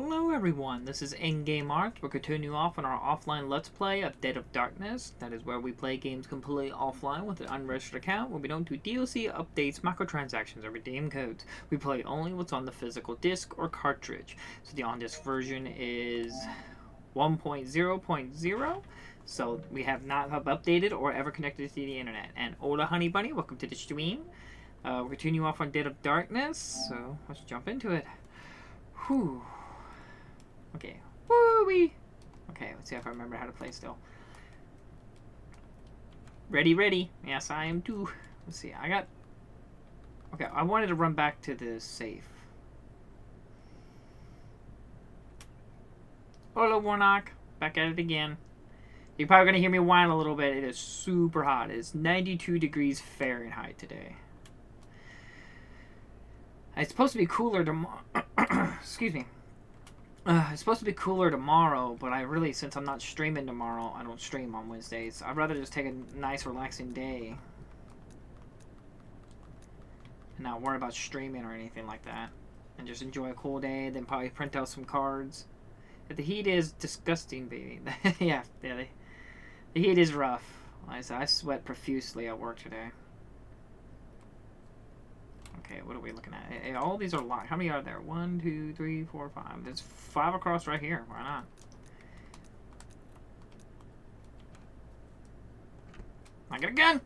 Hello everyone, this is In-Game Art. We're continuing off on our offline Let's Play of Dead of Darkness. That is where we play games completely offline with an unregistered account, where we don't do DLC, updates, microtransactions, or redeem codes. We play only what's on the physical disc or cartridge. So the on-disc version is 1.0.0, so we have not updated or ever connected to the internet. And Ola Honey Bunny, welcome to the stream. We're continuing off on Dead of Darkness, so let's jump into it. Whew. Okay. Woo-wee! Okay, let's see if I remember how to play still. Ready, ready. Yes, I am too. Let's see, I got... Okay, I wanted to run back to the safe. Hello, Warnock. Back at it again. You're probably going to hear me whine a little bit. It is super hot. It's 92 degrees Fahrenheit today. It's supposed to be cooler tomorrow. Excuse me. It's supposed to be cooler tomorrow, but I really, since I'm not streaming tomorrow, I don't stream on Wednesdays. I'd rather just take a nice, relaxing day and not worry about streaming or anything like that, and just enjoy a cool day. Then probably print out some cards. But the heat is disgusting, baby. yeah, the heat is rough. Like I said, I sweat profusely at work today. Okay, what are we looking at? All these are locked. How many are there? 1, 2, 3, 4, 5. There's 5 across right here. Why not? I got a gun!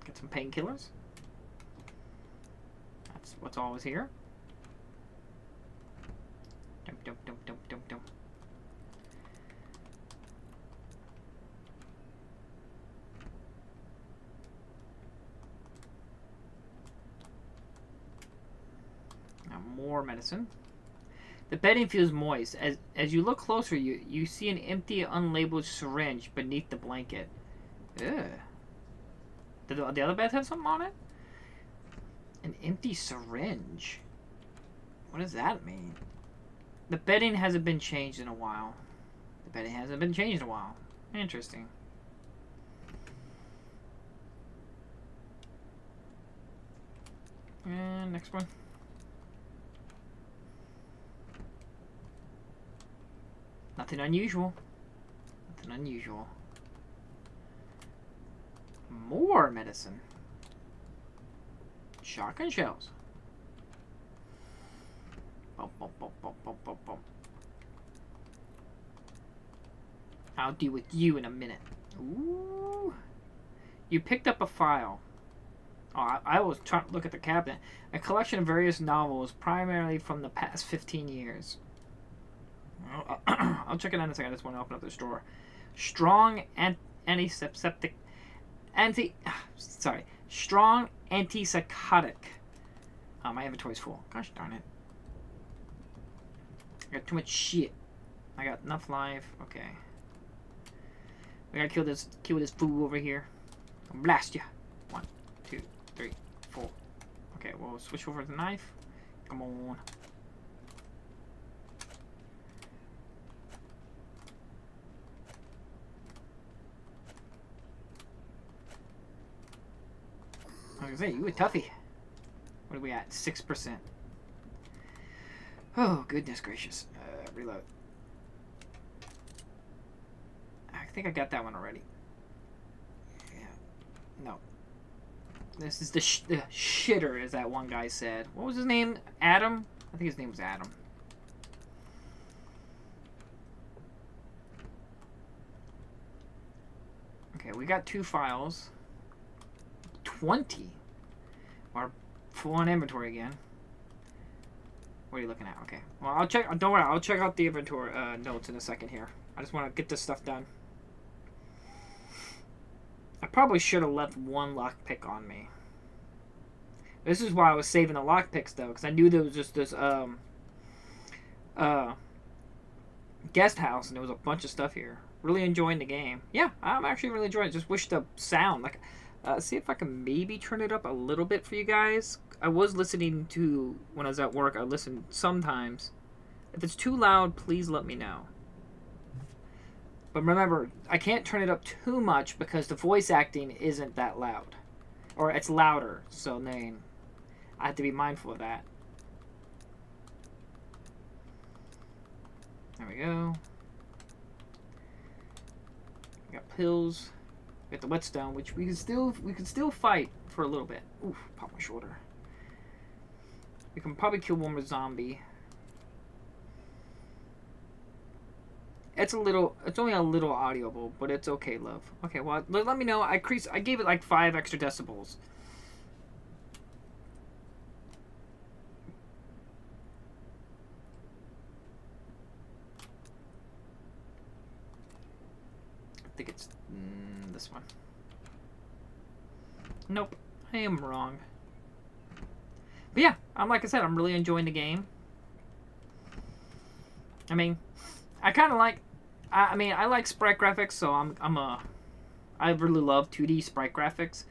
Get some painkillers. That's what's always here. Dump, dump, dump, dump, dump, dump. More medicine. The bedding feels moist. As you look closer, you see an empty, unlabeled syringe beneath the blanket. Ugh. Did the other beds have something on it? An empty syringe. What does that mean? The bedding hasn't been changed in a while. The bedding hasn't been changed in a while. Interesting. And next one. Nothing unusual. Nothing unusual. More medicine. Shotgun shells. Bum, bum, bum, bum, bum, bum, bum. I'll deal with you in a minute. Ooh. You picked up a file. Oh, I was trying to look at the cabinet. A collection of various novels, primarily from the past 15 years. I'll check it out in a second. I just want to open up this drawer. Strong antiseptic. Strong antipsychotic. My inventory's full. Gosh darn it. I got too much shit. I got enough life. Okay. We gotta kill this fool over here. I'll blast ya. 1, 2, 3, 4. Okay, we'll switch over to the knife. Come on. I was gonna say, you a toughie. What are we at? 6%. Oh, goodness gracious. Reload. I think I got that one already. Yeah. No. This is the shitter, as that one guy said. What was his name? Adam? I think his name was Adam. Okay, we got 2 files. 20. Our full on inventory again. What are you looking at? Okay. Well, I'll check. Don't worry. I'll check out the inventory notes in a second here. I just want to get this stuff done. I probably should have left 1 lockpick on me. This is why I was saving the lockpicks though, because I knew there was just this guest house and there was a bunch of stuff here. Really enjoying the game. Yeah, I'm actually really enjoying it. Just wish the sound like. See if I can maybe turn it up a little bit for you guys. I was listening to, when I was at work, I listened sometimes. If it's too loud, please let me know. But remember, I can't turn it up too much because the voice acting isn't that loud. Or it's louder, so I have to be mindful of that. There we go. We got pills. We got the whetstone, which we can still fight for a little bit. Oof, pop my shoulder. We can probably kill one more zombie. It's only a little audible, but it's okay, love. Okay, well, let me know. I gave it like 5 extra decibels. I think it's this one. Nope, I am wrong. But yeah, like I said, I'm really enjoying the game. I mean, I kind of like. I like sprite graphics, so I really love 2D sprite graphics.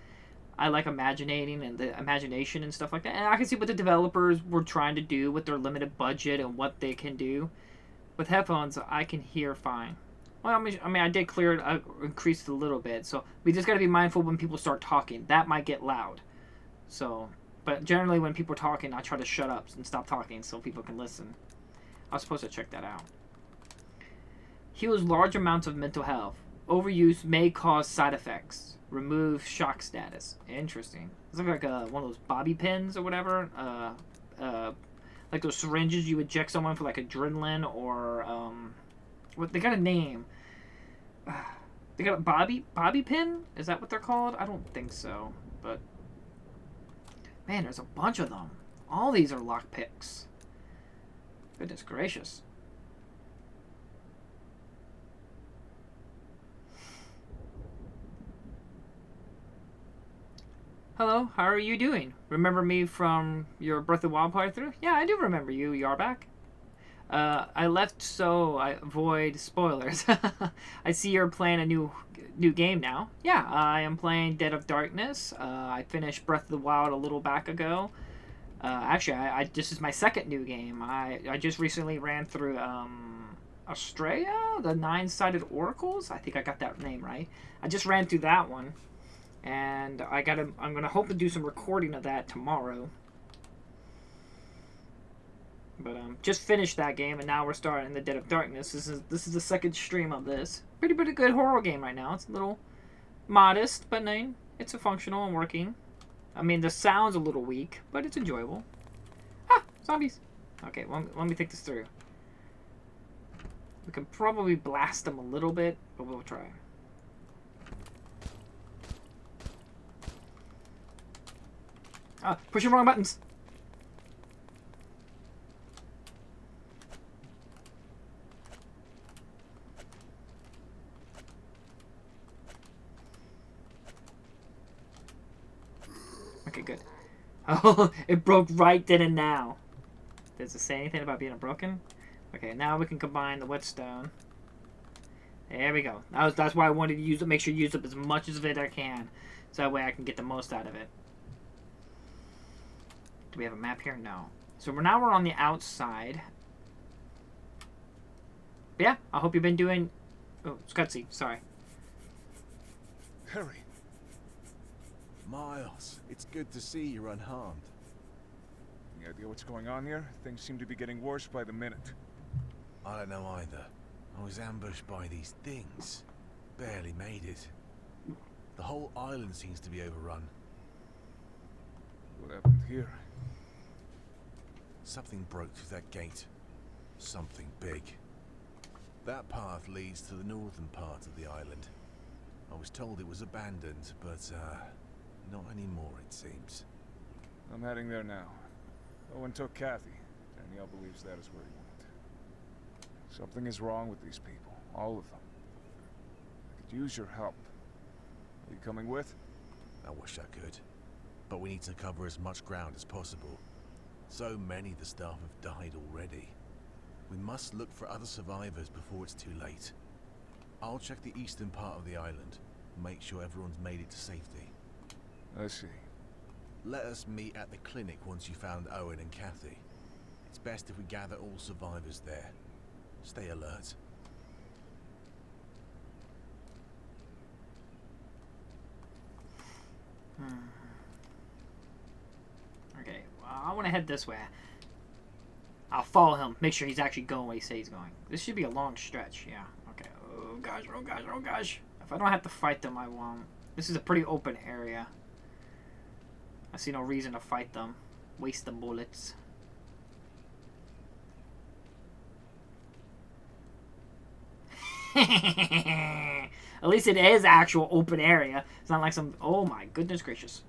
I like imagining and the imagination and stuff like that. And I can see what the developers were trying to do with their limited budget and what they can do. With headphones, I can hear fine. Well, I did clear it, increased it a little bit. So we just got to be mindful when people start talking. That might get loud. So, but generally when people are talking, I try to shut up and stop talking so people can listen. I was supposed to check that out. Heals large amounts of mental health. Overuse may cause side effects. Remove shock status. Interesting. It's like one of those bobby pins or whatever. Like those syringes you inject someone for like adrenaline or what they got a name. They got a bobby pin? Is that what they're called? I don't think so. But man, there's a bunch of them. All these are lockpicks. Goodness gracious. Hello, how are you doing? Remember me from your Breath of the Wild playthrough? Yeah, I do remember you, Yarback. I left so I avoid spoilers. I see you're playing a new game now. Yeah, I am playing Dead of Darkness. I finished Breath of the Wild a little back ago. Actually, this is my second new game. I just recently ran through Australia, the 9-sided oracles. I think I got that name right. I just ran through that one. And I'm gonna hope to do some recording of that tomorrow. But just finished that game, and now we're starting the Dead of Darkness. This is the second stream of this. Pretty good horror game right now. It's a little modest, but it's a functional and working. I mean, the sound's a little weak, but it's enjoyable. Ah, zombies. Okay, let me think this through. We can probably blast them a little bit, but we'll try. Pushing wrong buttons. Okay, good. Oh, it broke right then and now. Does it say anything about being broken? Okay, now we can combine the whetstone. There we go. That's why I wanted to use it. Make sure you use up as much of it as I can, so that way I can get the most out of it. Do we have a map here? No. So now we're on the outside. But yeah, I hope you've been doing... Oh, it's cutscene. Sorry. Harry. Miles, it's good to see you're unharmed. Any idea what's going on here? Things seem to be getting worse by the minute. I don't know either. I was ambushed by these things. Barely made it. The whole island seems to be overrun. What happened here? Something broke through that gate. Something big. That path leads to the northern part of the island. I was told it was abandoned, but not anymore, it seems. I'm heading there now. Owen took Kathy. Danielle believes that is where he went. Something is wrong with these people. All of them. I could use your help. Are you coming with? I wish I could. But we need to cover as much ground as possible. So many of the staff have died already. We must look for other survivors before it's too late. I'll check the eastern part of the island, and make sure everyone's made it to safety. I see. Let us meet at the clinic once you found Owen and Kathy. It's best if we gather all survivors there. Stay alert. Okay, well, I want to head this way. I'll follow him. Make sure he's actually going where he says he's going. This should be a long stretch. Yeah. Okay. Oh gosh. Oh gosh. Oh gosh. If I don't have to fight them, I won't. This is a pretty open area. I see no reason to fight them. Waste the bullets. At least it is actual open area. It's not like some... Oh my goodness gracious.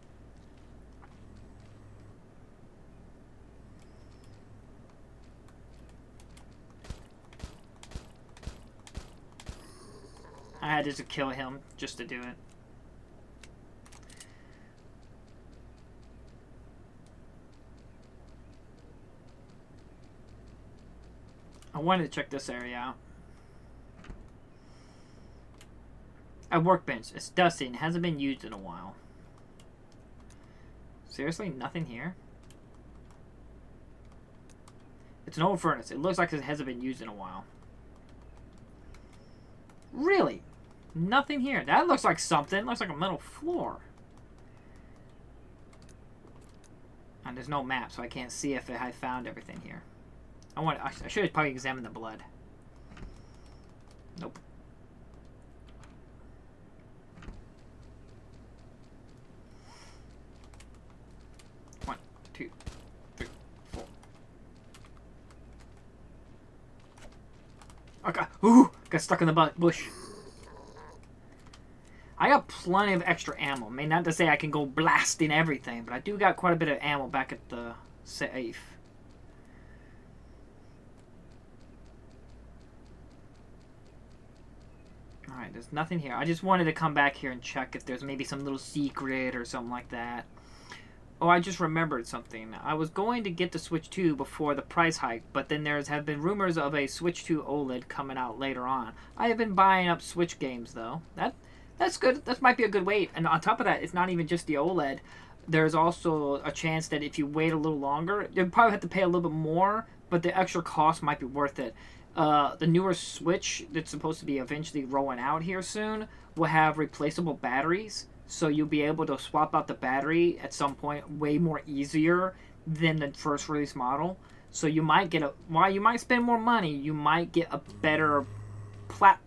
I had to just kill him just to do it. I wanted to check this area out. A workbench. It's dusty and hasn't been used in a while. Seriously? Nothing here? It's an old furnace. It looks like it hasn't been used in a while. Really? Nothing here. That looks like something. It looks like a metal floor. And there's no map, so I can't see if I found everything here. I should have probably examined the blood. Nope. One, two, three, four. Okay. Ooh! Got stuck in the bush. I got plenty of extra ammo. I mean, not to say I can go blasting everything, but I do got quite a bit of ammo back at the safe. Alright, there's nothing here. I just wanted to come back here and check if there's maybe some little secret or something like that. Oh, I just remembered something. I was going to get the Switch 2 before the price hike, but then have been rumors of a Switch 2 OLED coming out later on. I have been buying up Switch games, though. That's good. That might be a good wait. And on top of that, it's not even just the OLED. There's also a chance that if you wait a little longer, you'll probably have to pay a little bit more, but the extra cost might be worth it. The newer Switch that's supposed to be eventually rolling out here soon will have replaceable batteries, so you'll be able to swap out the battery at some point way more easier than the first release model. So you might get while you might spend more money, you might get a better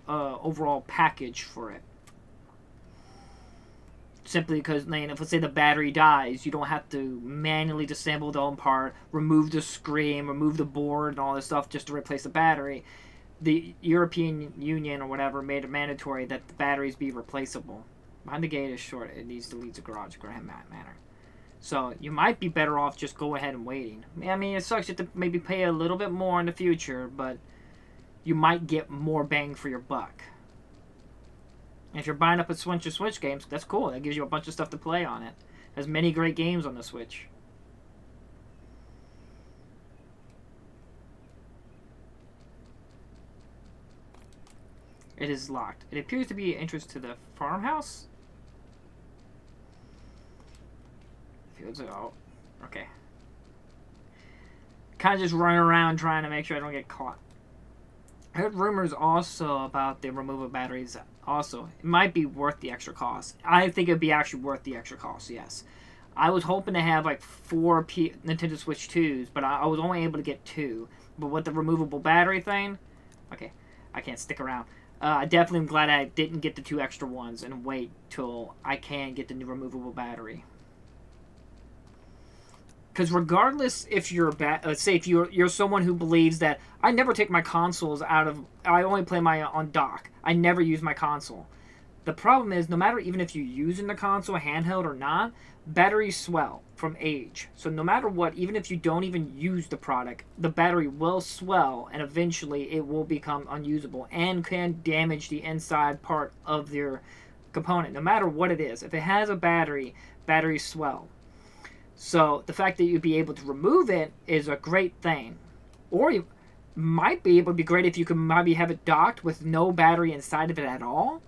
overall package for it. Simply because, if let's say the battery dies, you don't have to manually disassemble the home part, remove the screen, remove the board, and all this stuff just to replace the battery. The European Union or whatever made it mandatory that the batteries be replaceable. Behind the gate is short. It needs to lead to garage. Graham Manor. So you might be better off just go ahead and waiting. I mean, it sucks you have to maybe pay a little bit more in the future, but you might get more bang for your buck. If you're buying up a Switch games, that's cool. That gives you a bunch of stuff to play on it. There's many great games on the Switch. It is locked. It appears to be an entrance to the farmhouse. Feels like, oh, okay. Kind of just running around trying to make sure I don't get caught. I heard rumors also about the removable batteries. Also, it might be worth the extra cost. I think it'd be actually worth the extra cost, yes. I was hoping to have like 4 Nintendo Switch 2s, but I was only able to get 2. But with the removable battery thing, okay, I can't stick around. I definitely am glad I didn't get the 2 extra ones and wait till I can get the new removable battery. Because regardless if you're let's say if you're someone who believes that I never take my consoles out of, I only play on dock. I never use my console. The problem is, no matter even if you're using the console handheld or not, batteries swell from age. So no matter what, even if you don't even use the product, the battery will swell and eventually it will become unusable and can damage the inside part of your component. No matter what it is, if it has a battery, batteries swell. So the fact that you'd be able to remove it is a great thing. Or you might be able to be great if you can maybe have it docked with no battery inside of it at all.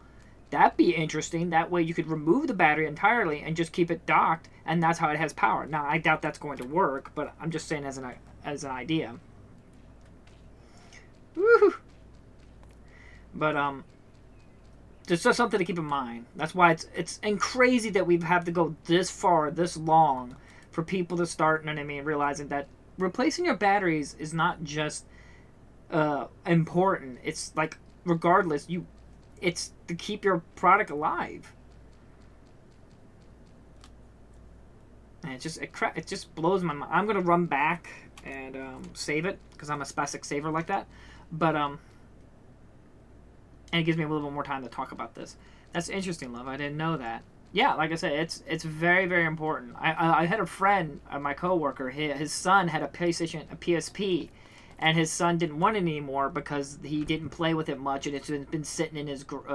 That'd be interesting. That way you could remove the battery entirely and just keep it docked, and that's how it has power. Now, I doubt that's going to work, but I'm just saying as an idea. Woohoo! But just something to keep in mind. That's why it's crazy that we have to go this far, this long, for people to start, you know what I mean, realizing that replacing your batteries is not just important. It's like regardless, it's to keep your product alive. And it just blows my mind. I'm gonna run back and save it because I'm a spastic saver like that. But and it gives me a little bit more time to talk about this. That's interesting, love. I didn't know that. Yeah, like I said, it's very very important. I had a friend, my coworker. His son had a PSP, and his son didn't want it anymore because he didn't play with it much, and it's been sitting in his garage.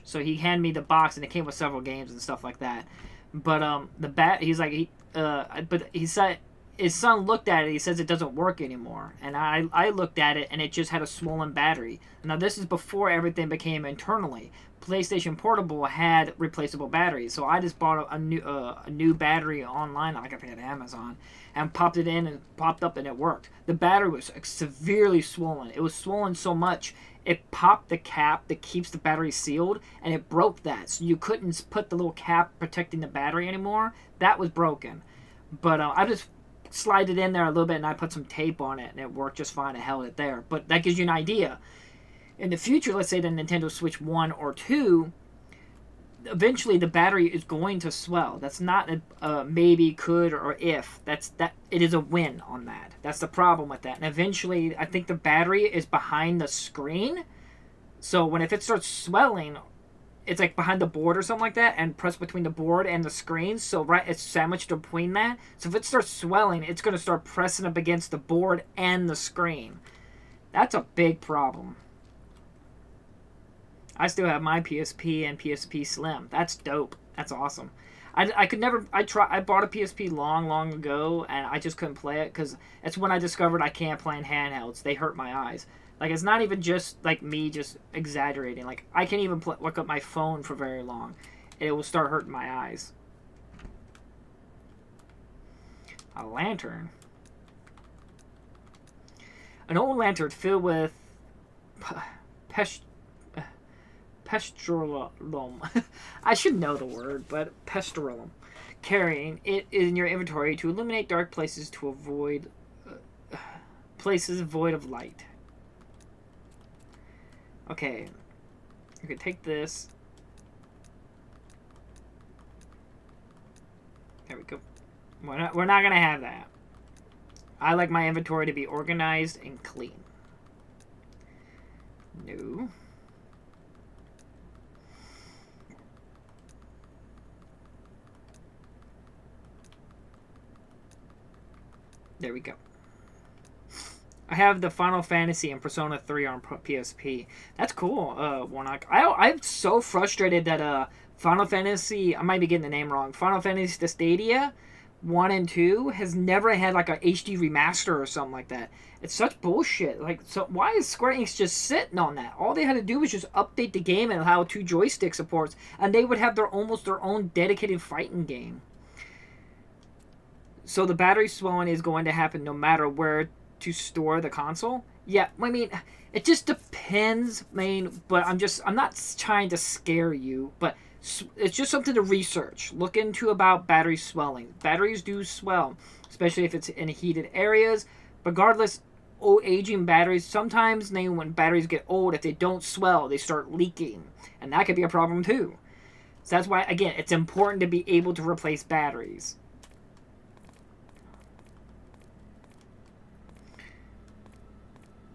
So he handed me the box, and it came with several games and stuff like that. But he's like but he said his son looked at it. He says it doesn't work anymore, and I looked at it, and it just had a swollen battery. Now this is before everything became internally. PlayStation Portable had replaceable batteries, so I just bought a new battery online, like I think at Amazon, and popped it in and popped up, and it worked. The battery was severely swollen. It was swollen so much it popped the cap that keeps the battery sealed, and it broke that, so you couldn't put the little cap protecting the battery anymore. That was broken. But I just slide it in there a little bit, and I put some tape on it, and it worked just fine. I held it there. But that gives you an idea. In the future, let's say the Nintendo Switch 1 or 2, eventually the battery is going to swell. That's not a maybe, could, or if. It is a win on that. That's the problem with that. And eventually, I think the battery is behind the screen. So if it starts swelling, it's like behind the board or something like that, and pressed between the board and the screen. So it's sandwiched between that. So if it starts swelling, it's going to start pressing up against the board and the screen. That's a big problem. I still have my PSP and PSP Slim. That's dope. That's awesome. I could never. I bought a PSP long ago, and I just couldn't play it because it's when I discovered I can't play in handhelds. They hurt my eyes. Like, it's not even just like me just exaggerating. Like, I can't even look up my phone for very long. It will start hurting my eyes. A lantern. An old lantern filled with pestrolum. I should know the word, but pestrolum. Carrying it in your inventory to illuminate dark places to avoid places void of light. Okay, you can take this. There we go. We're not gonna have that. I like my inventory to be organized and clean. No. There we go. I have the Final Fantasy and Persona 3 on PSP. That's cool, Warnock. I'm so frustrated that Final Fantasy, I might be getting the name wrong, Final Fantasy The Stadia 1 and 2 has never had like a HD remaster or something like that. It's such bullshit. Like, so why is Square Enix just sitting on that? All they had to do was just update the game and allow 2 joystick supports, and they would have almost their own dedicated fighting game. So the battery swelling is going to happen no matter where to store the console. Yeah, I mean, it just depends, but I'm not trying to scare you, but it's just something to research. Look into about battery swelling. Batteries do swell, especially if it's in heated areas. Regardless, aging batteries, sometimes when batteries get old, if they don't swell, they start leaking, and that could be a problem too. So that's why, again, it's important to be able to replace batteries.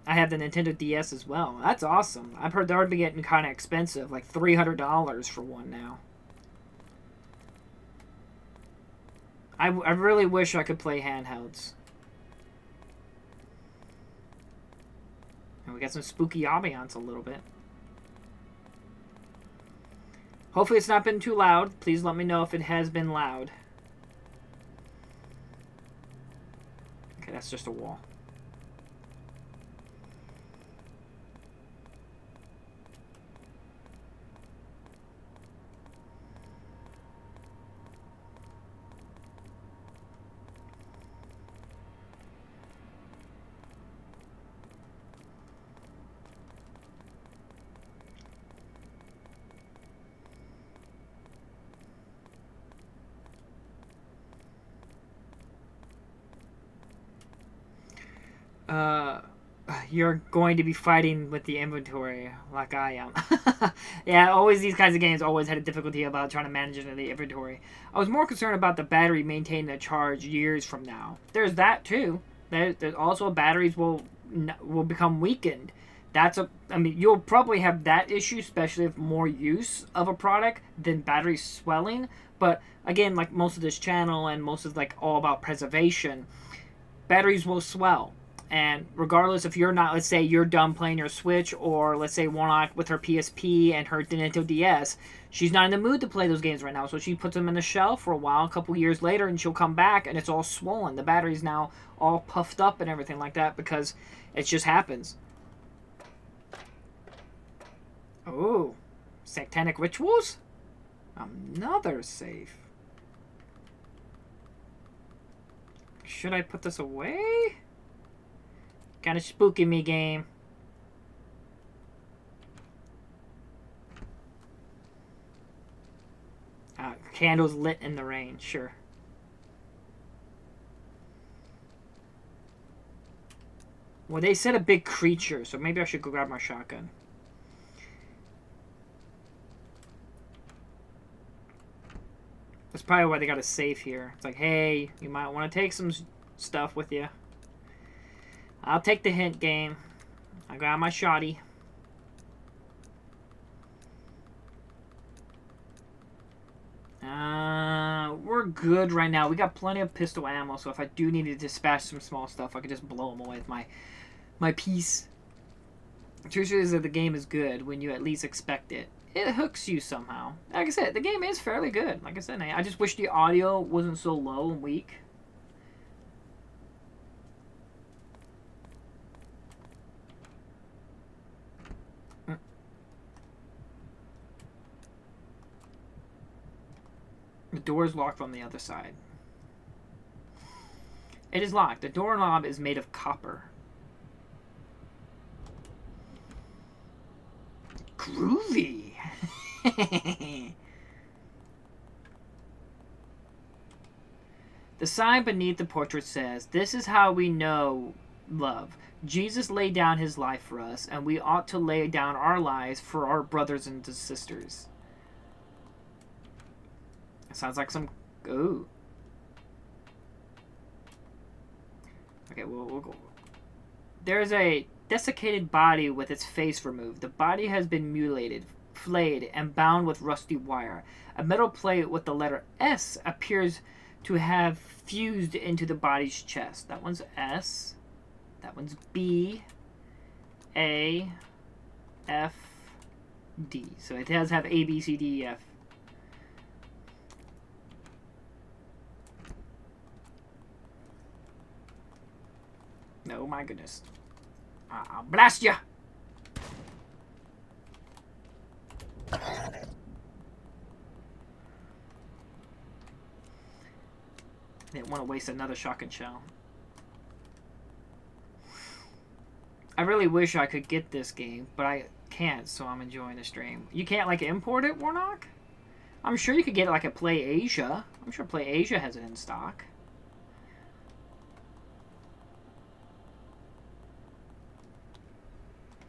I have the Nintendo DS as well. That's awesome. I've heard they're getting kind of expensive, like $300 for one now. I really wish I could play handhelds. And we got some spooky ambiance a little bit. Hopefully it's not been too loud. Please let me know if it has been loud. Okay, that's just a wall. you're going to be fighting with the inventory like I am. Yeah, always these kinds of games always had a difficulty about trying to manage the inventory. I was more concerned about the battery maintaining a charge years from now. There's that too. There's also batteries will become weakened. I mean, you'll probably have that issue, especially if more use of a product than battery swelling. But again, like most of this channel and most of like all about preservation, batteries will swell. And regardless if you're not, let's say you're done playing your Switch, or let's say Warnock with her PSP and her Nintendo DS, she's not in the mood to play those games right now, so she puts them in the shelf for a while, a couple years later, and she'll come back and it's all swollen. The battery's now all puffed up and everything like that because it just happens. Oh, satanic rituals? Another safe. Should I put this away? Kind of spooky me, game. Candles lit in the rain, sure. Well, they said a big creature, so maybe I should go grab my shotgun. That's probably why they got a safe here. It's like, hey, you might want to take some stuff with you. I'll take the hint, game. I got my shotty. We're good right now. We got plenty of pistol ammo, so if I do need to dispatch some small stuff, I can just blow them away with my piece. The truth is that the game is good when you at least expect it. It hooks you somehow. Like I said, the game is fairly good. Like I said, I just wish the audio wasn't so low and weak. The door is locked on the other side. It is locked. The doorknob is made of copper. Groovy. The sign beneath the portrait says, "This is how we know love. Jesus laid down his life for us, and we ought to lay down our lives for our brothers and sisters." Sounds like some... Ooh. Okay, we'll go. There's a desiccated body with its face removed. The body has been mutilated, flayed, and bound with rusty wire. A metal plate with the letter S appears to have fused into the body's chest. That one's S. That one's B. A. F. D. So it does have A, B, C, D, E, F. Oh my goodness. I'll blast ya! Didn't want to waste another shotgun shell. I really wish I could get this game, but I can't, so I'm enjoying the stream. You can't, like, import it, Warnock? I'm sure you could get it, like, at Play Asia. I'm sure Play Asia has it in stock.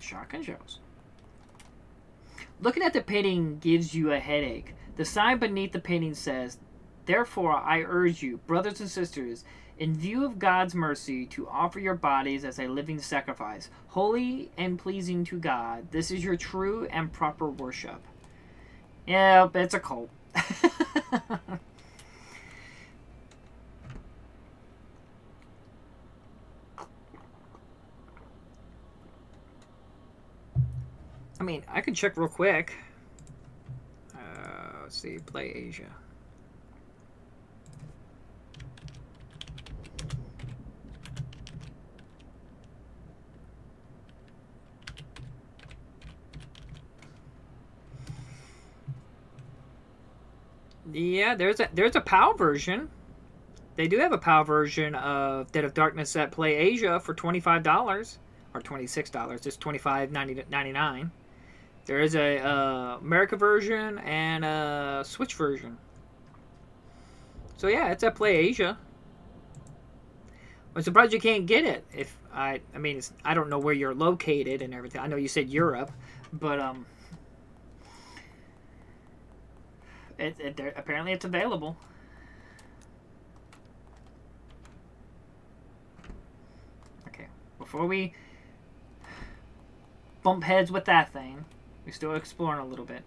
Shotgun shells. Looking at the painting gives you a headache. The sign beneath the painting says, "Therefore I urge you, brothers and sisters, in view of God's mercy, to offer your bodies as a living sacrifice, holy and pleasing to God. This is your true and proper worship." Yeah, it's a cult. I mean, I can check real quick. Let's see, Play Asia. Yeah, there's a PAL version. They do have a PAL version of Dead of Darkness at Play Asia for $25 or $26. It's $25.99. There is a America version and a Switch version. So yeah, it's at Play Asia. I'm surprised you can't get it. If I mean, I don't know where you're located and everything. I know you said Europe, but apparently it's available. Okay, before we bump heads with that thing, we're still exploring a little bit.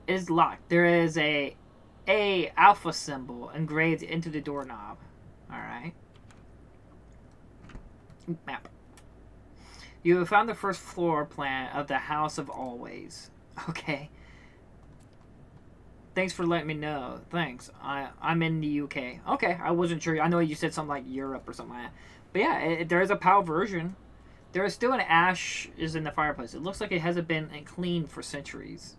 It is locked. There is a alpha symbol engraved into the doorknob. Alright. Map. You have found the first floor plan of the House of Always. Okay. Thanks for letting me know. Thanks. I'm in the UK. Okay, I wasn't sure. I know you said something like Europe or something like that. But yeah, there is a PAL version. There is still an ash is in the fireplace. It looks like it hasn't been cleaned for centuries.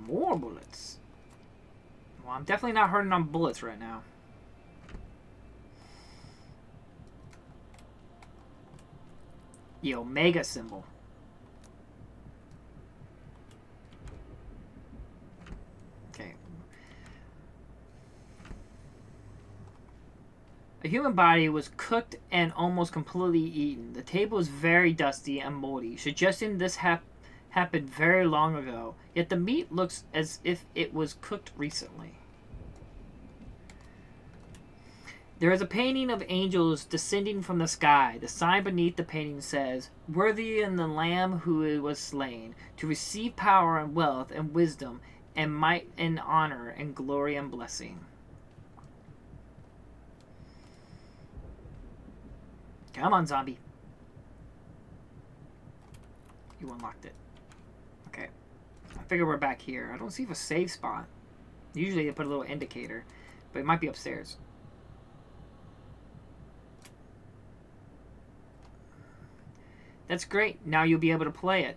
More bullets. Well, I'm definitely not hurting on bullets right now. The Omega symbol. Okay. A human body was cooked and almost completely eaten. The table is very dusty and moldy, suggesting this happened very long ago. Yet the meat looks as if it was cooked recently. There is a painting of angels descending from the sky. The sign beneath the painting says, "Worthy in the Lamb who was slain, to receive power and wealth and wisdom and might and honor and glory and blessing." Come on, zombie. You unlocked it. Okay. I figure we're back here. I don't see a save spot. Usually they put a little indicator, but it might be upstairs. That's great. Now you'll be able to play it.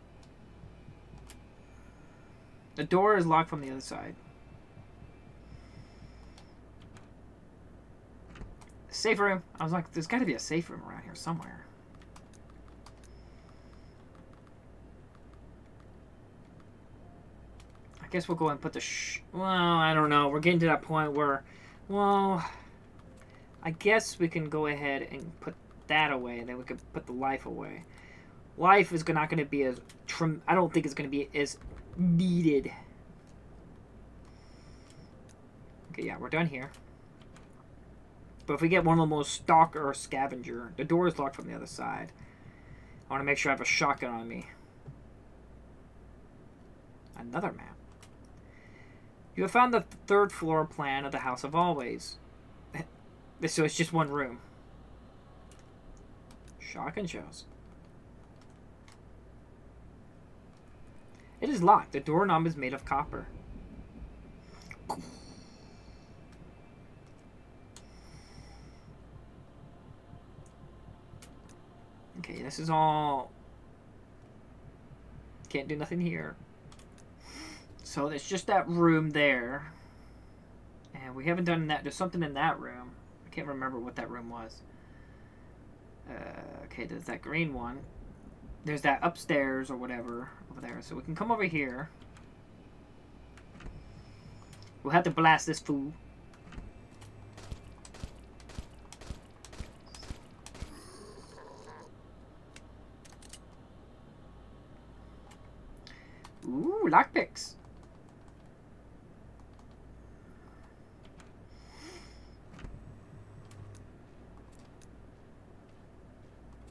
The door is locked from the other side. Safe room. I was like, there's got to be a safe room around here somewhere. I guess we'll go and put the well, I don't know. We're getting to that point where, well, I guess we can go ahead and put that away, and then we can put the life away. Life is not going to be as I don't think it's going to be as needed. Okay, yeah, we're done here. But if we get one of the most stalker or scavenger, the door is locked from the other side. I want to make sure I have a shotgun on me. Another map. You have found the third floor plan of the House of Always. So it's just one room. Shotgun shells. It is locked. The doorknob is made of copper. Okay, this is all... Can't do nothing here. So there's just that room there. And we haven't done that. There's something in that room. I can't remember what that room was. Okay, there's that green one. There's that upstairs or whatever over there. So we can come over here. We'll have to blast this fool. Ooh, lockpicks.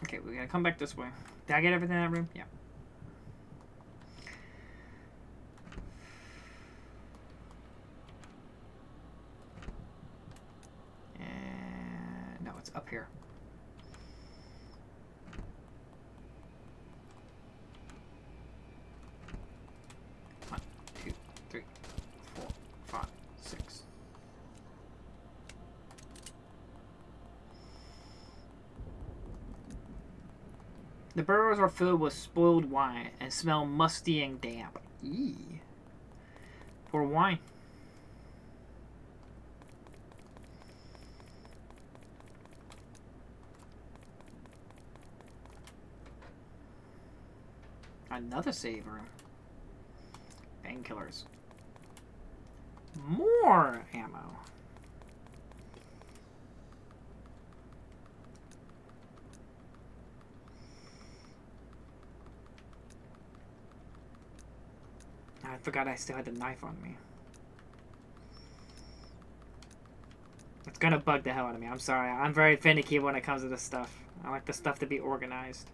Okay, we're gonna come back this way. Did I get everything in that room? Yeah. And no, it's up here. One, two, three, 4, 5, 6. The burrows are filled with spoiled wine and smell musty and damp. Eee. Pour wine. Another save room. Painkillers. More ammo. I forgot I still had the knife on me. It's gonna bug the hell out of me. I'm sorry. I'm very finicky when it comes to this stuff. I like the stuff to be organized.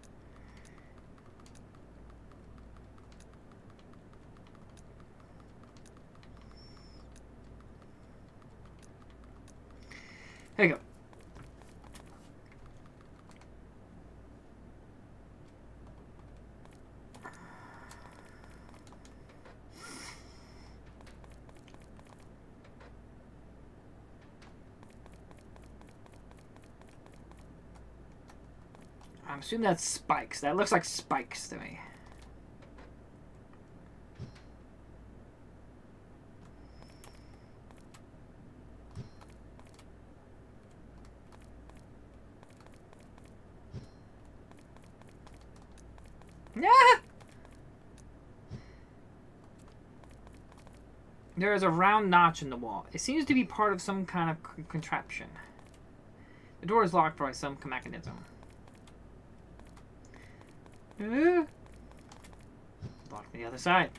There you go. I'm assuming that's spikes. That looks like spikes to me. Yeah. There is a round notch in the wall. It seems to be part of some kind of contraption. The door is locked by some mechanism. Locked on the other side.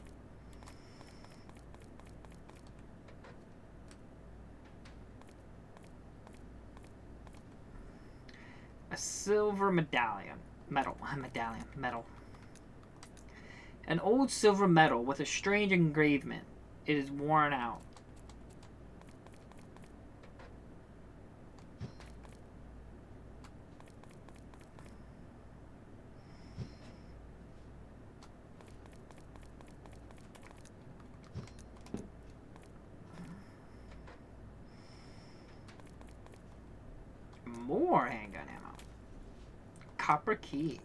A silver medallion. Metal. An old silver medal with a strange engravement. It is worn out. More handgun ammo. Copper key.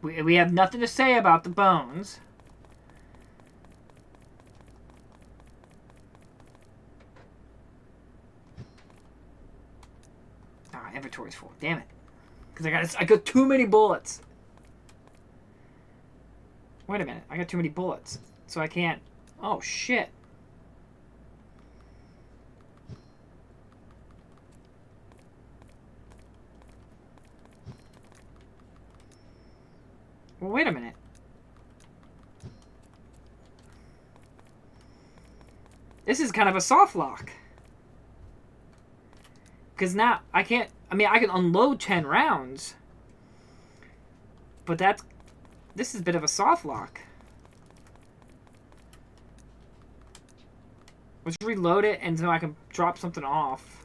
We have nothing to say about the bones. Ah, inventory's full. Damn it. Because I got too many bullets. Wait a minute. I got too many bullets. So I can't... Oh, shit. Well, wait a minute. This is kind of a soft lock. Because now I can't... I mean, I can unload 10 rounds. But that's... This is a bit of a soft lock. Let's reload it until I can drop something off.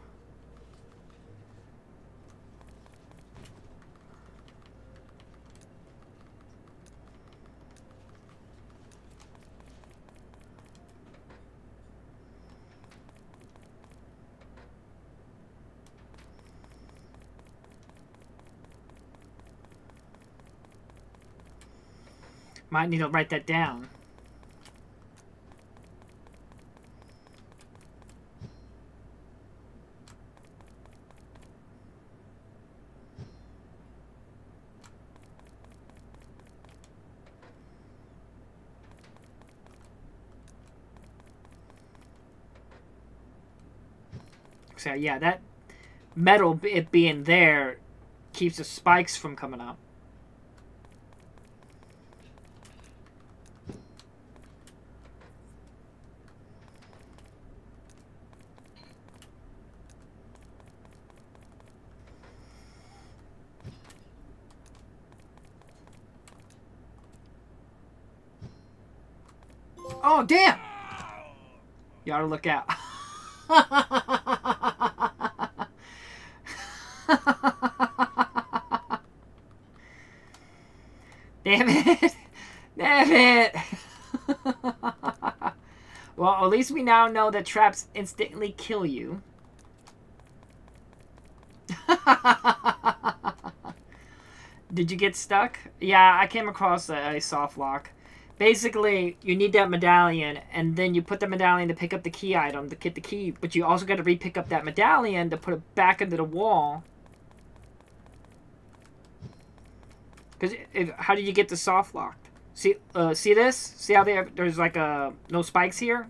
Might need to write that down. So yeah, that metal, it being there, keeps the spikes from coming up. Oh, damn! You ought to look out. Damn it! Damn it! Well, at least we now know that traps instantly kill you. Did you get stuck? Yeah, I came across a soft lock. Basically, you need that medallion, and then you put the medallion to pick up the key item to get the key, but you also got to re-pick up that medallion to put it back into the wall. Because how did you get the soft locked? See this? See how there's like no spikes here?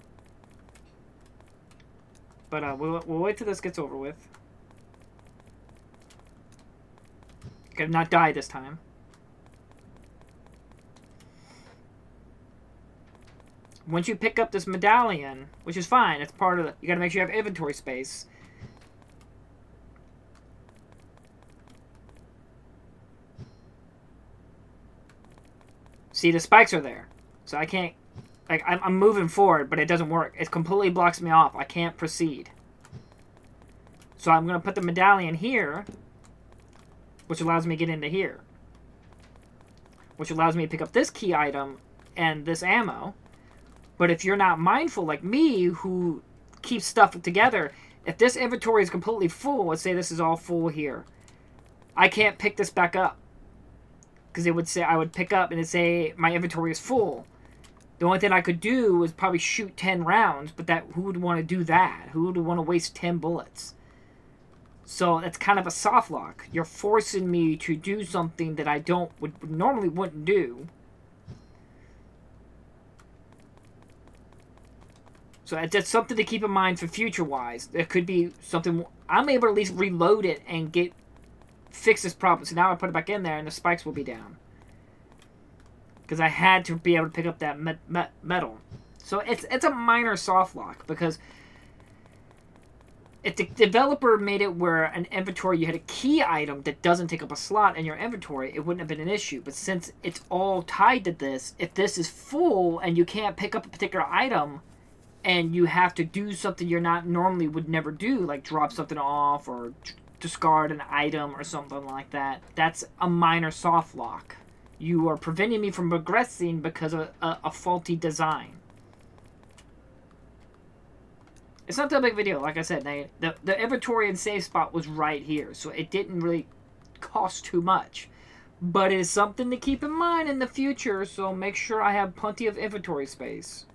But we'll wait till this gets over with. Gotta not die this time. Once you pick up this medallion, which is fine, it's part of the... You gotta make sure you have inventory space. See, the spikes are there. So I can't... Like, I'm moving forward, but it doesn't work. It completely blocks me off. I can't proceed. So I'm going to put the medallion here, which allows me to get into here. Which allows me to pick up this key item and this ammo. But if you're not mindful, like me, who keeps stuff together, if this inventory is completely full, let's say this is all full here, I can't pick this back up. Because it would say, I would pick up and it'd say my inventory is full. The only thing I could do was probably shoot 10 rounds, but who would want to do that? Who would want to waste 10 bullets? So that's kind of a soft lock. You're forcing me to do something that I normally wouldn't do. So that's something to keep in mind for future-wise. There could be something... I'm able to at least reload it and fix this problem. So now I put it back in there and the spikes will be down. Because I had to be able to pick up that metal. So it's a minor soft lock. Because if the developer made it where an inventory, you had a key item that doesn't take up a slot in your inventory, it wouldn't have been an issue. But since it's all tied to this, if this is full and you can't pick up a particular item, and you have to do something you're not normally would never do, like drop something off or discard an item or something like that, that's a minor soft lock. You are preventing me from progressing because of a faulty design. It's not that big of a deal. Like I said, the inventory and save spot was right here, so it didn't really cost too much. But it is something to keep in mind in the future, so make sure I have plenty of inventory space.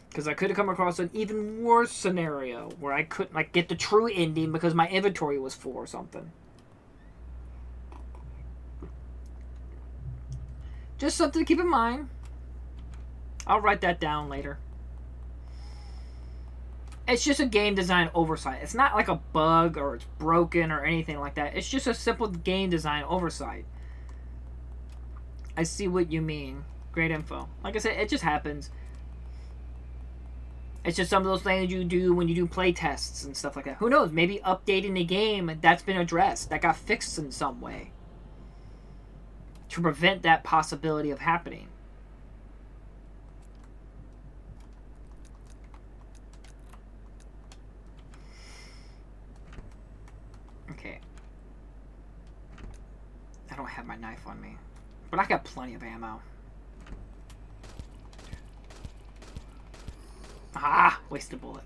Because I could have come across an even worse scenario where I couldn't get the true ending because my inventory was full or something. Just something to keep in mind. I'll write that down later. It's just a game design oversight. It's not like a bug or it's broken or anything like that. It's just a simple game design oversight. I see what you mean. Great info. Like I said, it just happens. It's just some of those things you do when you do play tests and stuff like that. Who knows? Maybe updating the game, that's been addressed. That got fixed in some way. To prevent that possibility of happening. Okay. I don't have my knife on me. But I got plenty of ammo. Ah! Wasted a bullet.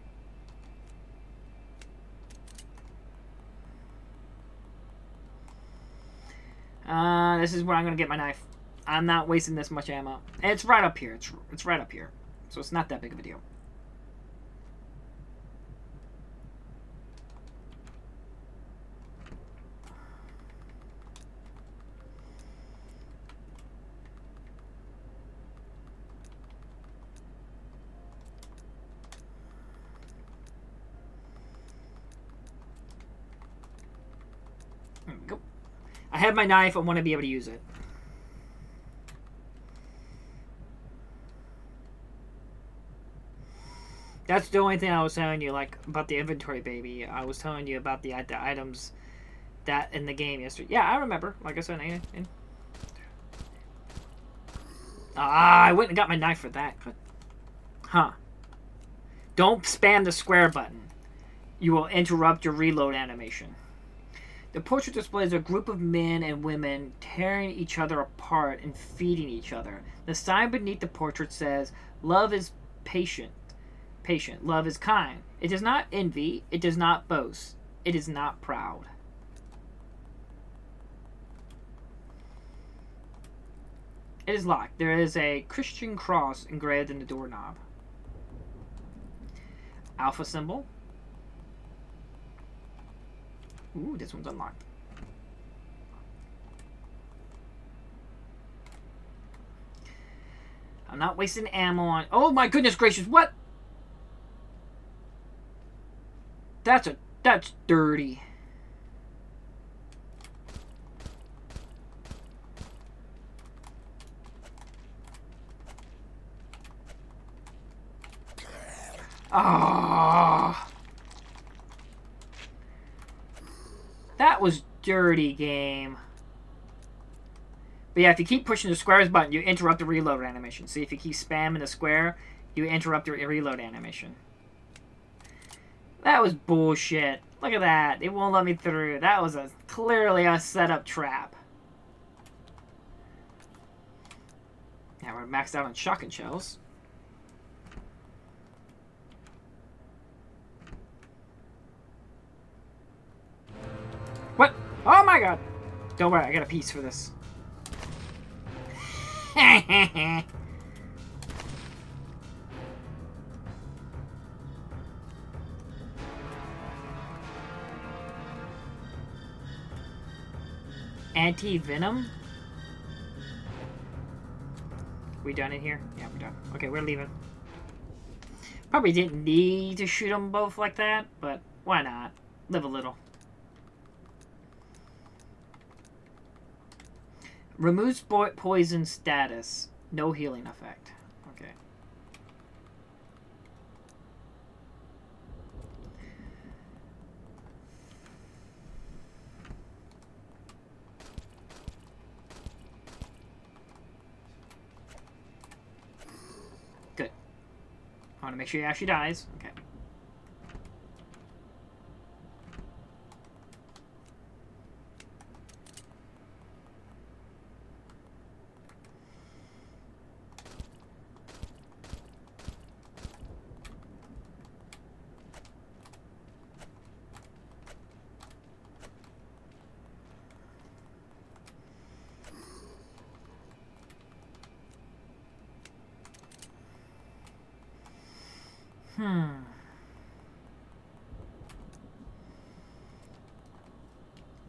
This is where I'm going to get my knife. I'm not wasting this much ammo. And it's right up here. It's right up here. So it's not that big of a deal. There we go. I have my knife. I want to be able to use it. That's the only thing I was telling you, like, about the inventory, baby. I was telling you about the items that in the game yesterday. Yeah, I remember. Like I said, I went and got my knife for that. Huh. Don't spam the square button. You will interrupt your reload animation. The portrait displays a group of men and women tearing each other apart and feeding each other. The sign beneath the portrait says, "Love is patient. Patient. Love is kind. It does not envy. It does not boast. It is not proud." It is locked. There is a Christian cross engraved in the doorknob. Alpha symbol. Ooh, this one's unlocked. I'm not wasting ammo on... Oh my goodness gracious, what? That's dirty. Ah. That was dirty, game. But yeah, if you keep pushing the squares button, you interrupt the reload animation. See, if you keep spamming the square, you interrupt your reload animation. That was bullshit. Look at that. It won't let me through. That was clearly a setup trap. Now we're maxed out on shotgun shells. What? Oh my god! Don't worry, I got a piece for this. Anti-venom? We done in here? Yeah, we're done. Okay, we're leaving. Probably didn't need to shoot them both like that, but why not? Live a little. Removes poison status. No healing effect. Okay. Good. I want to make sure he actually dies. Okay.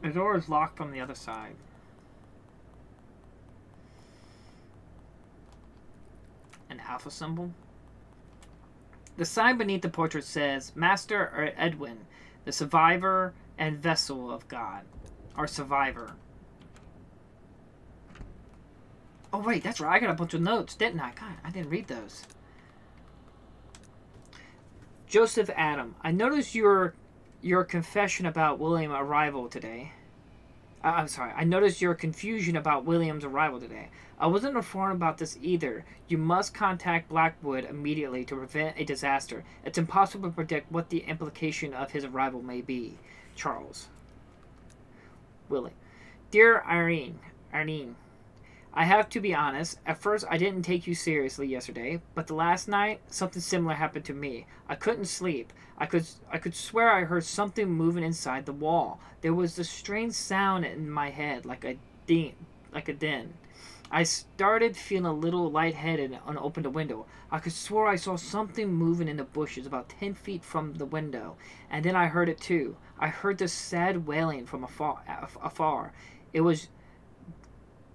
The door is locked from the other side. An alpha symbol. The sign beneath the portrait says, Master Edwin, the survivor and vessel of God. Our survivor. Oh wait, that's right. I got a bunch of notes, didn't I? God, I didn't read those. Joseph Adam, I noticed your confession about William's arrival today. I'm sorry. I noticed your confusion about William's arrival today. I wasn't informed about this either. You must contact Blackwood immediately to prevent a disaster. It's impossible to predict what the implication of his arrival may be. Charles. Willie. Dear Irene, I have to be honest, at first I didn't take you seriously yesterday, but the last night, something similar happened to me. I couldn't sleep. I could swear I heard something moving inside the wall. There was this strange sound in my head, like a din. I started feeling a little lightheaded and opened the window. I could swear I saw something moving in the bushes about 10 feet from the window, and then I heard it too. I heard this sad wailing from afar. It was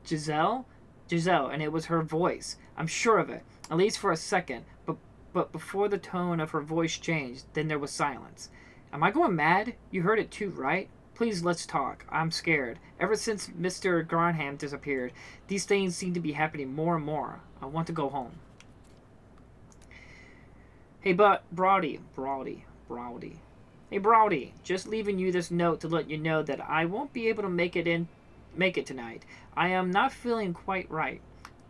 Giselle, and it was her voice. I'm sure of it, at least for a second, but before the tone of her voice changed, then there was silence. Am I going mad? You heard it too, right? Please, let's talk. I'm scared. Ever since Mr. Garnham disappeared, these things seem to be happening more and more. I want to go home. Hey, Brody. Hey, Brody. Just leaving you this note to let you know that I won't be able to make it tonight. I am not feeling quite right.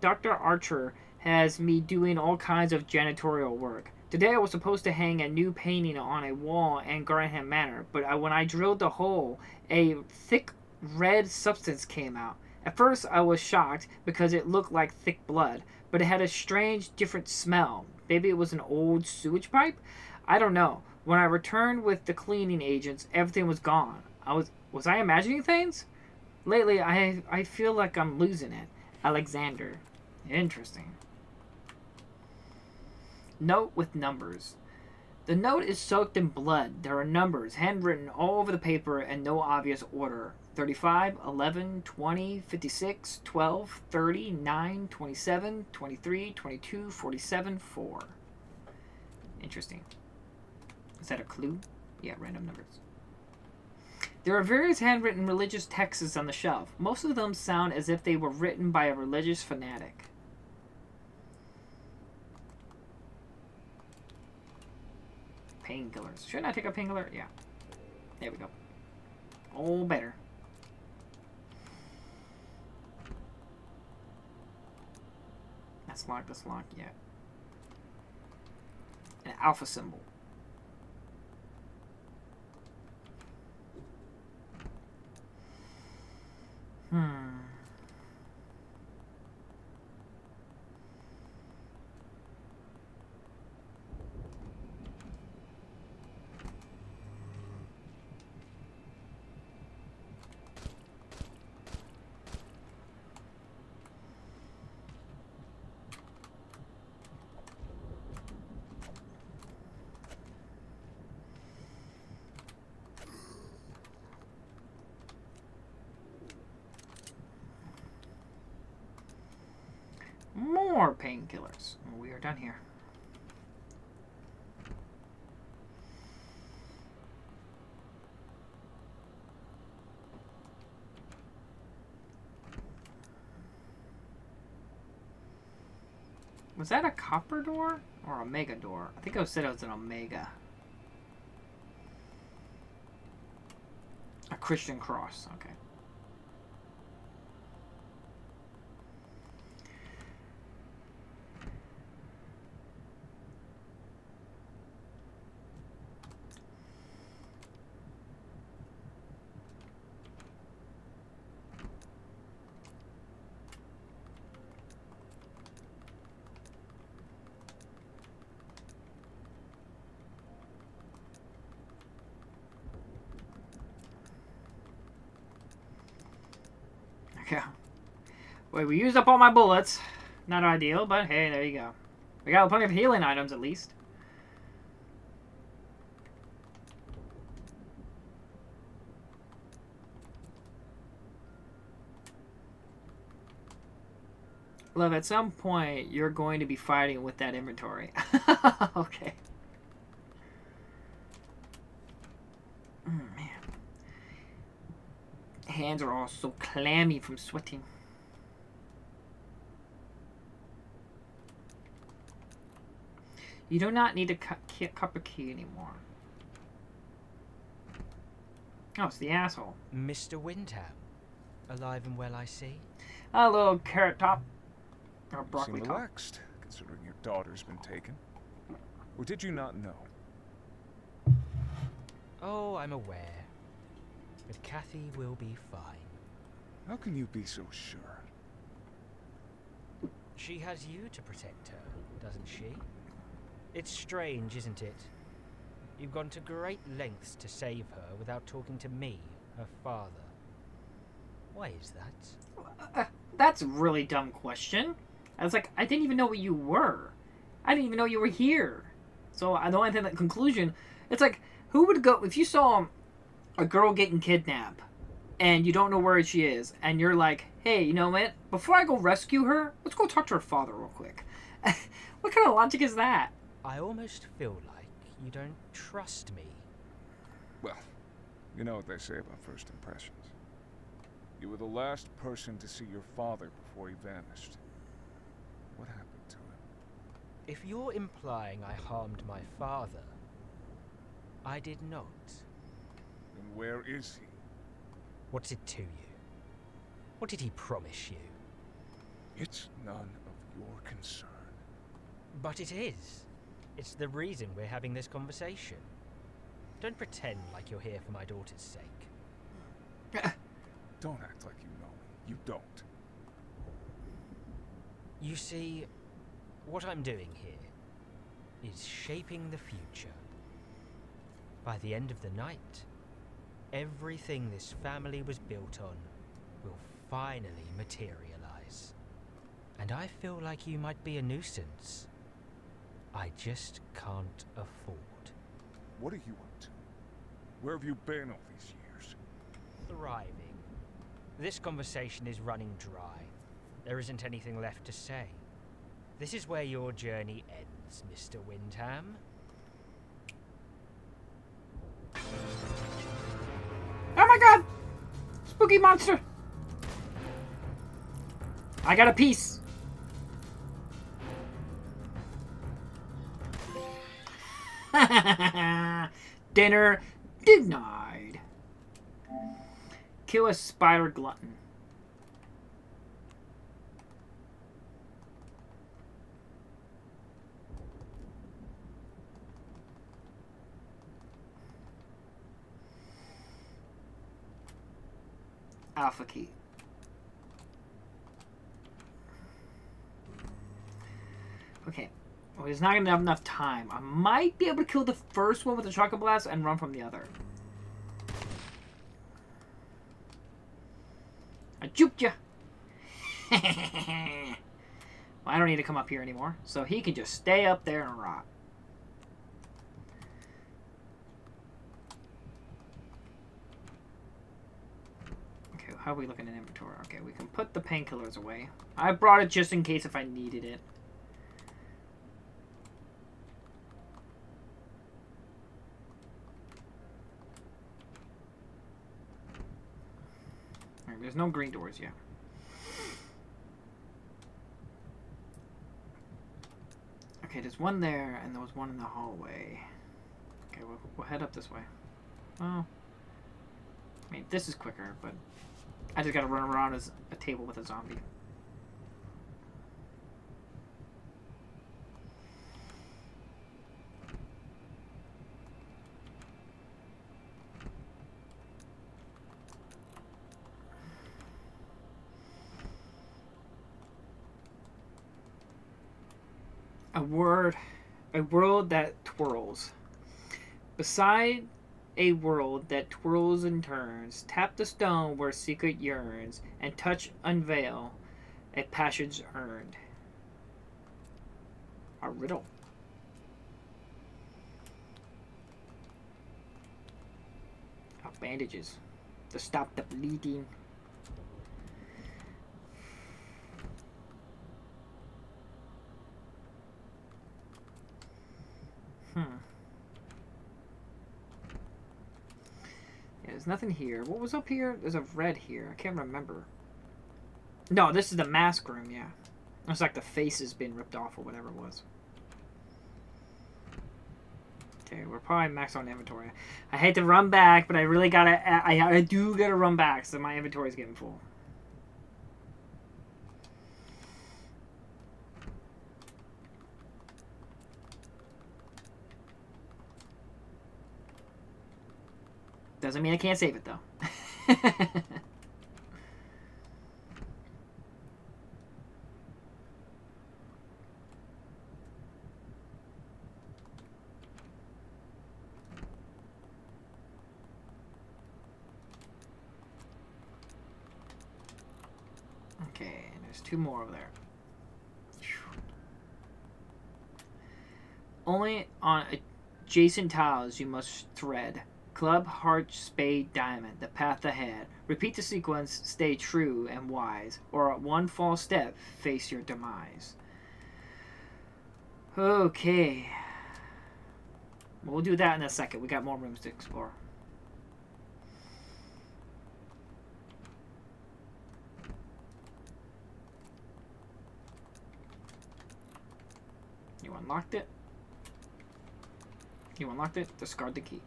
Dr. Archer has me doing all kinds of janitorial work. Today I was supposed to hang a new painting on a wall in Garnham Manor, but when I drilled the hole, a thick red substance came out. At first I was shocked because it looked like thick blood, but it had a strange, different smell. Maybe it was an old sewage pipe? I don't know. When I returned with the cleaning agents, everything was gone. Was I imagining things? Lately, I feel like I'm losing it. Alexander. Interesting. Note with numbers. The note is soaked in blood. There are numbers, handwritten all over the paper in no obvious order. 35, 11, 20, 56, 12, 30, 9, 27, 23, 22, 47, 4. Interesting. Is that a clue? Yeah, random numbers. There are various handwritten religious texts on the shelf. Most of them sound as if they were written by a religious fanatic. Painkillers. Shouldn't I take a painkiller? Yeah. There we go. Oh, better. That's locked, yeah. An alpha symbol. More painkillers. We are done here. Was that a copper door or omega door? I think I said it was an omega. A Christian cross. Okay. Yeah. Wait, we used up all my bullets. Not ideal, but hey, there you go. We got plenty of healing items at least. Love, at some point, you're going to be fighting with that inventory. Okay. Man. Hands are all so clammy from sweating. You do not need a copper key anymore. Oh, it's the asshole. Mr. Windham. Alive and well, I see. A little carrot top. Or You broccoli seem top. relaxed, considering your daughter's been taken. Or did you not know? Oh, I'm aware. But Kathy will be fine. How can you be so sure? She has you to protect her, doesn't she? It's strange, isn't it? You've gone to great lengths to save her without talking to me, her father. Why is that? That's a really dumb question. I was like, I didn't even know what you were. I didn't even know you were here. So I don't think that conclusion. It's like, who would go if you saw a girl getting kidnapped and you don't know where she is, and you're like, hey, you know what? Before I go rescue her, let's go talk to her father real quick. What kind of logic is that? I almost feel like you don't trust me. Well, you know what they say about first impressions. You were the last person to see your father before he vanished. What happened to him? If you're implying I harmed my father, I did not. And where is he? What's it to you? What did he promise you? It's none of your concern. But it is. It's the reason we're having this conversation. Don't pretend like you're here for my daughter's sake. Don't act like you know me. You don't. You see, what I'm doing here is shaping the future. By the end of the night, everything this family was built on will finally materialize. And I feel like you might be a nuisance. I just can't afford. What are you up to? Where have you been all these years? Thriving. This conversation is running dry. There isn't anything left to say. This is where your journey ends, Mr. Windham. Oh my god! Spooky monster! I got a piece! Dinner denied. Kill a spider glutton. Alpha key. Okay. Well, there's not gonna have enough time. I might be able to kill the first one with the chocolate blast and run from the other. I juked ya! Well, I don't need to come up here anymore, so he can just stay up there and rot. Okay, how are we looking at inventory? Okay, we can put the painkillers away. I brought it just in case if I needed it. Alright, there's no green doors yet. Okay, there's one there, and there was one in the hallway. Okay, we'll head up this way. Well, I mean, this is quicker, but I just gotta run around as a table with a zombie. A world that twirls. Beside a world that twirls and turns, tap the stone where secret yearns, and touch unveil a passage earned. A riddle. Bandages to stop the bleeding. Yeah, there's nothing here. What was up here? There's a red here. I can't remember. No, this is the mask room, yeah. It's like the face has been ripped off or whatever it was. Okay, we're probably max on inventory. I hate to run back, but I really gotta... I do gotta run back, so my inventory's getting full. Doesn't mean I can't save it, though. Okay, there's two more over there. Only on adjacent tiles you must thread. Club, heart, spade, diamond, the path ahead. Repeat the sequence, stay true and wise, or at one false step, face your demise. Okay. We'll do that in a second. We got more rooms to explore. You unlocked it? You unlocked it? Discard the key.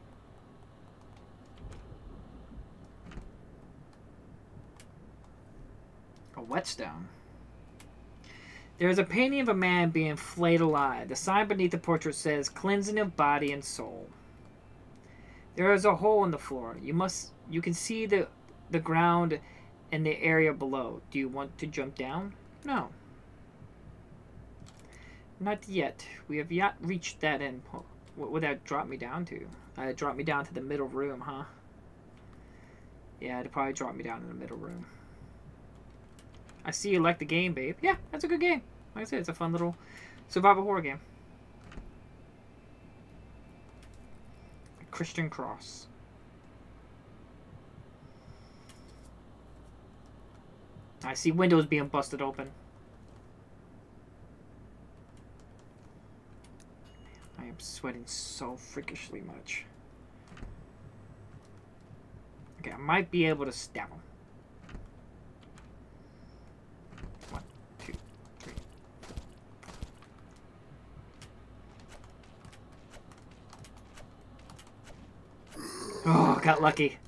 A whetstone. There is a painting of a man being flayed alive. The sign beneath the portrait says, "Cleansing of body and soul." There is a hole in the floor. You can see the ground and the area below. Do you want to jump down? No. Not yet. We have yet reached that end. What would that drop me down to? It'd drop me down to the middle room, huh? Yeah, it'd probably drop me down in the middle room. I see you like the game, babe. Yeah, that's a good game. Like I said, it's a fun little survival horror game. A Christian cross. I see windows being busted open. I am sweating so freakishly much. Okay, I might be able to stab him. 1, 2, 3. Oh, got lucky.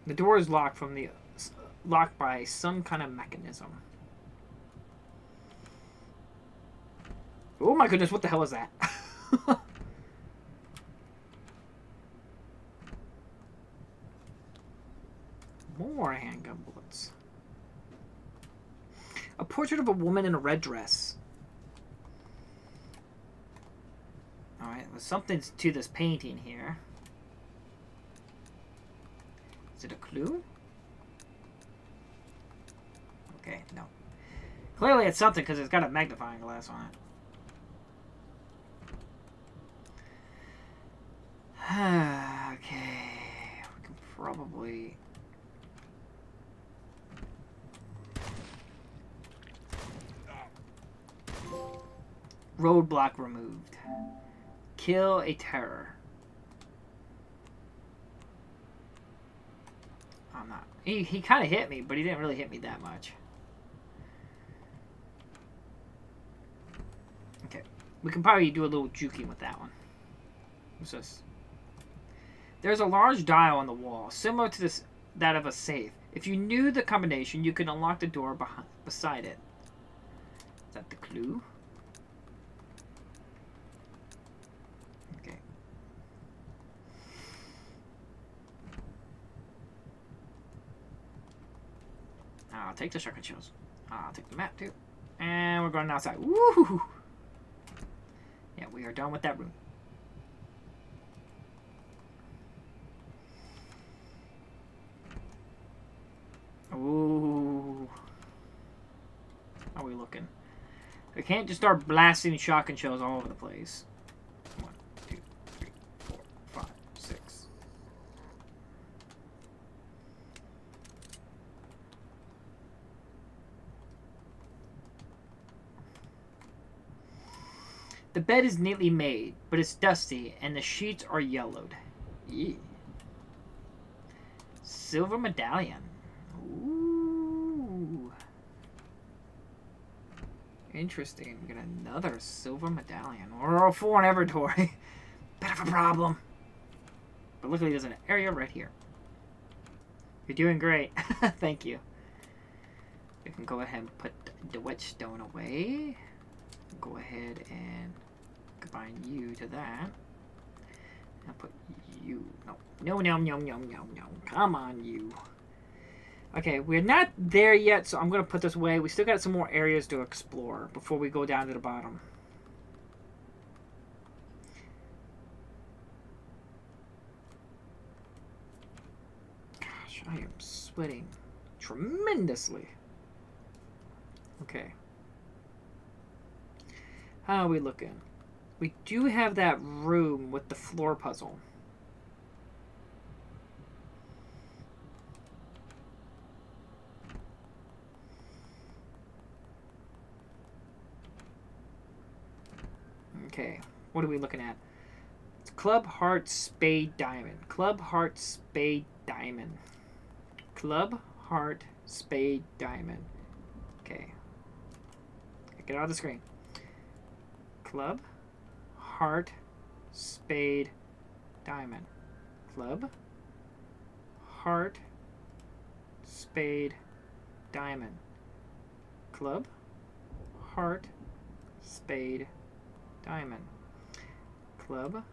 The door is locked locked by some kind of mechanism. Oh my goodness, what the hell is that? More handgun bullets. A portrait of a woman in a red dress. Alright, there's something to this painting here. Is it a clue? Okay, no. Clearly it's something because it's got a magnifying glass on it. Okay, we can probably... Roadblock removed. Kill a terror. I'm not... He kind of hit me, but he didn't really hit me that much. Okay, we can probably do a little juking with that one. What's this? There's a large dial on the wall, similar to that of a safe. If you knew the combination, you could unlock the door beside it. Is that the clue? Okay. I'll take the shotgun shells. I'll take the map too. And we're going outside. Woo! Yeah, we are done with that room. Ooh. How are we looking? We can't just start blasting shotgun shells all over the place. 1, 2, 3, 4, 5, 6. The bed is neatly made, but it's dusty and the sheets are yellowed. Eee. Silver medallion. Ooh. Interesting. We got another silver medallion. We're all full on inventory. Bit of a problem. But luckily there's an area right here. You're doing great. Thank you. We can go ahead and put the whetstone away. Go ahead and combine you to that. And put you. No, no. Come on, you. Okay, we're not there yet, so I'm going to put this away. We still got some more areas to explore before we go down to the bottom. Gosh, I am sweating tremendously. Okay. How are we looking? We do have that room with the floor puzzle. Okay, what are we looking at? It's Club, Heart, Spade, Diamond. Club, Heart, Spade, Diamond. Club, Heart, Spade, Diamond. Okay. Get out of the screen. Club, Heart, Spade, Diamond. Club, Heart, Spade, Diamond. Club, Heart, Spade, Diamond. Club,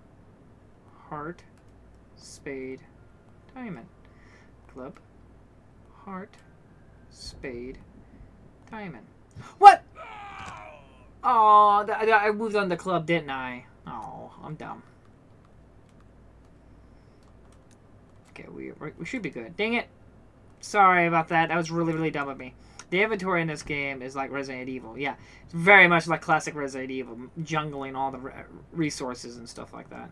Heart, Spade, Diamond. Club, Heart, Spade, Diamond. What? Oh, I moved on the club, didn't I? Oh, I'm dumb. Okay, we should be good. Dang it. Sorry about that. That was really, really dumb of me. The inventory in this game is like Resident Evil. Yeah, it's very much like classic Resident Evil, jungling all the resources and stuff like that.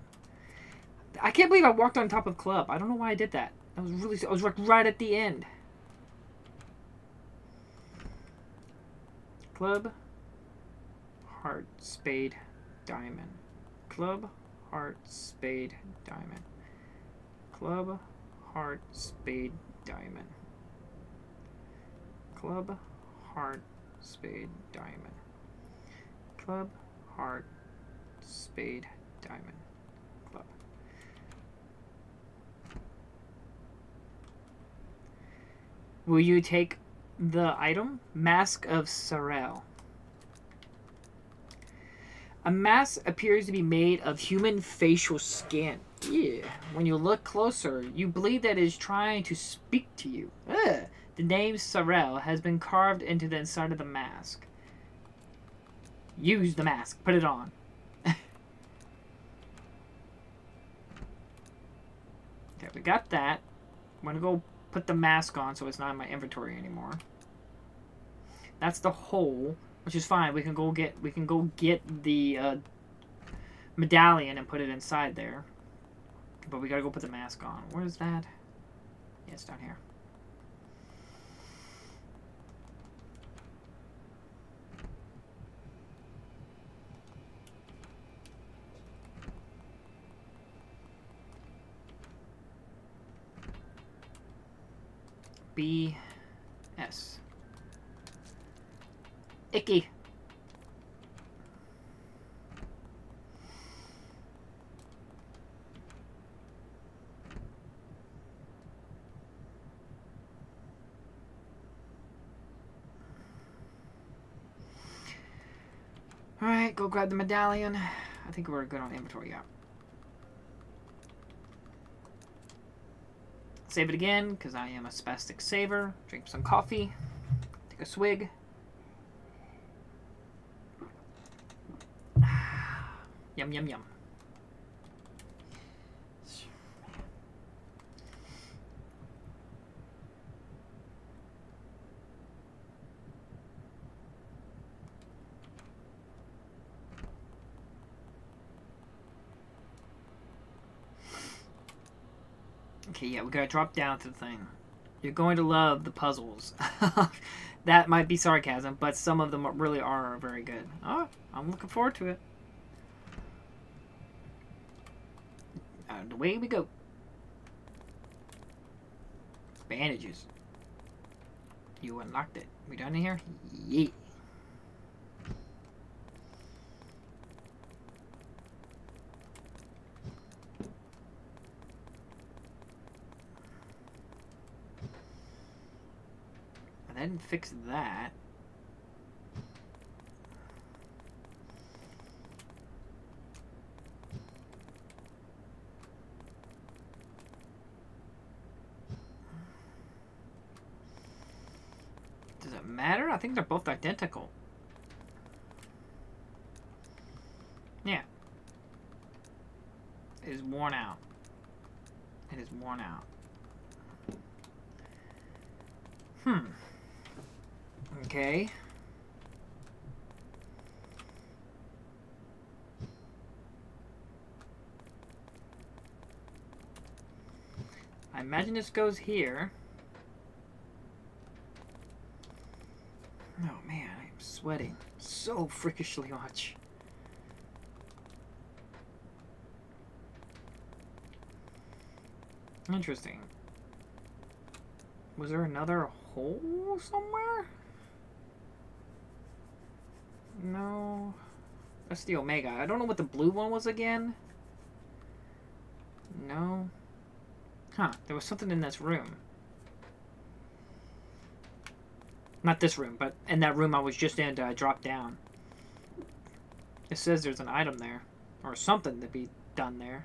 I can't believe I walked on top of Club. I don't know why I did that. I was like right at the end. Club, heart, spade, diamond. Club, heart, spade, diamond. Club, heart, spade, diamond. Club, heart, spade, diamond. Club, heart, spade, diamond. Club. Will you take the item? Mask of Sorel. A mask appears to be made of human facial skin. Yeah. When you look closer, you believe that it is trying to speak to you. Ugh. The name Sorel has been carved into the inside of the mask. Use the mask. Put it on. Okay, we got that. I'm gonna go put the mask on so it's not in my inventory anymore. That's the hole, which is fine. We can go get the medallion and put it inside there. But we gotta go put the mask on. Where is that? Yeah, it's down here. B.S. Icky. Alright, go grab the medallion. I think we're good on inventory, yeah. Save it again, because I am a spastic saver. Drink some coffee. Take a swig. Yum, yum, yum. Okay, yeah, we gotta drop down to the thing. You're going to love the puzzles. That might be sarcasm, but some of them really are very good. Oh, I'm looking forward to it. Away we go. Bandages. You unlocked it. We done in here? Yeah. I didn't fix that. Does it matter? I think they're both identical. Yeah. It is worn out. It is worn out. Okay. I imagine this goes here. Oh man, I'm sweating so freakishly much. Interesting. Was there another hole somewhere? No. That's the Omega. I don't know what the blue one was again. No. Huh. There was something in this room. Not this room, but in that room I was just in to drop down. It says there's an item there. Or something to be done there.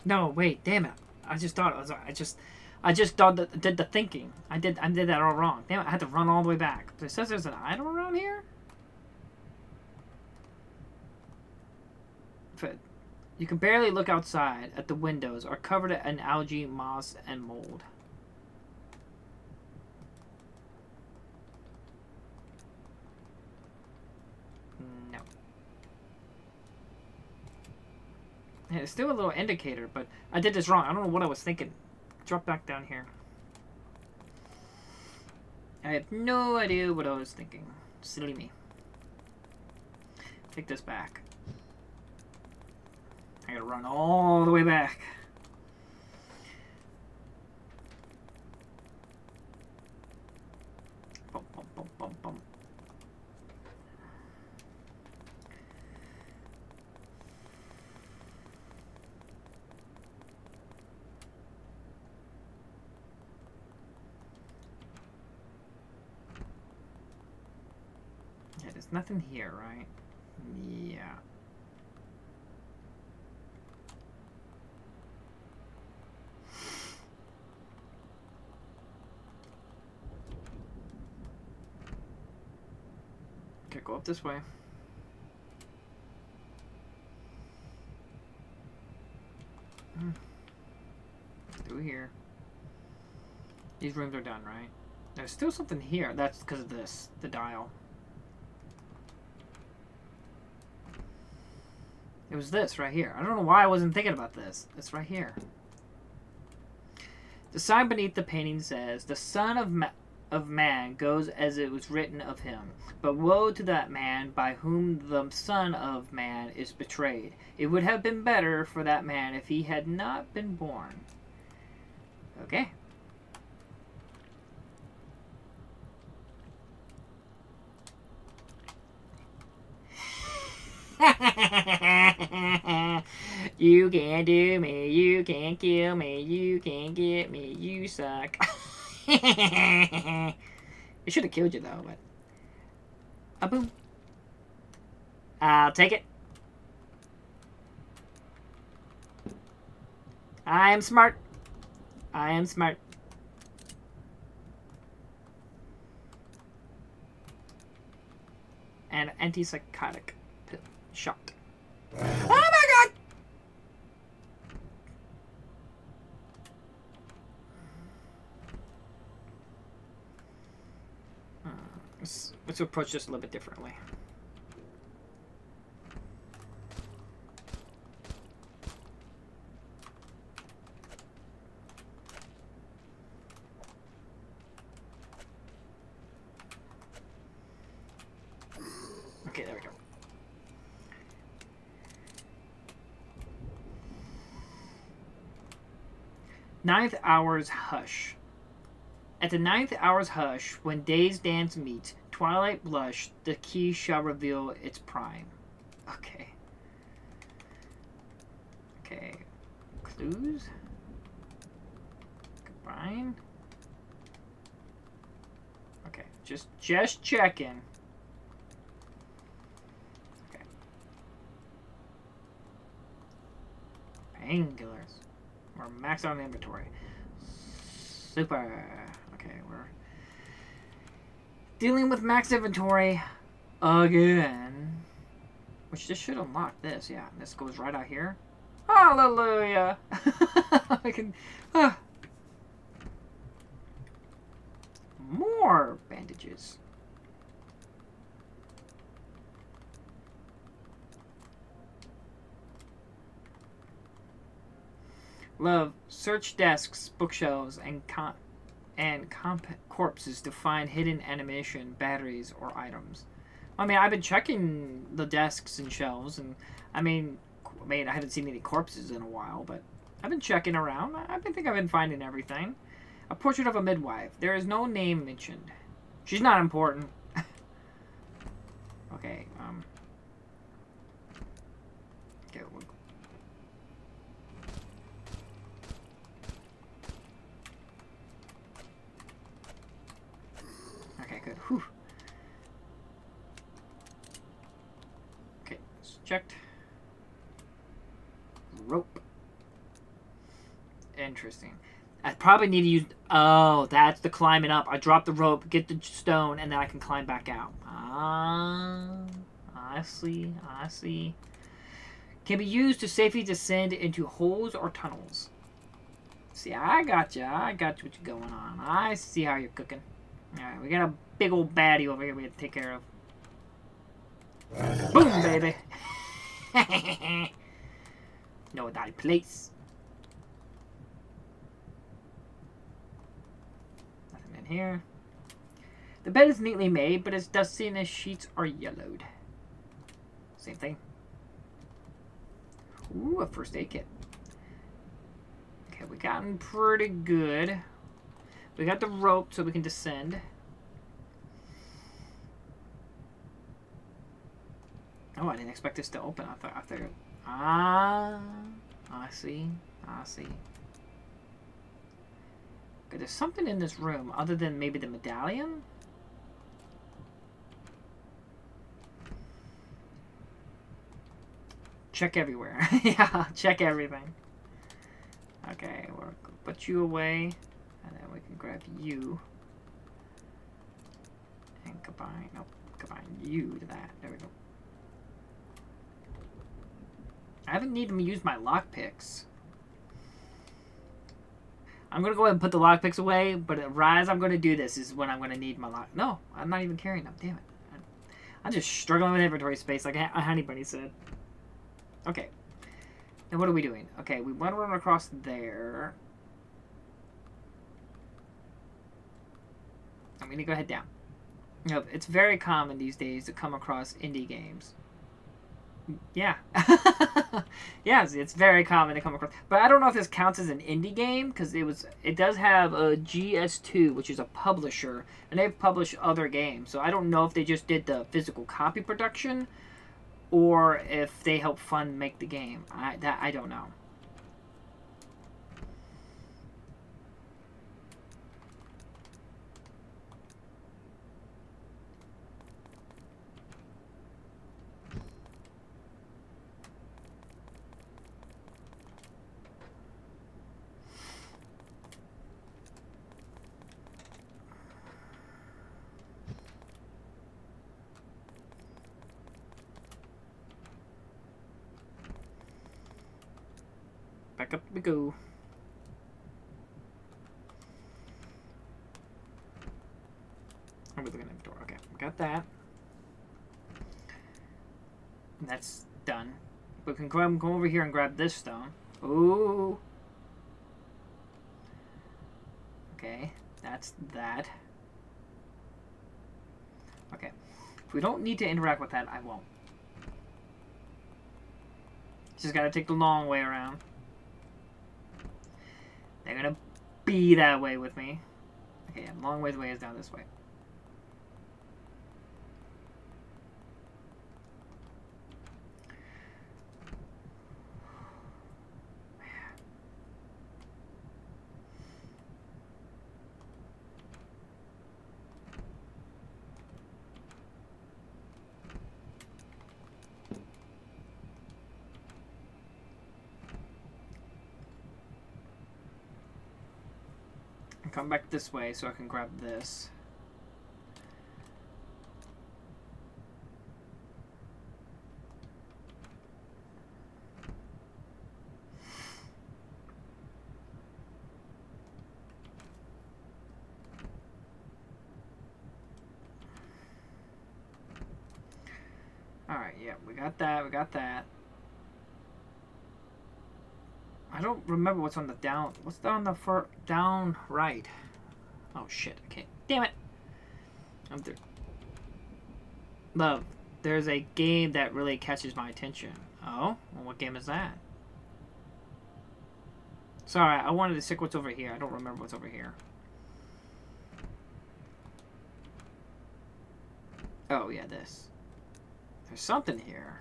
No, wait, damn it. I just thought it was. I just did the thinking. I did that all wrong. Damn it, I had to run all the way back. It says there's an item around here? You can barely look outside at the windows are covered in algae, moss, and mold. No. Yeah, it's still a little indicator, but I did this wrong. I don't know what I was thinking. Drop back down here. I have no idea what I was thinking. Silly me. Take this back. I gotta run all the way back. Bum, bum, bum, bum, bum. Yeah, there's nothing here, right? Yeah. Okay, go up this way. Through here. These rooms are done, right? There's still something here. That's because of this, the dial. It was this right here. I don't know why I wasn't thinking about this. It's right here. The sign beneath the painting says, "The Son of Man goes as it was written of him. But woe to that man by whom the Son of Man is betrayed. It would have been better for that man if he had not been born." Okay. You can't do me, you can't kill me, you can't get me, you suck. It should have killed you though, but... A boom. I'll take it. I am smart. I am smart. And antipsychotic pill. Shot. Oh my god! Let's approach this a little bit differently. Okay, there we go. Ninth hour's hush. At the ninth hour's hush, when day's dance meets, twilight blush, the key shall reveal its prime. Okay. Okay. Clues? Combine? Okay, just checking. Okay. Painkillers. We're maxed out on the inventory. Super. Okay, we're dealing with max inventory again. Which this should unlock this, yeah. This goes right out here. Hallelujah! I can... More bandages. Love, search desks, bookshelves, and corpses to find hidden animation, batteries, or items. I mean, I've been checking the desks and shelves, and I mean, I haven't seen any corpses in a while, but I've been checking around. I think I've been finding everything. A portrait of a midwife. There is no name mentioned. She's not important. Okay, okay, okay, good. Whew. Okay, it's checked. Rope. Interesting. I probably need to use... Oh, that's the climbing up. I drop the rope, get the stone, and then I can climb back out. Ah, I see. I see. Can be used to safely descend into holes or tunnels. See, I got you. I got you what you're going on. I see how you're cooking. Alright, we got a big old baddie over here we have to take care of. Boom, baby. Know thy place. Nothing in here. The bed is neatly made, but its dusty and its sheets are yellowed. Same thing. Ooh, a first aid kit. Okay, we gotten pretty good. We got the rope so we can descend. Oh, I didn't expect this to open. I thought. Ah, I see. I see. Okay, there's something in this room other than maybe the medallion. Check everywhere. Yeah, check everything. Okay, we'll put you away, and then we can grab you and combine. Nope, combine you to that. There we go. I haven't needed to use my lockpicks. I'm gonna go ahead and put the lockpicks away, but as I'm gonna do this is when I'm gonna need my lock. No, I'm not even carrying them. Damn it! I'm just struggling with inventory space, like Honey Bunny said. Okay. Now what are we doing? Okay, we want to run across there. I'm gonna go head down. You know, it's very common these days to come across indie games. Yeah. Yes, it's very common to come across. But I don't know if this counts as an indie game, because it does have a GS2, which is a publisher, and they've published other games. So I don't know if they just did the physical copy production, or if they help fund make the game. I don't know. Back up we go. I'm looking at the door. Okay, we got that. And that's done. We can go over here and grab this stone. Ooh. Okay, that's that. Okay. If we don't need to interact with that, I won't. Just gotta take the long way around. They're gonna be that way with me. Okay, yeah, long way is down this way. Come back this way so I can grab this. Alright, yeah, we got that, we got that. I don't remember what's on the down. What's on the down right? Oh shit! Okay, damn it! I'm through. Love, there's a game that really catches my attention. Oh, well, what game is that? Sorry, I wanted to stick what's over here. I don't remember what's over here. Oh yeah, this. There's something here.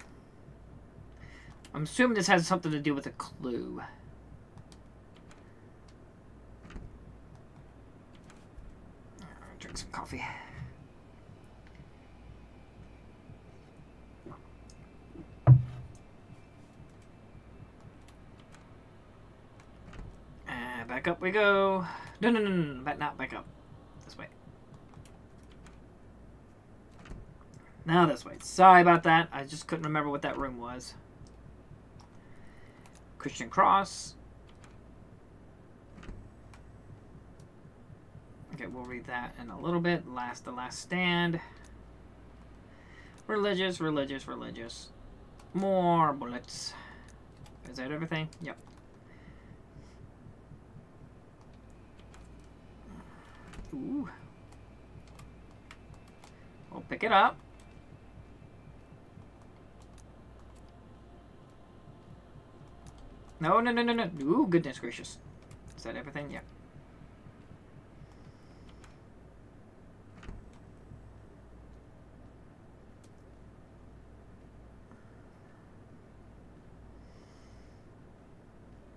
I'm assuming this has something to do with a clue. Drink some coffee. Back up we go. No, no, no, no, no. Not back up. This way. Now this way. Sorry about that. I just couldn't remember what that room was. Christian cross. Okay, we'll read that in a little bit. The last stand. Religious, religious, religious. More bullets. Is that everything? Yep. Ooh. We'll pick it up. No, no, no, no, no. Ooh, goodness gracious. Is that everything? Yeah.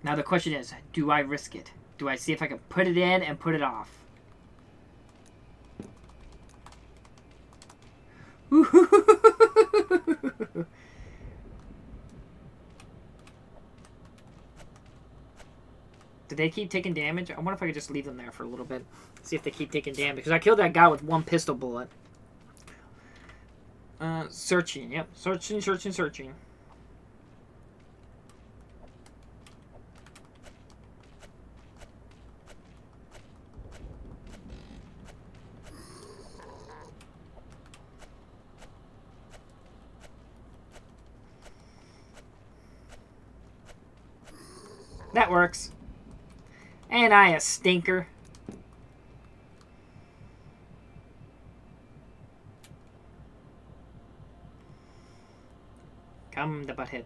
Now the question is, do I risk it? Do I see if I can put it in and put it off? Did they keep taking damage? I wonder if I could just leave them there for a little bit. See if they keep taking damage. Because I killed that guy with one pistol bullet. Searching. Yep. Searching, searching, searching. That works. And I a stinker. Come the butthead.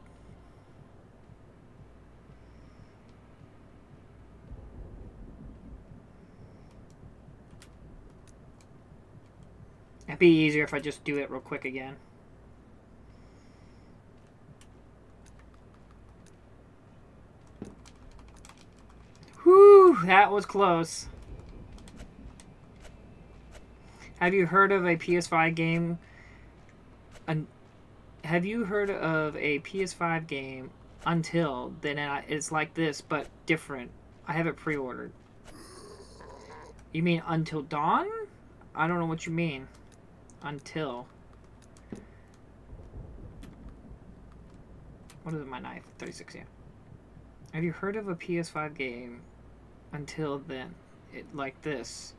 It'd be easier if I just do it real quick again. Whew, that was close. Have you heard of a PS5 game? Have you heard of a PS5 game Until? Then it's like this, but different. I have it pre-ordered. You mean Until Dawn? I don't know what you mean. Until. What is my knife? 36, yeah. Have you heard of a PS5 game Until Then? Like this.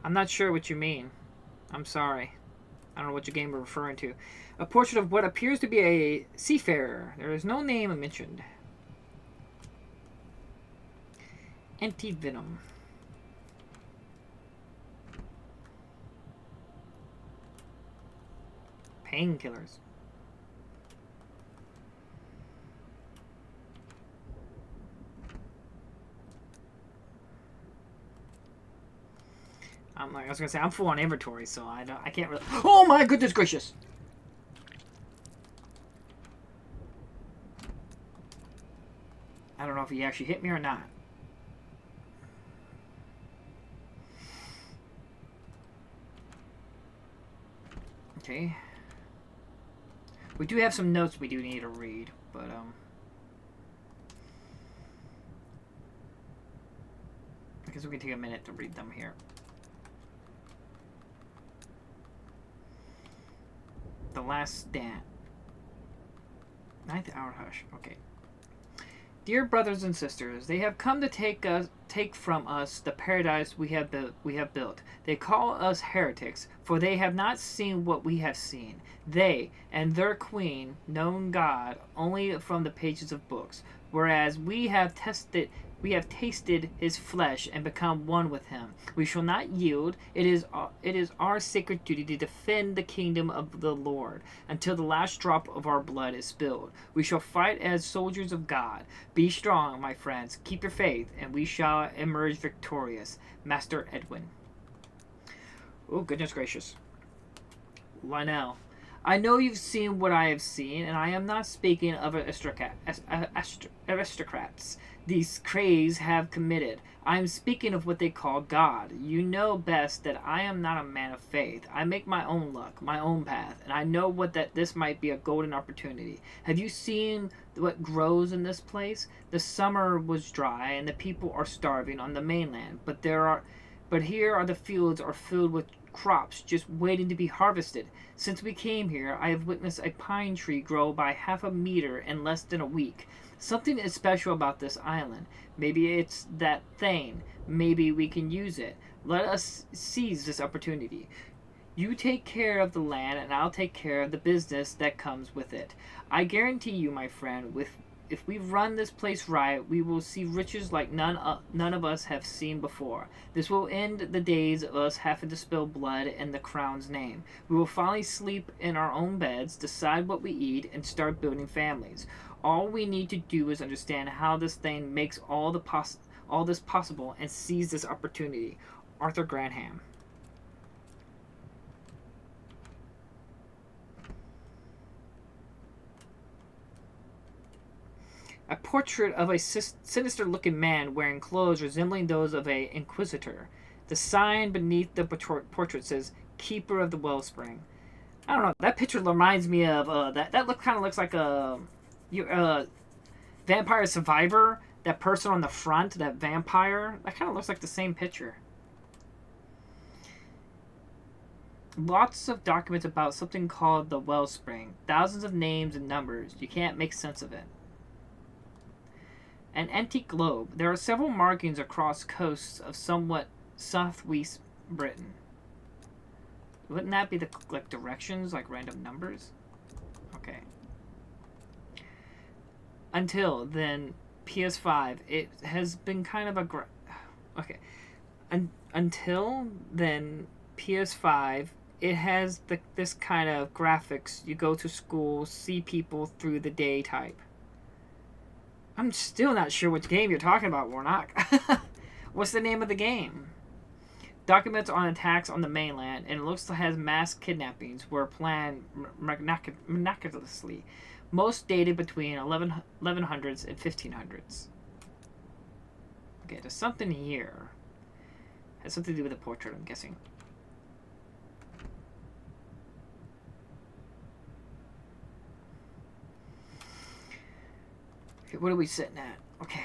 I'm not sure what you mean. I'm sorry. I don't know what your game are referring to. A portrait of what appears to be a seafarer. There is no name mentioned. Anti-venom. Painkillers. I was gonna say I'm full on inventory, so I can't really. Oh my goodness gracious! I don't know if he actually hit me or not. Okay. We do have some notes we do need to read, but I guess we can take a minute to read them here. The Last Stand. Ninth Hour Hush. Okay. Dear brothers and sisters, they have come to take from us the paradise we have built. They call us heretics, for they have not seen what we have seen. They and their queen known God only from the pages of books, whereas we have tasted his flesh and become one with him. We shall not yield. It is our sacred duty to defend the kingdom of the Lord until the last drop of our blood is spilled. We shall fight as soldiers of God. Be strong, my friends. Keep your faith, and we shall emerge victorious. Master Edwin. Oh, goodness gracious. Lionel. I know you've seen what I have seen, and I am not speaking of aristocrats these crays have committed. I am speaking of what they call God. You know best that I am not a man of faith. I make my own luck, my own path, and I know what that this might be a golden opportunity. Have you seen what grows in this place? The summer was dry, and the people are starving on the mainland, but here are the fields are filled with crops just waiting to be harvested. Since we came here, I have witnessed a pine tree grow by half a meter in less than a week. Something is special about this island. Maybe it's that thing. Maybe we can use it. Let us seize this opportunity. You take care of the land, and I'll take care of the business that comes with it. I guarantee you, my friend, if we run this place right, we will see riches like none of us have seen before. This will end the days of us having to spill blood in the crown's name. We will finally sleep in our own beds, decide what we eat, and start building families. All we need to do is understand how this thing makes all this possible and seize this opportunity. Arthur Granham. A portrait of a sinister-looking man wearing clothes resembling those of an inquisitor. The sign beneath the portrait says, "Keeper of the Wellspring." I don't know. That picture reminds me of that kind of looks like a Vampire Survivor. That person on the front, that vampire, that kind of looks like the same picture. Lots of documents about something called the Wellspring. Thousands of names and numbers. You can't make sense of it. An antique globe. There are several markings across coasts of somewhat southwest Britain. Wouldn't that be the directions, like random numbers? Okay. Until then, PS5. It has been kind of a okay. Until then, PS5. It has this kind of graphics. You go to school, see people through the day type. I'm still not sure which game you're talking about, Warnock. What's the name of the game? Documents on attacks on the mainland, and it looks like it has mass kidnappings were planned miraculously. Most dated between 1100s and 1500s. Okay, there's something here. Has something to do with the portrait, I'm guessing. Okay, what are we sitting at? Okay.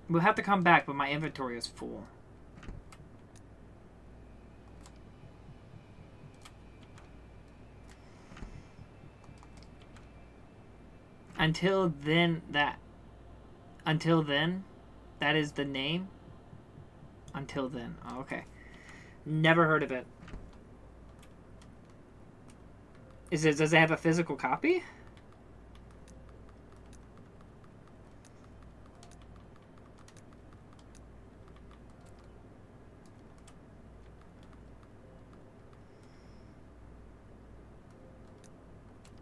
We'll have to come back, but my inventory is full. Until then, that is the name? Until then. Oh, okay. Never heard of it. Does it have a physical copy?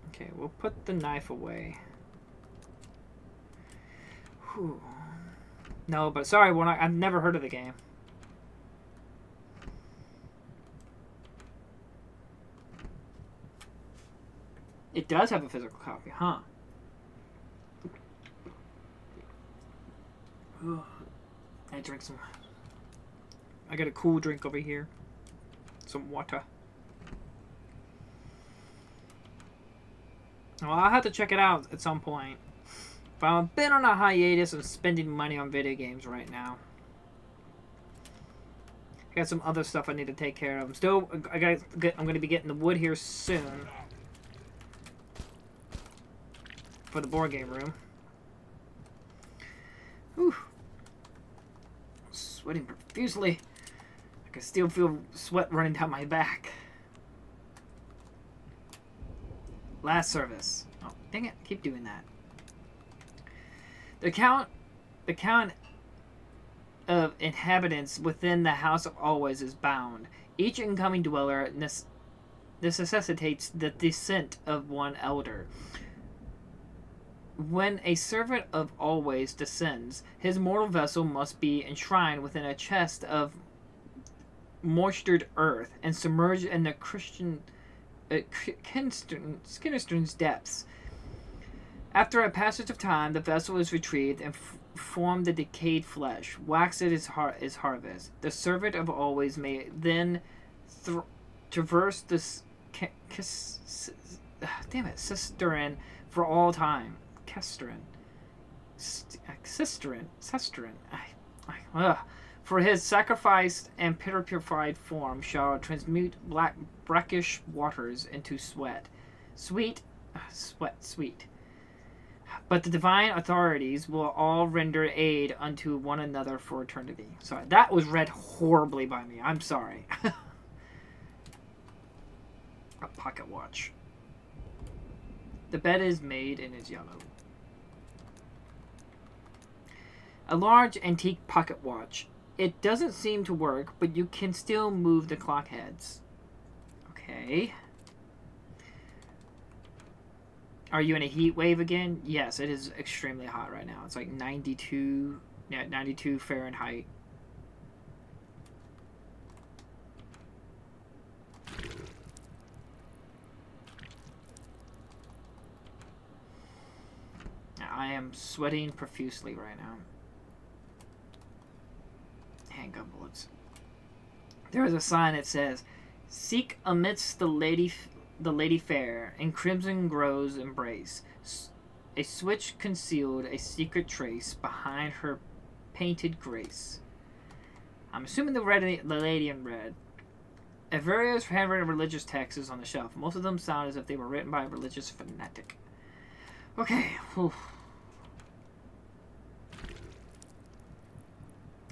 Okay, we'll put the knife away. Whew. No, but sorry, I've never heard of the game. It does have a physical copy, huh? I drink some. I got a cool drink over here. Some water. Well, I'll have to check it out at some point. But I'm a bit on a hiatus of spending money on video games right now. I got some other stuff I need to take care of. I'm going to be getting the wood here soon. For the board game room. Whew. Sweating profusely. I can still feel sweat running down my back. Last service. Oh, dang it. I keep doing that. The count of inhabitants within the House of Always is bound. Each incoming dweller necessitates the descent of one elder. When a servant of always descends, his mortal vessel must be enshrined within a chest of moistured earth and submerged in the Kinstern's depths. After a passage of time, the vessel is retrieved and form the decayed flesh. Wax it is harvest. The servant of always may then traverse this cistern for all time. Cistern. For his sacrificed and purified form shall transmute brackish waters into sweat. Sweet. But the divine authorities will all render aid unto one another for eternity. Sorry, that was read horribly by me. I'm sorry. A pocket watch. The bed is made and is yellow. A large antique pocket watch. It doesn't seem to work, but you can still move the clock heads. Okay. Are you in a heat wave again? Yes, it is extremely hot right now. It's like 92 Fahrenheit. I am sweating profusely right now. Handgun bullets. There is a sign that says, "Seek amidst the lady fair, in crimson grows embrace. A switch concealed a secret trace behind her painted grace." I'm assuming the lady in red. A various handwritten religious texts on the shelf. Most of them sound as if they were written by a religious fanatic. Okay. Whew.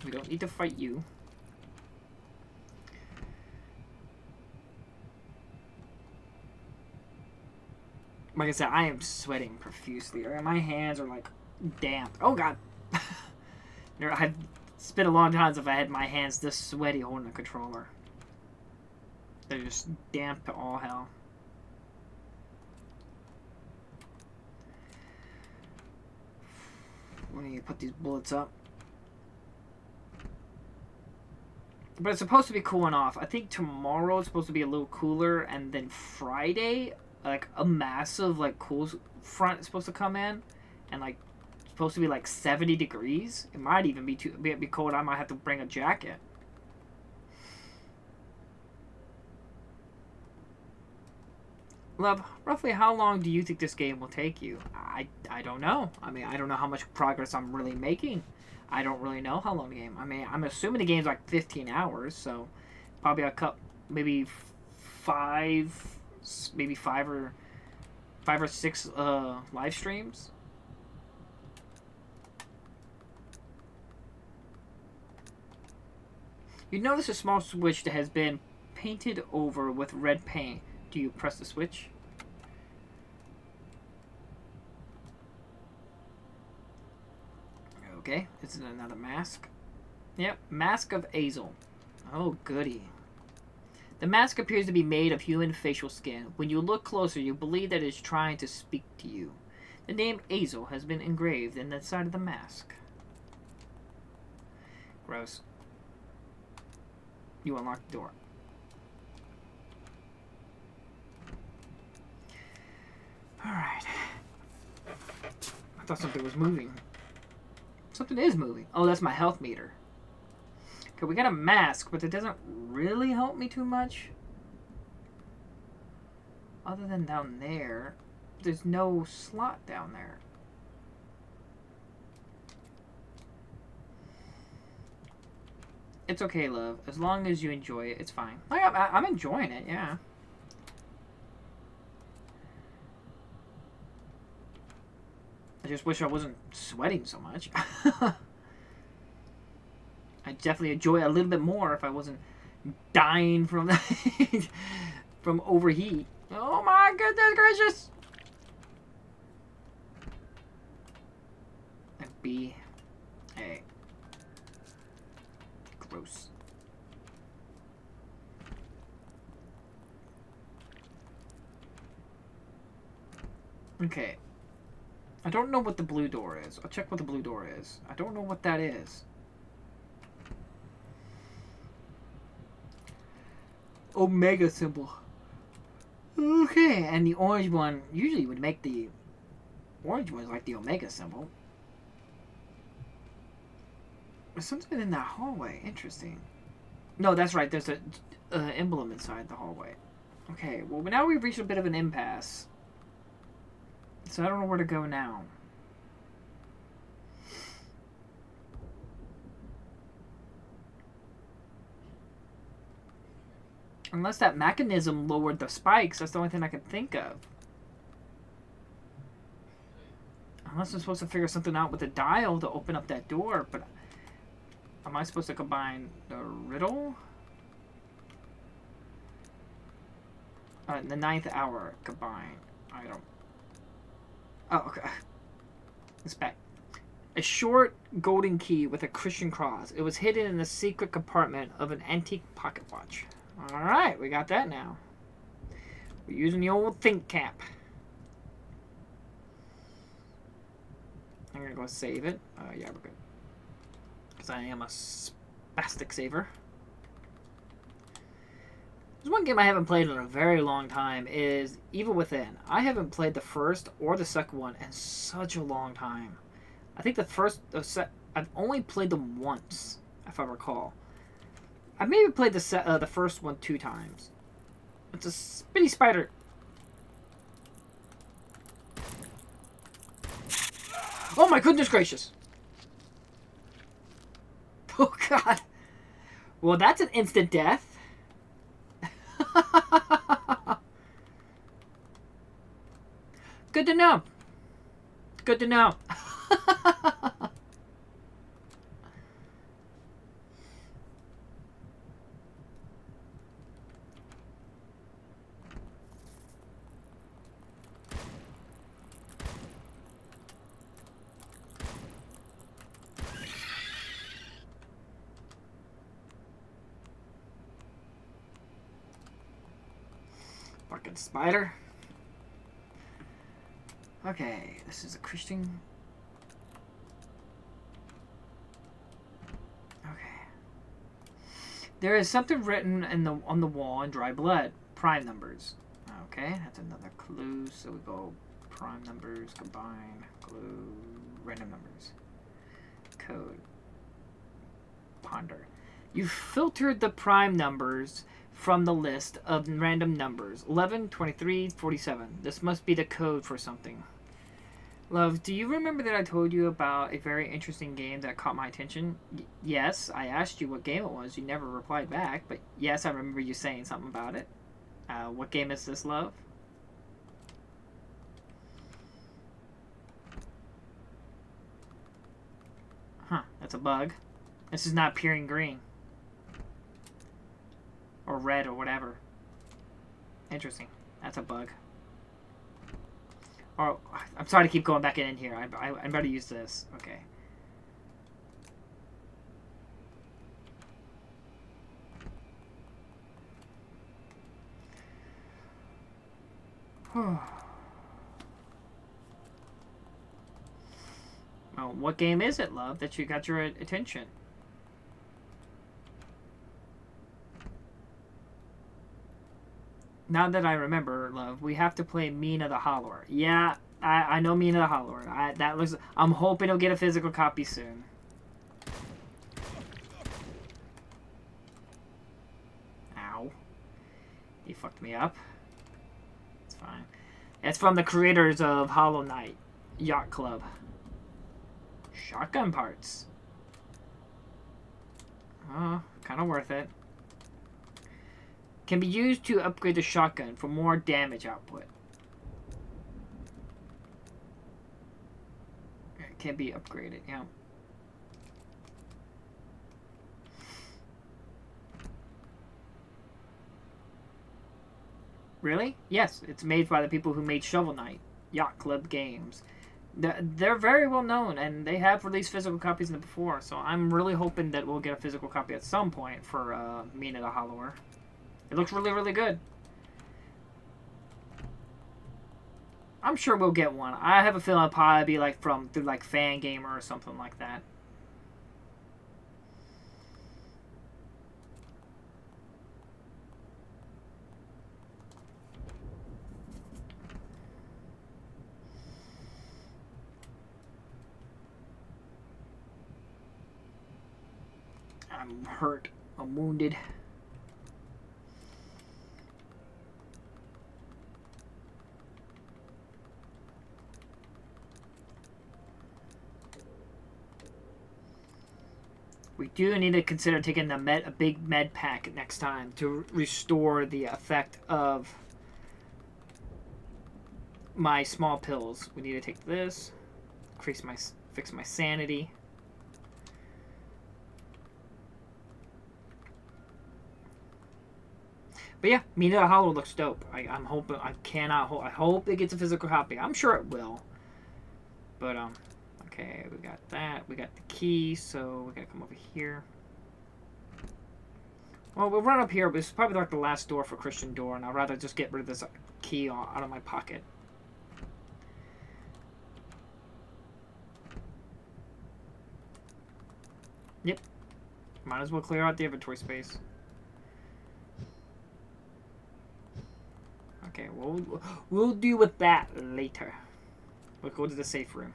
We don't need to fight you. Like I said, I am sweating profusely. My hands are like damp. Oh god. I've spent a long time if I had my hands this sweaty holding a controller. They're just damp to all hell. We need to put these bullets up. But it's supposed to be cooling off. I think tomorrow it's supposed to be a little cooler, and then Friday, like a massive like cool front is supposed to come in, and like it's supposed to be like 70 degrees. It might even be be cold. I might have to bring a jacket. Love, roughly how long do you think this game will take you? I don't know. I mean, I don't know how much progress I'm really making. I don't really know how long the game. I mean, I'm assuming the game's like 15 hours, so probably maybe five or six live streams. You notice a small switch that has been painted over with red paint. Do you press the switch? Okay, this is another mask. Yep, Mask of Azel. Oh, goody. The mask appears to be made of human facial skin. When you look closer, you believe that it is trying to speak to you. The name Azel has been engraved in the side of the mask. Gross. You unlock the door. Alright. I thought something was moving. Something is moving. Oh, that's my health meter. Okay, we got a mask, but it doesn't really help me too much. Other than down there, there's no slot down there. It's okay, love. As long as you enjoy it, it's fine. I'm enjoying it, yeah. I just wish I wasn't sweating so much. I'd definitely enjoy it a little bit more if I wasn't dying from from overheat. Oh my goodness gracious! And B. A. Gross. Okay. I don't know what the blue door is. I'll check what the blue door is. I don't know what that is. Omega symbol. Okay, and the orange one usually would make the orange one like the Omega symbol. There's something in that hallway. Interesting. No, that's right. There's a emblem inside the hallway. Okay, well now we've reached a bit of an impasse. So I don't know where to go now. Unless that mechanism lowered the spikes, that's the only thing I can think of. Unless I'm supposed to figure something out with the dial to open up that door, but am I supposed to combine the riddle? The 9th hour combine. I don't... Oh, okay. It's back. A short golden key with a Christian cross. It was hidden in the secret compartment of an antique pocket watch. Alright, we got that now. We're using the old think cap. I'm gonna go save it. Yeah, we're good. Because I am a spastic saver. There's one game I haven't played in a very long time is Evil Within. I haven't played the first or the second one in such a long time. I think I've only played them once, if I recall. I maybe played the first one 2 times. It's a spitty spider. Oh my goodness gracious! Oh god. Well, that's an instant death. Good to know. Good to know. Fucking spider. Okay, this is a Christian. Okay. There is something written on the wall in dry blood. Prime numbers. Okay, that's another clue. So we go prime numbers, combine, clue, random numbers. Code. Ponder. You filtered the prime numbers from the list of random numbers. 11, 23, 47. This must be the code for something. Love, do you remember that I told you about a very interesting game that caught my attention? Yes, I asked you what game it was. You never replied back, but yes, I remember you saying something about it. What game is this, love? Huh, that's a bug. This is not appearing green. Or red or whatever. Interesting. That's a bug. Oh, I'm sorry to keep going back in here. I better use this. Okay. Well, what game is it, love, that you got your attention? Now that I remember, love, we have to play Mina the Hollower. Yeah, I know Mina the Hollower. I'm hoping it'll get a physical copy soon. Ow. He fucked me up. It's fine. It's from the creators of Hollow Knight. Yacht Club. Shotgun parts. Oh, kind of worth it. Can be used to upgrade the shotgun for more damage output. It can be upgraded, yeah. Really? Yes, it's made by the people who made Shovel Knight, Yacht Club Games. They're very well known, and they have released physical copies in it before, so I'm really hoping that we'll get a physical copy at some point for Mina the Hollower. It looks really, really good. I'm sure we'll get one. I have a feeling it'll probably be like through like Fangamer or something like that. I'm hurt. I'm wounded. We do need to consider taking a big med pack next time to restore the effect of my small pills. We need to take this, fix my sanity. But yeah, Mina Hollow looks dope. I'm hoping I hope it gets a physical copy. I'm sure it will. But okay, we got that. We got the key, so we gotta come over here. Well, we'll run up here, but it's probably like the last door for Christian door, and I'd rather just get rid of this key out of my pocket. Yep. Might as well clear out the inventory space. Okay, we'll deal with that later. We'll go to the safe room.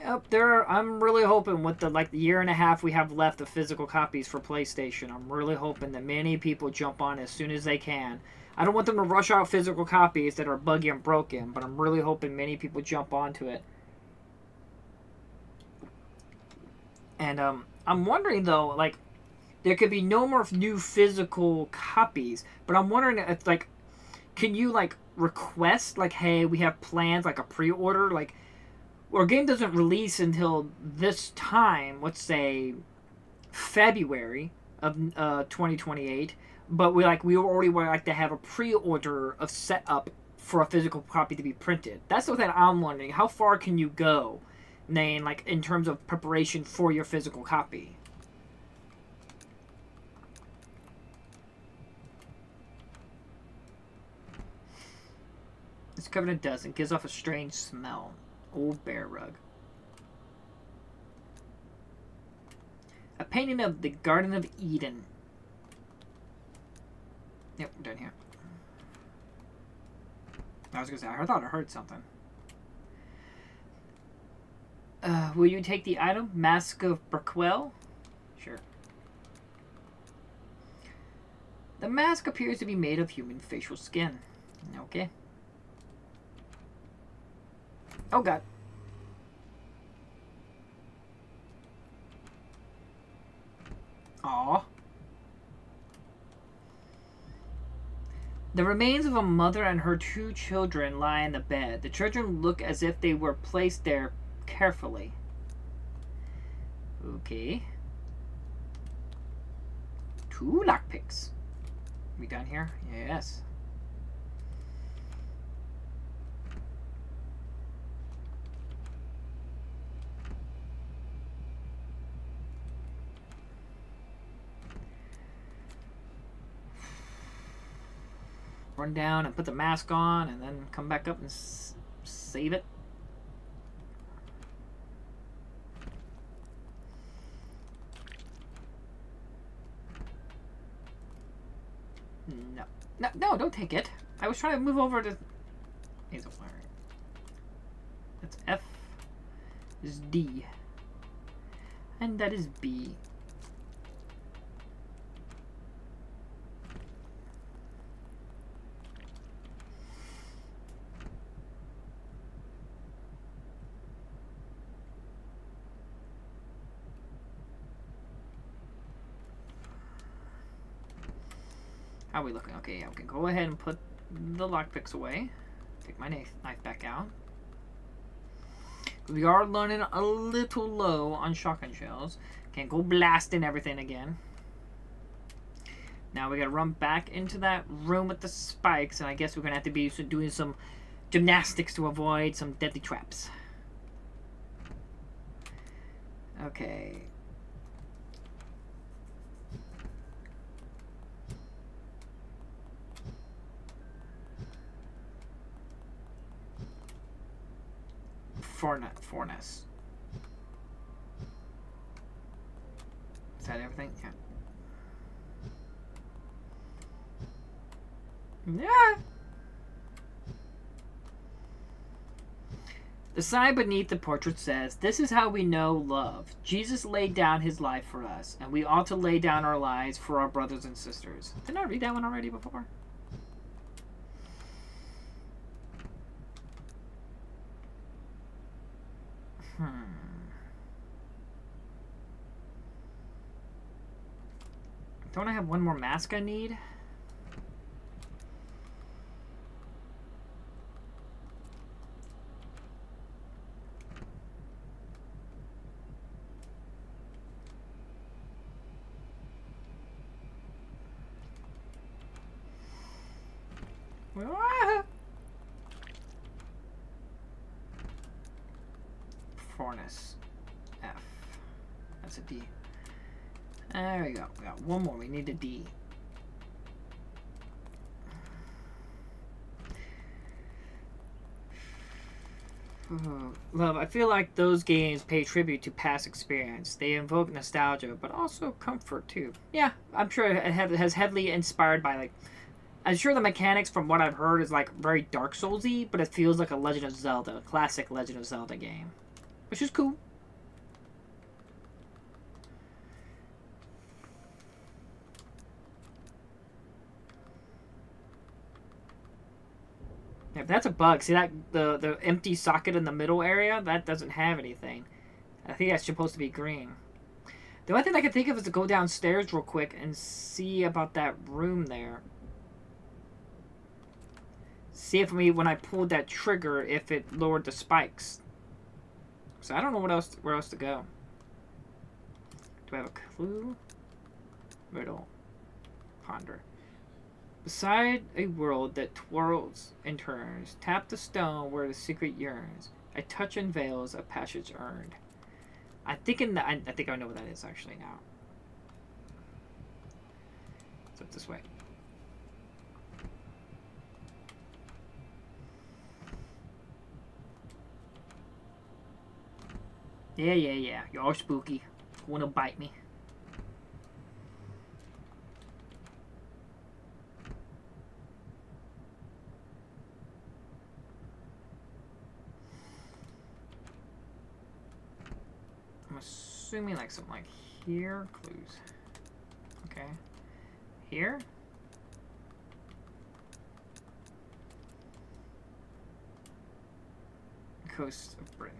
Yep, I'm really hoping with the year and a half we have left of physical copies for PlayStation, I'm really hoping that many people jump on as soon as they can. I don't want them to rush out physical copies that are buggy and broken, but I'm really hoping many people jump onto it. And I'm wondering though, like, there could be no more new physical copies, but I'm wondering if, like, can you, like, request, like, hey, we have plans, like a pre-order, like, our game doesn't release until this time, let's say February of 2028, but we already would like to have a pre-order of setup for a physical copy to be printed. That's the thing I'm wondering. How far can you go, Nain, like, in terms of preparation for your physical copy? It's covered in dust and gives off a strange smell. Old bear rug. A painting of the Garden of Eden. Yep, we're done here. I was gonna say, I thought I heard something. Will you take the item? Mask of Burkwell? Sure. The mask appears to be made of human facial skin. Okay. Oh god. Aww. The remains of a mother and her 2 children lie in the bed. The children look as if they were placed there carefully. Okay. 2 lockpicks. We done here? Yes. Run down and put the mask on and then come back up and save it. No. No, don't take it. I was trying to move over to... Hazelfire. That's F. This is D. And that is B. How are we looking? Okay, yeah, we can go ahead and put the lockpicks away. Take my knife back out. We are running a little low on shotgun shells. Can't go blasting everything again. Now we gotta run back into that room with the spikes, and I guess we're gonna have to be doing some gymnastics to avoid some deadly traps. Okay. Forness. Is that everything? Yeah. Yeah. The sign beneath the portrait says, "This is how we know love. Jesus laid down his life for us, and we ought to lay down our lives for our brothers and sisters." Didn't I read that one already before? Don't I have one more mask I need? Forness. F. That's a D. There we go. We got one more. We need a D. Love, I feel like those games pay tribute to past experience. They invoke nostalgia, but also comfort too. Yeah, I'm sure it has heavily inspired by, like, I'm sure the mechanics from what I've heard is like very Dark Soulsy, but it feels like a Legend of Zelda, classic Legend of Zelda game, which is cool. Yeah, that's a bug. See that the empty socket in the middle area? That doesn't have anything. I think that's supposed to be green. The only thing I can think of is to go downstairs real quick and see about that room there. See if when I pulled that trigger, if it lowered the spikes. So I don't know where else to go. Do I have a clue? Riddle. Ponder. Beside a world that twirls and turns, tap the stone where the secret yearns. A touch unveils a passage earned. I think I know what that is actually now. It's up this way. Yeah. You're all spooky. Wanna bite me? I'm assuming like something like here. Clues. Okay. Here. Coast of Britain.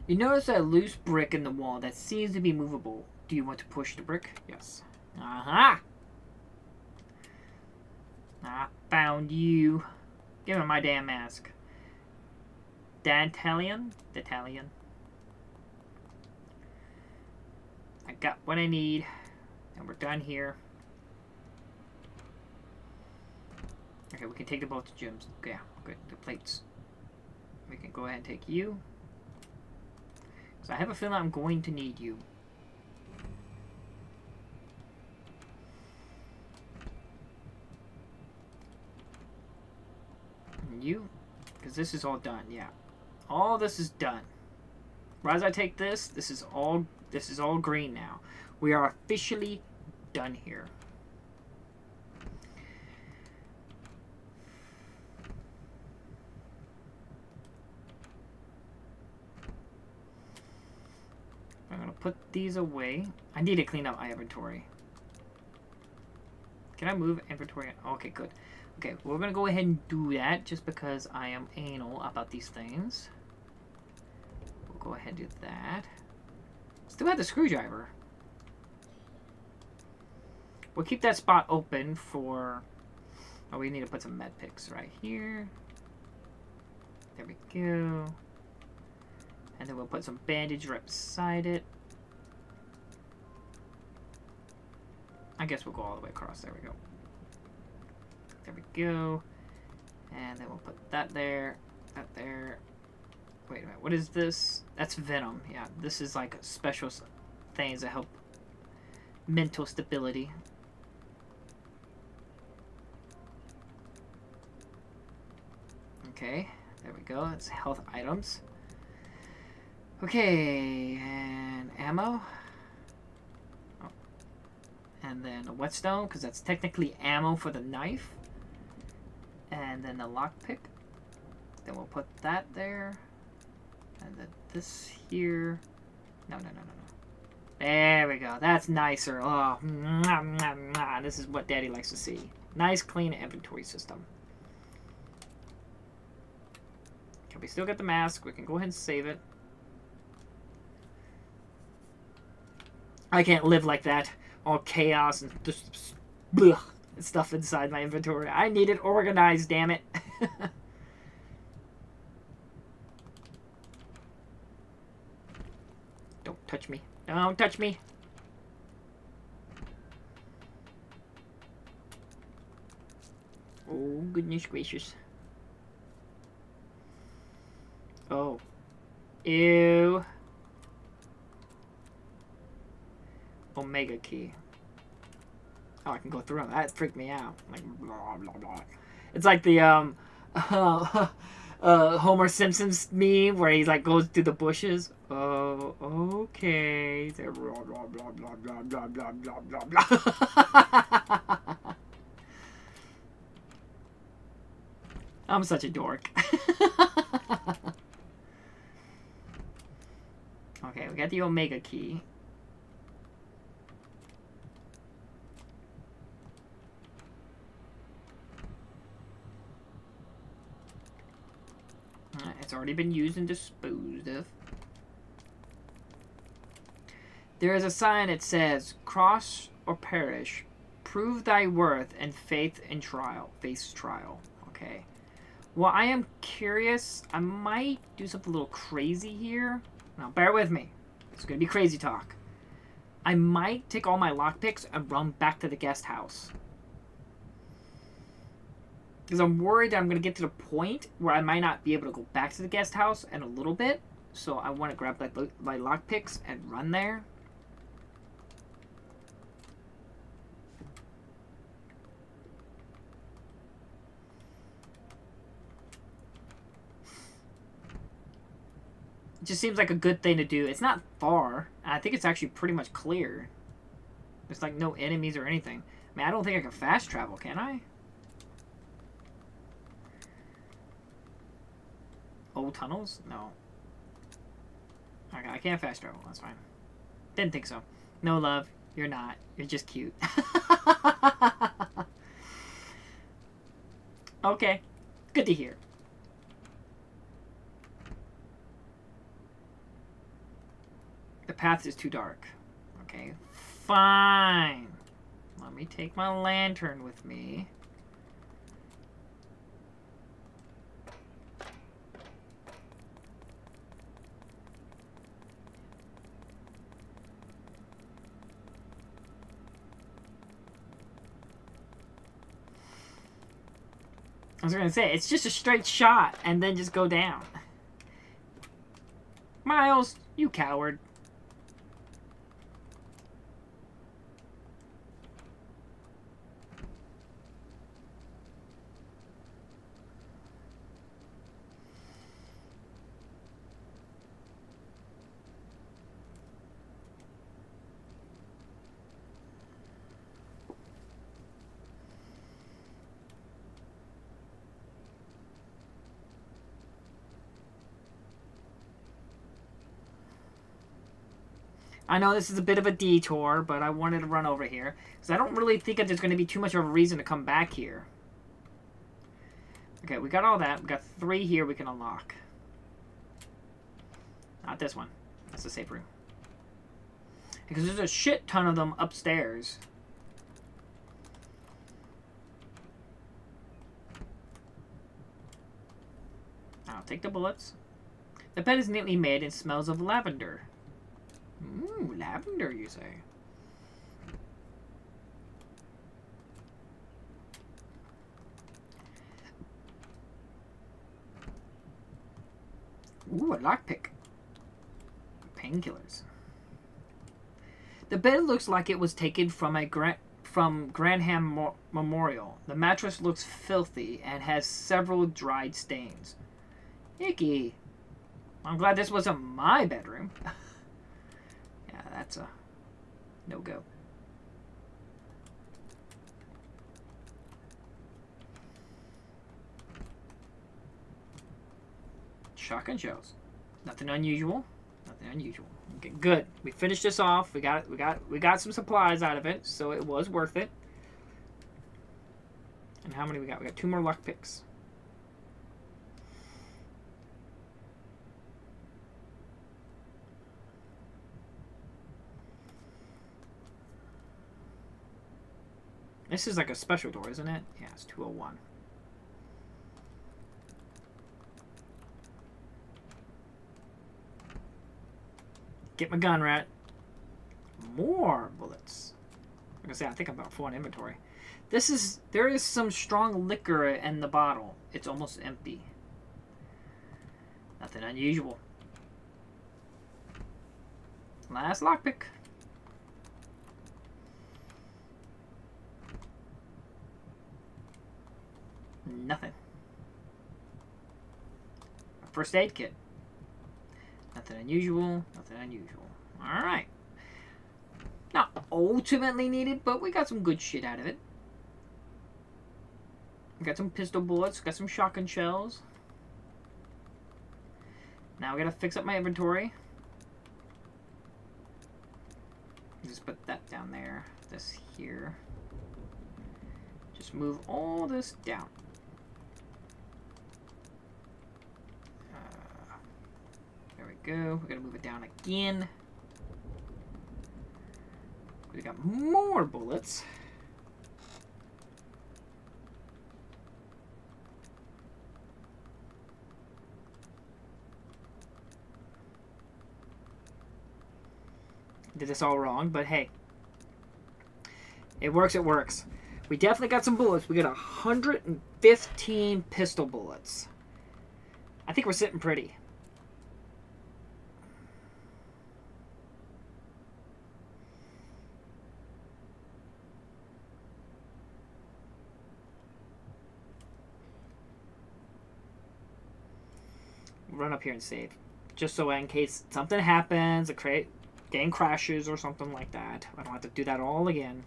You notice a loose brick in the wall that seems to be movable. Do you want to push the brick? Yes. Aha! I found you. Give me my damn mask. Dantalion? D'Italian. I got what I need. And we're done here. Okay, we can take the both gems. Yeah, good. The plates. We can go ahead and take you. So I have a feeling I'm going to need you. And you, because this is all done. Yeah, all this is done. Right as I take this, this is all green now. We are officially done here. I'm going to put these away. I need to clean up my inventory. Can I move inventory? Okay, good. Okay, we're going to go ahead and do that just because I am anal about these things. We'll go ahead and do that. Still have the screwdriver. We'll keep that spot open for... Oh, we need to put some med picks right here. There we go. And then we'll put some bandage right beside it. I guess we'll go all the way across. There we go. There we go. And then we'll put that there. That there. Wait a minute. What is this? That's venom. Yeah, this is like special things that help mental stability. Okay, there we go. That's health items. Okay, and ammo. Oh. And then a whetstone, because that's technically ammo for the knife. And then a lockpick. Then we'll put that there. And then this here. No. There we go. That's nicer. Oh, mwah, mwah, mwah. This is what Daddy likes to see. Nice, clean inventory system. Okay, we still got the mask. We can go ahead and save it. I can't live like that. All chaos and just blech, stuff inside my inventory. I need it organized, damn it. Don't touch me. Don't touch me. Oh, goodness gracious. Oh. Ew. Omega key. Oh, I can go through them. That freaked me out. Like, blah, blah, blah. It's like the, Homer Simpson's meme where he, like, goes through the bushes. Oh, okay. Blah, blah, blah, blah, blah, blah, blah, blah, blah, blah. I'm such a dork. Okay, we got the Omega key. It's already been used and disposed of. There is a sign that says, "Cross or perish, prove thy worth and faith in trial." Face trial. Okay. Well, I am curious. I might do something a little crazy here. Now, bear with me. It's going to be crazy talk. I might take all my lockpicks and run back to the guest house. Because I'm worried I'm going to get to the point where I might not be able to go back to the guest house in a little bit. So I want to grab my lockpicks and run there. It just seems like a good thing to do. It's not far. I think it's actually pretty much clear. There's like no enemies or anything. I mean, I don't think I can fast travel, can I? Old tunnels? No. Okay, I can't fast travel. That's fine. Didn't think so. No, love. You're not. You're just cute. Okay. Good to hear. The path is too dark. Okay. Fine. Let me take my lantern with me. I was going to say, it's just a straight shot and then just go down. Miles, you coward. I know this is a bit of a detour, but I wanted to run over here. Because I don't really think that there's going to be too much of a reason to come back here. Okay, we got all that. We got 3 here we can unlock. Not this one. That's the safe room. Because there's a shit ton of them upstairs. I'll take the bullets. The bed is neatly made and smells of lavender. Ooh, lavender, you say? Ooh, a lockpick. Painkillers. The bed looks like it was taken from from Granham Memorial. The mattress looks filthy and has several dried stains. Icky. I'm glad this wasn't my bedroom. Yeah, that's a no-go. Shotgun shells. Nothing unusual. Nothing unusual. Okay, good. We finished this off. We got some supplies out of it, so it was worth it. And how many we got? We got 2 more luck picks. This is like a special door, isn't it? Yeah, it's 201. Get my gun, rat. More bullets. Like I say, I think I'm about full on inventory. There is some strong liquor in the bottle. It's almost empty. Nothing unusual. Last lockpick. Nothing. A first aid kit. Nothing unusual. Nothing unusual. Alright. Not ultimately needed, but we got some good shit out of it. We got some pistol bullets. Got some shotgun shells. Now we gotta fix up my inventory. Just put that down there. This here. Just move all this down. There we go. We're gonna move it down again. We got more bullets. Did this all wrong, but hey. It works, it works. We definitely got some bullets. We got 115 pistol bullets. I think we're sitting pretty. Run up here and save. Just so in case something happens, a game crashes or something like that. I don't have to do that all again.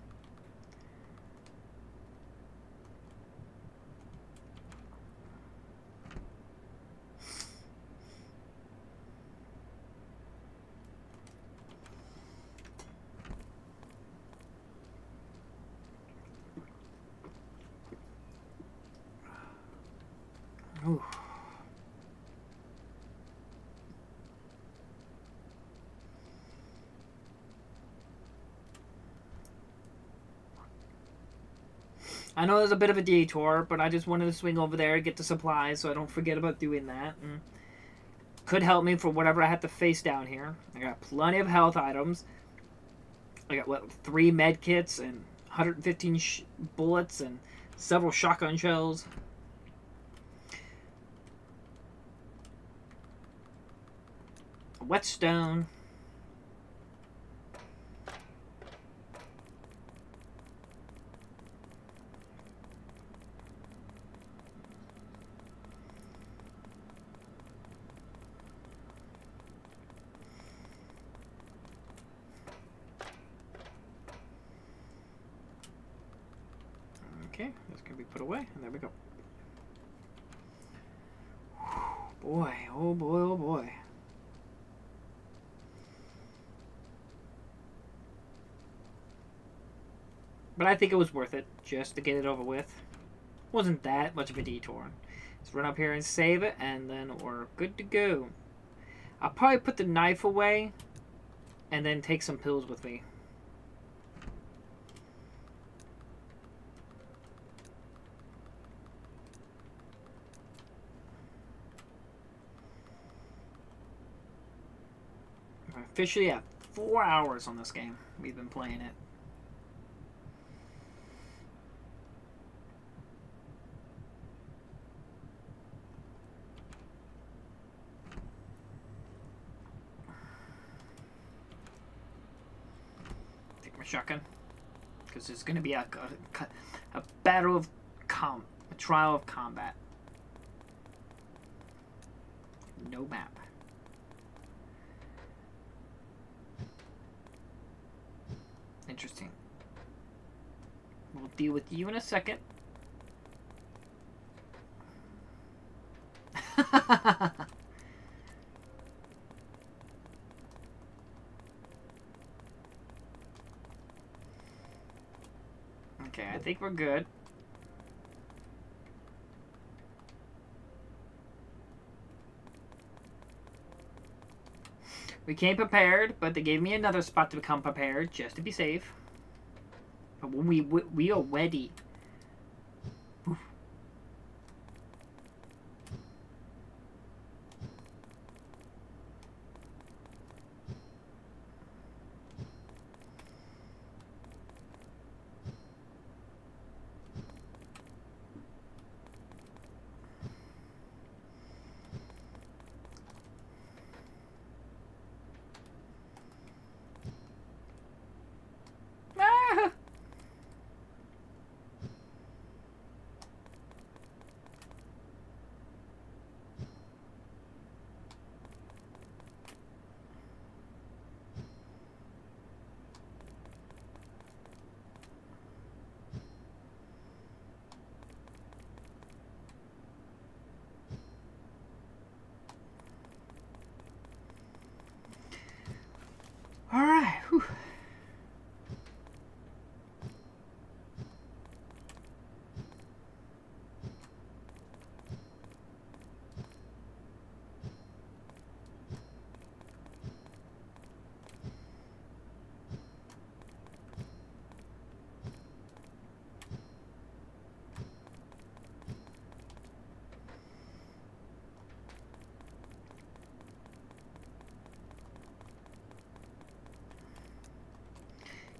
Ooh. I know there's a bit of a detour, but I just wanted to swing over there to get the supplies so I don't forget about doing that. And could help me for whatever I have to face down here. I got plenty of health items. I got, what, 3 med kits and 115 bullets and several shotgun shells. A whetstone. Okay, that's going to be put away, and there we go. Boy, oh boy, oh boy. But I think it was worth it, just to get it over with. Wasn't that much of a detour. Let's run up here and save it, and then we're good to go. I'll probably put the knife away, and then take some pills with me. Officially at 4 hours on this game. We've been playing it. Take my shotgun. Because it's going to be a battle of a trial of combat. No map. Interesting. We'll deal with you in a second. Okay, I think we're good. We came prepared, but they gave me another spot to become prepared, just to be safe. But when we are ready. Oof. Ah! All right. Whew.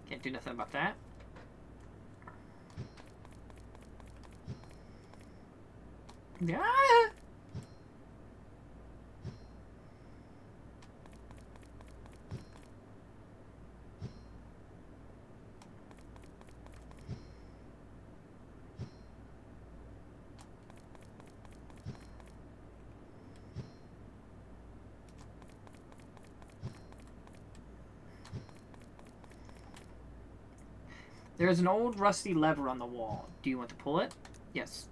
Can't do nothing about that. Ah! There's an old rusty lever on the wall. Do you want to pull it? Yes.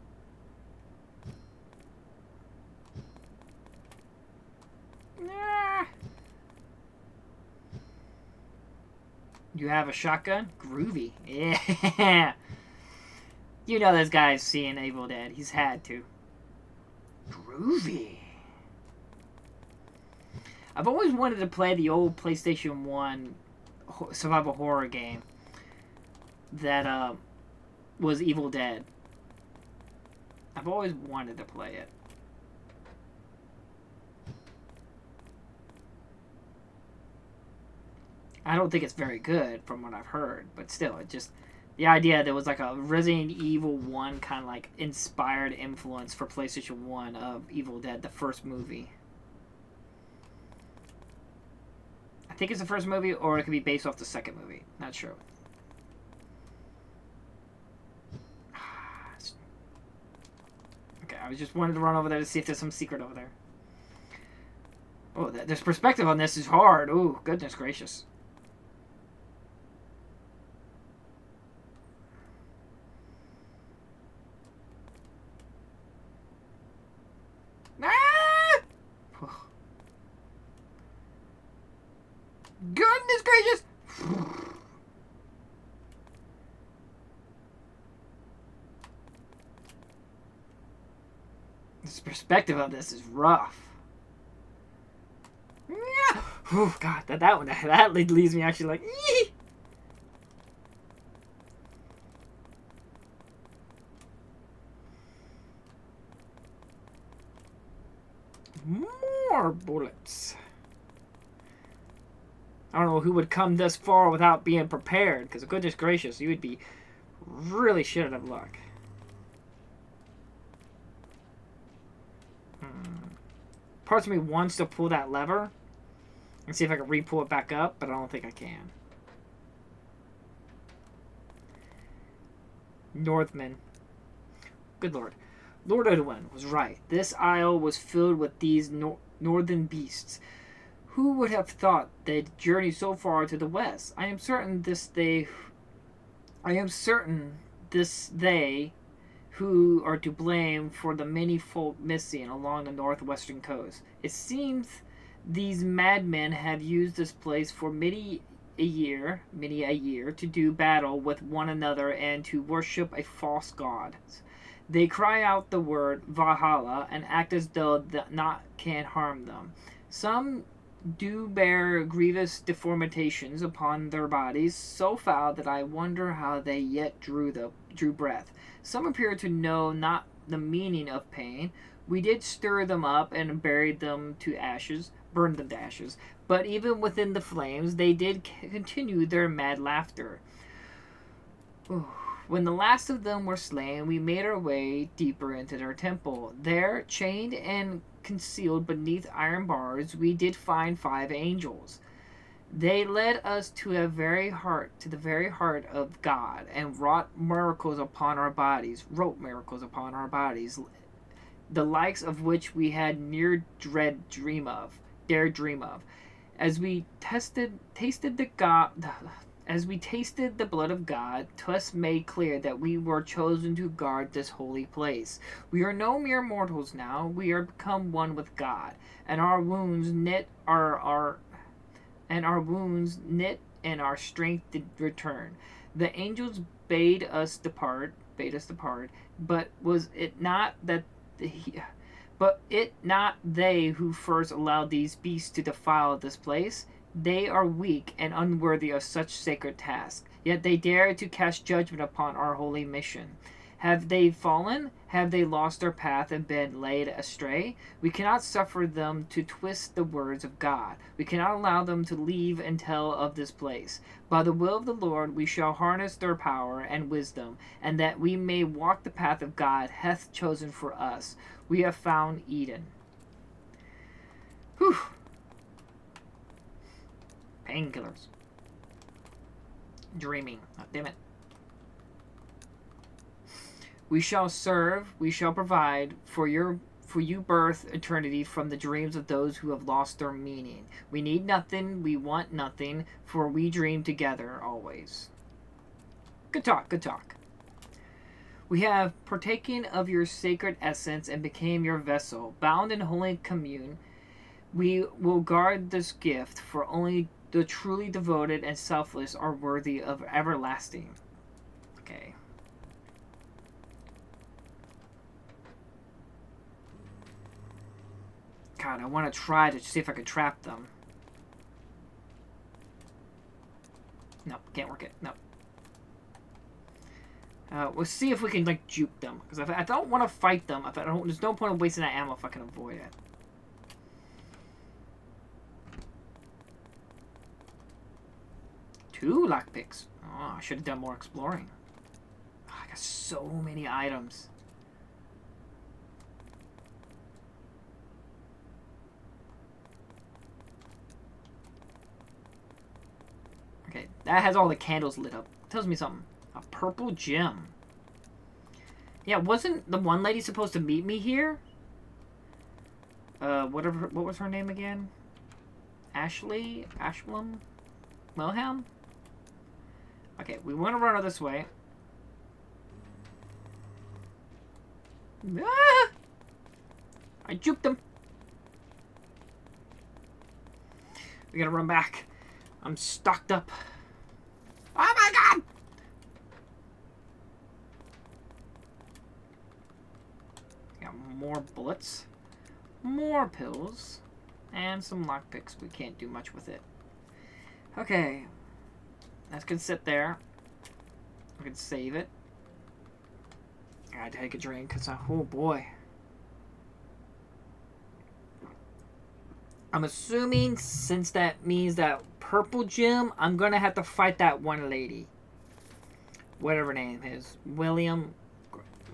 Ah. You have a shotgun? Groovy. Yeah. You know this guy's seeing Evil Dead. He's had to. Groovy. I've always wanted to play the old PlayStation 1 survival horror game that was Evil Dead. I've always wanted to play it. I don't think it's very good from what I've heard, but still, it just... The idea there was like a Resident Evil 1 kind of like inspired influence for PlayStation 1 of Evil Dead, the first movie. I think it's the first movie, or it could be based off the second movie. Not sure. Okay, I just wanted to run over there to see if there's some secret over there. Oh, this perspective on this is hard. Ooh, goodness gracious. Ah! Goodness gracious! This perspective of this is rough. Oh God, that one that leaves me actually like. Ee! More bullets. I don't know who would come this far without being prepared, because goodness gracious, you would be really shit out of luck. Parts of me wants to pull that lever and see if I can re-pull it back up, but I don't think I can. Northmen. Good lord. Lord Edwin was right. This isle was filled with these northern beasts. Who would have thought they'd journey so far to the west? I am certain this they who are to blame for the many folk missing along the northwestern coast. It seems these madmen have used this place for many a year to do battle with one another and to worship a false god. They cry out the word Valhalla and act as though naught can harm them. Some do bear grievous deformations upon their bodies, so foul that I wonder how they yet drew breath. Some appear to know not the meaning of pain. We did stir them up and burned them to ashes, but even within the flames they did continue their mad laughter. When the last of them were slain, we made our way deeper into their temple. There, chained and concealed beneath iron bars, we did find 5 angels. They led us to the very heart of God, and wrote miracles upon our bodies, the likes of which we had dared dream of. As we tasted the blood of God, 'twas made clear that we were chosen to guard this holy place. We are no mere mortals now. We are become one with God, and our wounds knit and our strength did return. The angels bade us depart, but was it not they who first allowed these beasts to defile this place? They are weak and unworthy of such sacred tasks, yet they dare to cast judgment upon our holy mission. Have they fallen? Have they lost their path and been led astray? We cannot suffer them to twist the words of God. We cannot allow them to leave and tell of this place. By the will of the Lord we shall harness their power and wisdom, and that we may walk the path of God hath chosen for us. We have found Eden. Whew. Painkillers. Dreaming. Oh, damn it. We shall serve, we shall provide for you birth eternity from the dreams of those who have lost their meaning. We need nothing, we want nothing, for we dream together always. Good talk. We have partaken of your sacred essence and became your vessel. Bound in holy commune, we will guard this gift, for only the truly devoted and selfless are worthy of everlasting. Okay. God, I want to try to see if I can trap them. No, can't work it. No. We'll see if we can, like, juke them. Because I don't want to fight them. There's no point of wasting that ammo if I can avoid it. Two lockpicks. Oh, I should have done more exploring. Oh, I got so many items. Okay, that has all the candles lit up. Tells me something. A purple gem. Yeah, wasn't the one lady supposed to meet me here? What was her name again? Ashley? Ashblom? Wilhelm? Okay, we want to run this way. Ah! I juked him. We gotta run back. I'm stocked up. Oh my god! Got more bullets, more pills, and some lockpicks. We can't do much with it. Okay. That's gonna sit there. We can save it. I gotta take a drink because oh boy. I'm assuming since that means that purple gem, I'm gonna have to fight that one lady. Whatever her name is. William.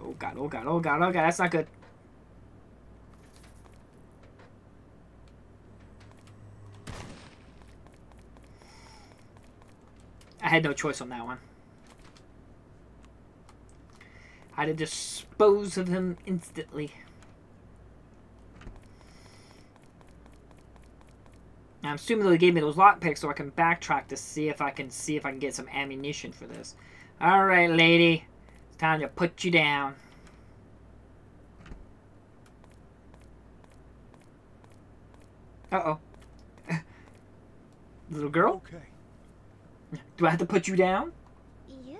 Oh god, oh god, oh god, oh god, that's not good. I had no choice on that one. I had to dispose of him instantly. I'm assuming they gave me those lockpicks so I can backtrack to see if I can get some ammunition for this. All right, lady, it's time to put you down. Uh-oh. Little girl? Okay. Do I have to put you down? You?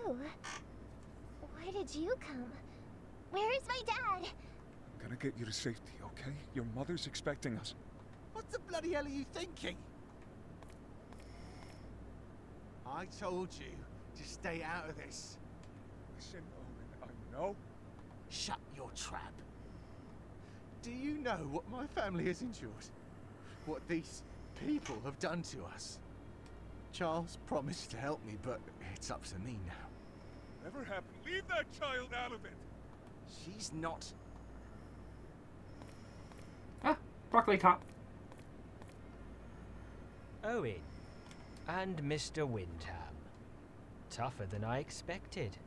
Why did you come? Where is my dad? Gonna get you to safety, okay? Your mother's expecting us. What the bloody hell are you thinking? I told you to stay out of this. Listen, Owen, I know. Shut your trap. Do you know what my family has endured? What these people have done to us? Charles promised to help me, but it's up to me now. Never happened. Leave that child out of it. She's not. Ah, broccoli top. Owen and Mr. Windham. Tougher than I expected.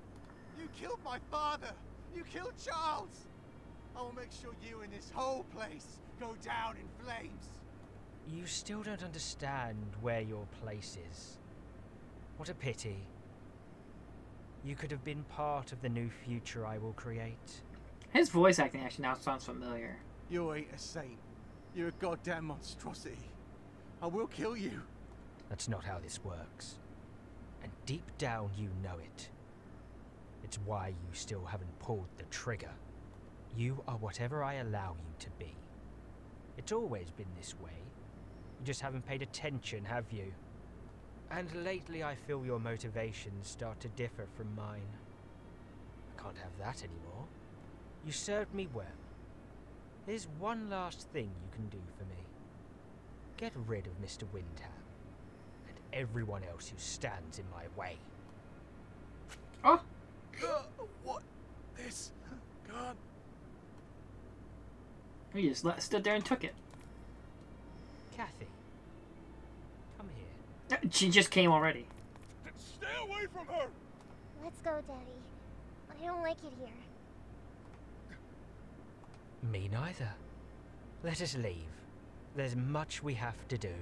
You killed my father! You killed Charles! I will make sure you and this whole place go down in flames. You still don't understand where your place is. What a pity. You could have been part of the new future I will create. His voice acting actually now sounds familiar. You ain't a saint. You're a goddamn monstrosity. I will kill you. That's not how this works. And deep down you know it. It's why you still haven't pulled the trigger. You are whatever I allow you to be. It's always been this way. You just haven't paid attention, have you? And lately I feel your motivations start to differ from mine. I can't have that anymore. You served me well. There's one last thing you can do for me. Get rid of Mr. Windham and everyone else who stands in my way. Oh! What? This? God. He just stood there and took it. Kathy, come here. She just came already. Stay away from her! Let's go, Daddy. I don't like it here. Me neither. Let us leave. There's much we have to do.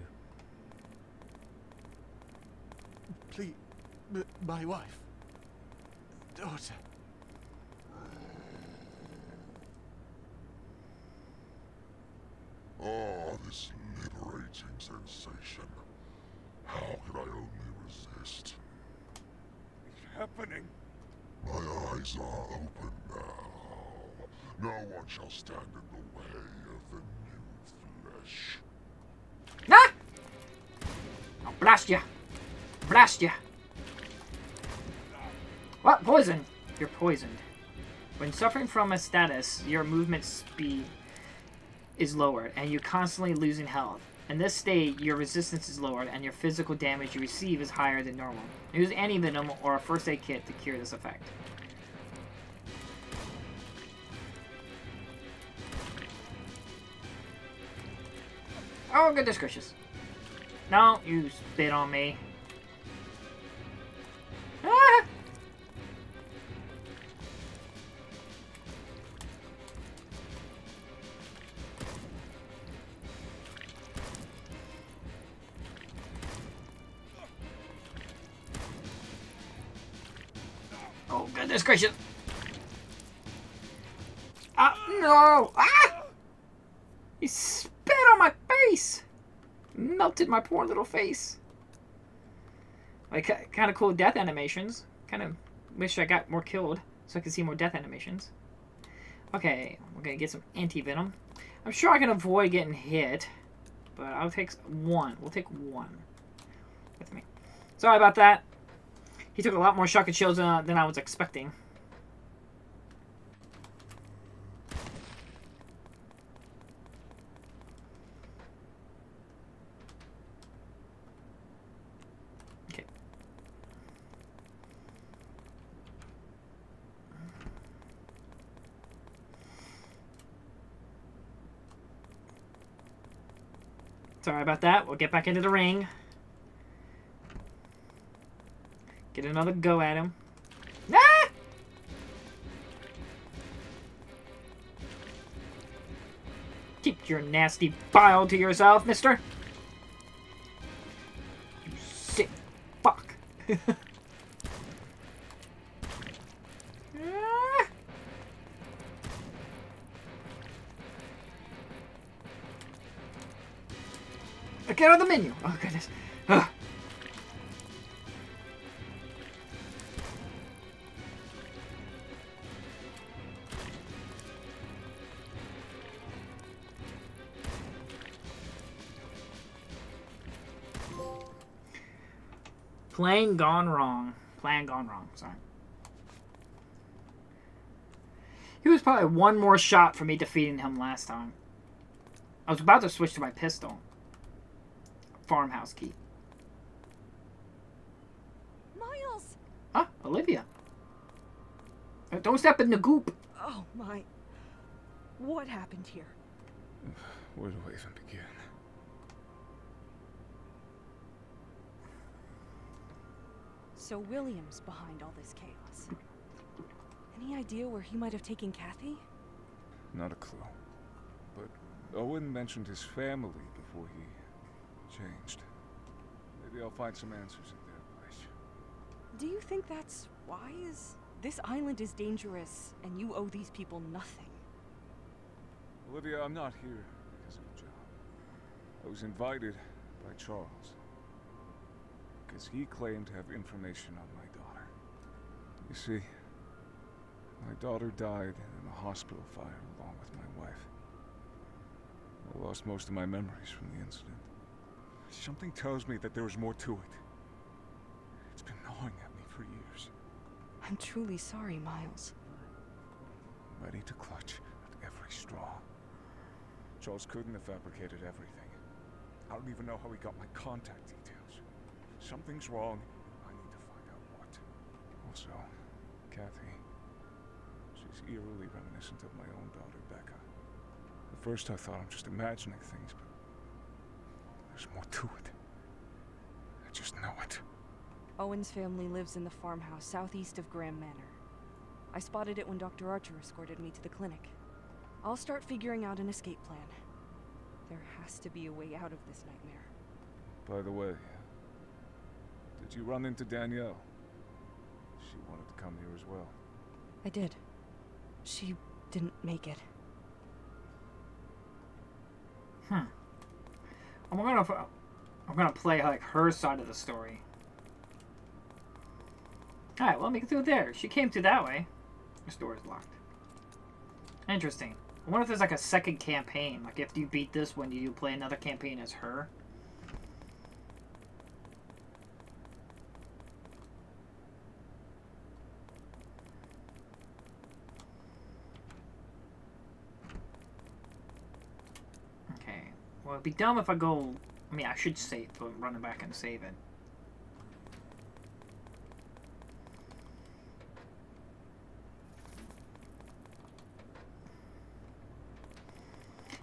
Please. My wife. Daughter. Oh, this liberating sensation. How could I only resist? It's happening. My eyes are open now. No one shall stand in the way of the new flesh. Ah! I'll blast ya! Blast ya! What? Poison! You're poisoned. When suffering from a status, your movement speed is lowered, and you're constantly losing health. In this state, your resistance is lowered, and your physical damage you receive is higher than normal. Use antivenom or a first aid kit to cure this effect. Oh, goodness gracious. No, you spit on me. Ah! Oh, goodness gracious. No! Ah! He spit on my face! Melted my poor little face. Like, kind of cool death animations. Kind of wish I got more killed so I could see more death animations. Okay, we're gonna get some anti-venom. I'm sure I can avoid getting hit, but I'll take one. We'll take one with me. Sorry about that. He took a lot more shock and chills than I was expecting. Okay. Sorry about that. We'll get back into the ring. Get another go at him. Ah! your nasty bile to yourself, mister. You sick fuck. Get on the menu. Oh, goodness. Ugh. Plan gone wrong. Plan gone wrong. Sorry. He was probably one more shot for me defeating him last time. I was about to switch to my pistol. Farmhouse key. Miles! Ah, Olivia. Don't step in the goop. Oh my. What happened here? Where do I even begin? So William's behind all this chaos. Any idea where he might have taken Kathy? Not a clue. But Owen mentioned his family before he changed. Maybe I'll find some answers at their place. Do you think that's wise? This island is dangerous, and you owe these people nothing. Olivia, I'm not here because of a job. I was invited by Charles. Because he claimed to have information on my daughter. You see, my daughter died in a hospital fire along with my wife. I lost most of my memories from the incident. Something tells me that there is more to it. It's been gnawing at me for years. I'm truly sorry, Miles. I'm ready to clutch at every straw. Charles couldn't have fabricated everything. I don't even know how he got my contact details. Something's wrong. I need to find out what. Also, Kathy. She's eerily reminiscent of my own daughter, Becca. At first I thought I'm just imagining things, but there's more to it. I just know it. Owen's family lives in the farmhouse southeast of Graham Manor. I spotted it when Dr. Archer escorted me to the clinic. I'll start figuring out an escape plan. There has to be a way out of this nightmare. By the way, did you run into Danielle? She wanted to come here as well. I did. She didn't make it. I'm gonna play like her side of the story. All right, well, let me get through there. She came through that way. This door is locked. Interesting. I wonder if there's like a second campaign. Like if you beat this one, you play another campaign as her. Okay. Well, it'd be dumb if I go... I mean, I should save, but I'm running back and save it.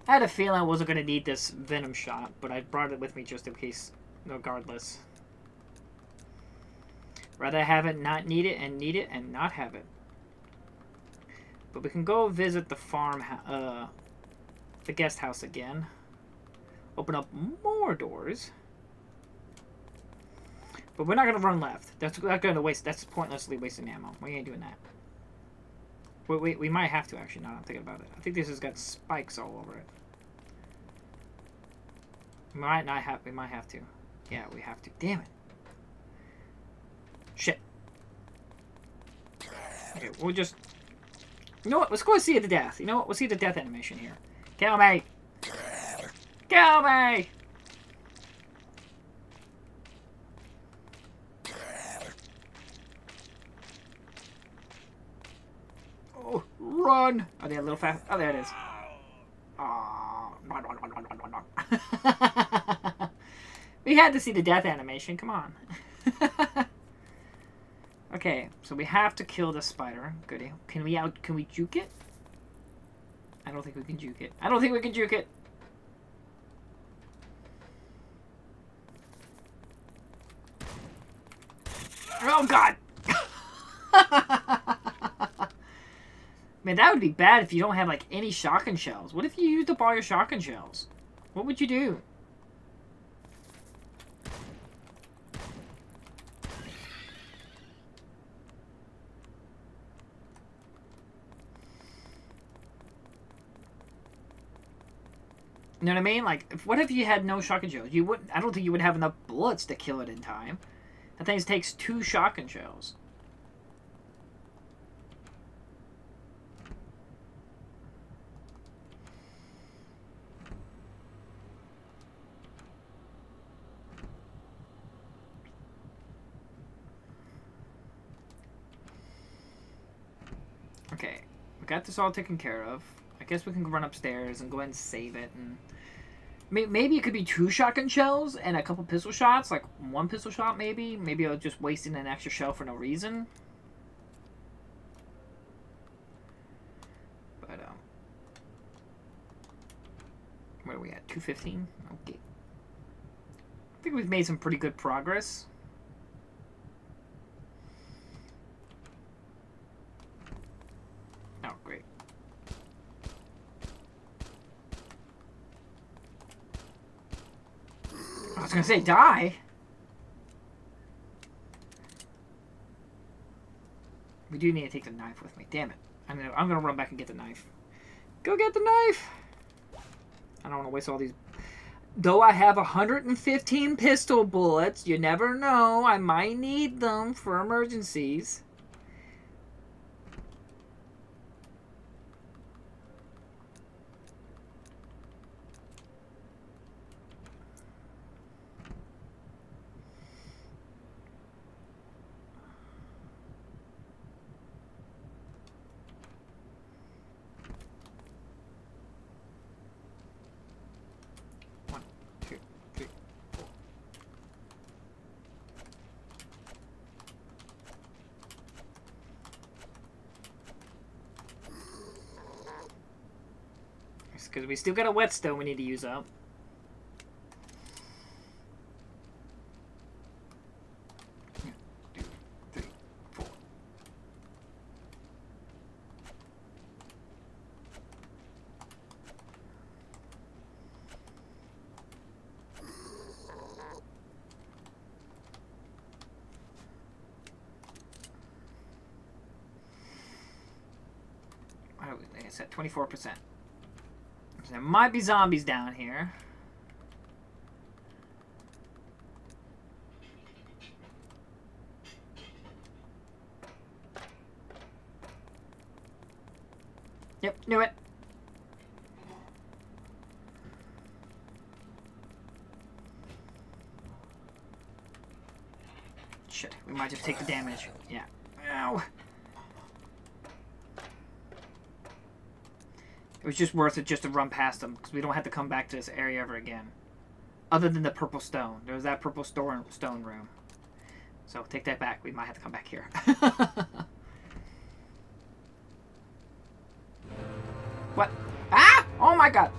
I had a feeling I wasn't going to need this venom shot, but I brought it with me just in case, regardless. Rather have it not need it and not have it. But we can go visit the farm, the guest house again. Open up more doors. But we're not going to run left. That's not going to waste. That's pointlessly wasting ammo. We ain't doing that. We might have to actually. Now I'm thinking about it. I think this has got spikes all over it. We might have to. Yeah, we have to. Damn it. Shit. Okay, we'll just... You know what? Let's go and see the death. You know what? We'll see the death animation here. Kill me! Kill me! Oh, run! Oh, they're a little fast. Oh, there it is. Oh, run. We had to see the death animation. Come on. Okay, so we have to kill the spider. Goody. Can we juke it? I don't think we can juke it. I don't think we can juke it. Oh, God! Man, that would be bad if you don't have, like, any shotgun shells. What if you used up all your shotgun shells? What would you do? You know what I mean? Like, what if you had no shotgun shells? You wouldn't. I don't think you would have enough bullets to kill it in time. That thing takes 2 shotgun shells. Okay, we got this all taken care of. I guess we can run upstairs and go ahead and save it. And maybe it could be 2 shotgun shells and a couple pistol shots. Like 1 pistol shot, maybe. Maybe I was just wasting an extra shell for no reason. But, where are we at? 215? Okay. I think we've made some pretty good progress. Oh, great. I was gonna say, die? We do need to take the knife with me. Damn it. I'm gonna run back and get the knife. Go get the knife! I don't want to waste all these... Though I have 115 pistol bullets, you never know. I might need them for emergencies. Because we still got a whetstone we need to use up. One, two, three, four. Like I said, 24%. There might be zombies down here. Yep, knew it. Shit, we might just take the damage. Yeah. Ow. It was just worth it just to run past them, because we don't have to come back to this area ever again. Other than the purple stone. There was that purple stone room. So, take that back. We might have to come back here. What? Ah! Oh my god!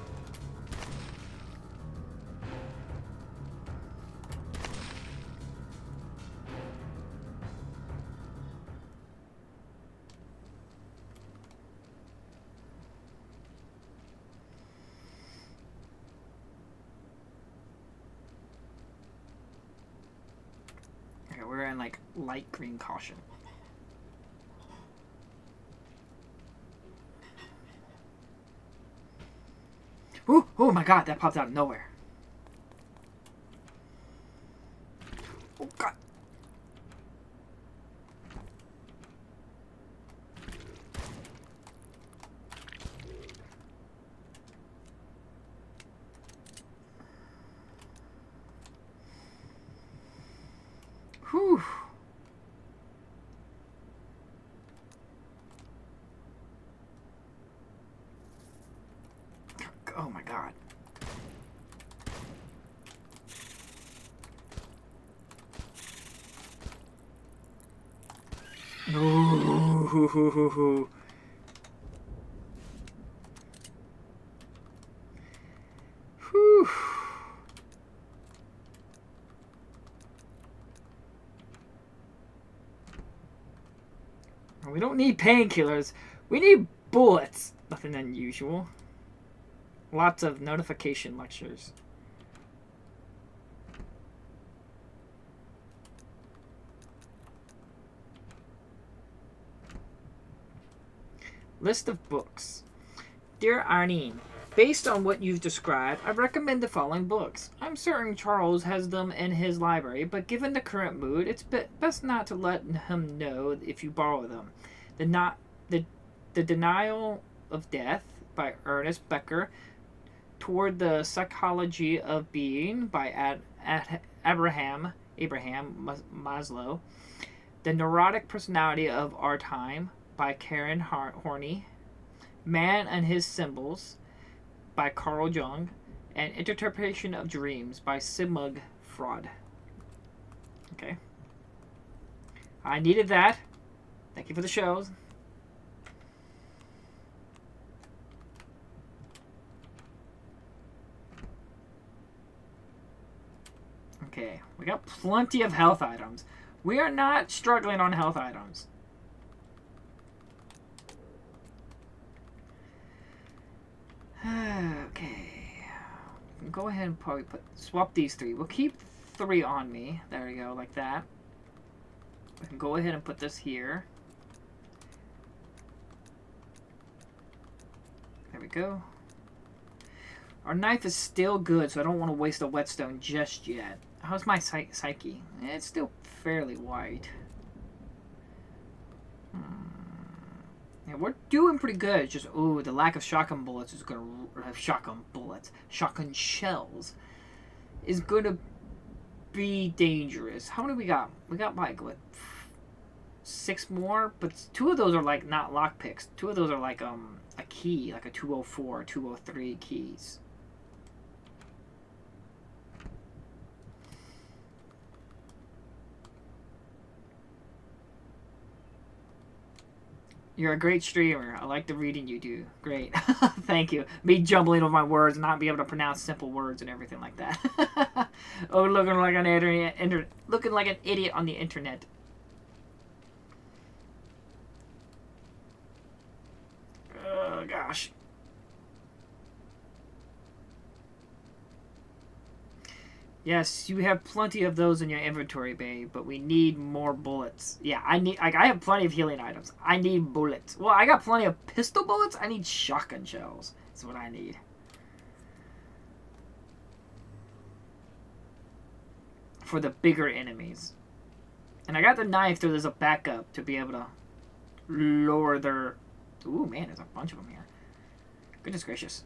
We're in like light green caution. Ooh, oh my god, that popped out of nowhere. Oh god. Whew. Oh my god. Ooh. Whew. We don't need painkillers. We need bullets. Nothing unusual. Lots of notification lectures. List of books. Dear Arlene, based on what you've described, I recommend the following books. I'm certain Charles has them in his library, but given the current mood, it's best not to let him know if you borrow them. The Denial of Death by Ernest Becker, Toward the Psychology of Being by Abraham Maslow, The Neurotic Personality of Our Time by Karen Horney, Man and His Symbols by Carl Jung, and Interpretation of Dreams by Sigmund Freud. Okay. I needed that. Thank you for the shows. Okay, we got plenty of health items. We are not struggling on health items. Okay. Go ahead and probably swap these three. We'll keep 3 on me. There we go, like that. We can go ahead and put this here. There we go. Our knife is still good, so I don't want to waste a whetstone just yet. How's my psyche? It's still fairly white. Yeah, we're doing pretty good. It's just, ooh, the lack of shotgun bullets is gonna shotgun shells is gonna be dangerous. How many we got? We got like what, 6 more, but 2 of those are like not lockpicks. 2 of those are like a key, like a 204, 203 keys. You're a great streamer. I like the reading you do. Great. Thank you. Me jumbling over my words and not be able to pronounce simple words and everything like that. Oh, looking like an idiot on the internet. Oh, gosh. Yes, you have plenty of those in your inventory, babe, but we need more bullets. Yeah, I have plenty of healing items. I need bullets. Well, I got plenty of pistol bullets. I need shotgun shells. That's what I need. For the bigger enemies. And I got the knife so there's a backup to be able to lower their... Ooh, man, there's a bunch of them here. Goodness gracious.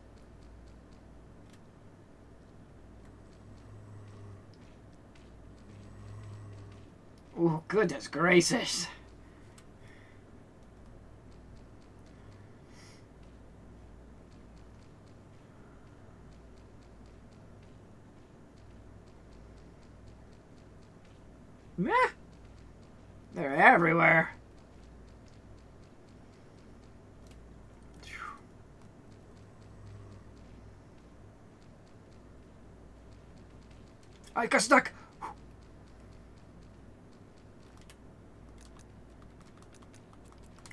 Oh, goodness gracious. Meh. They're everywhere. I got stuck.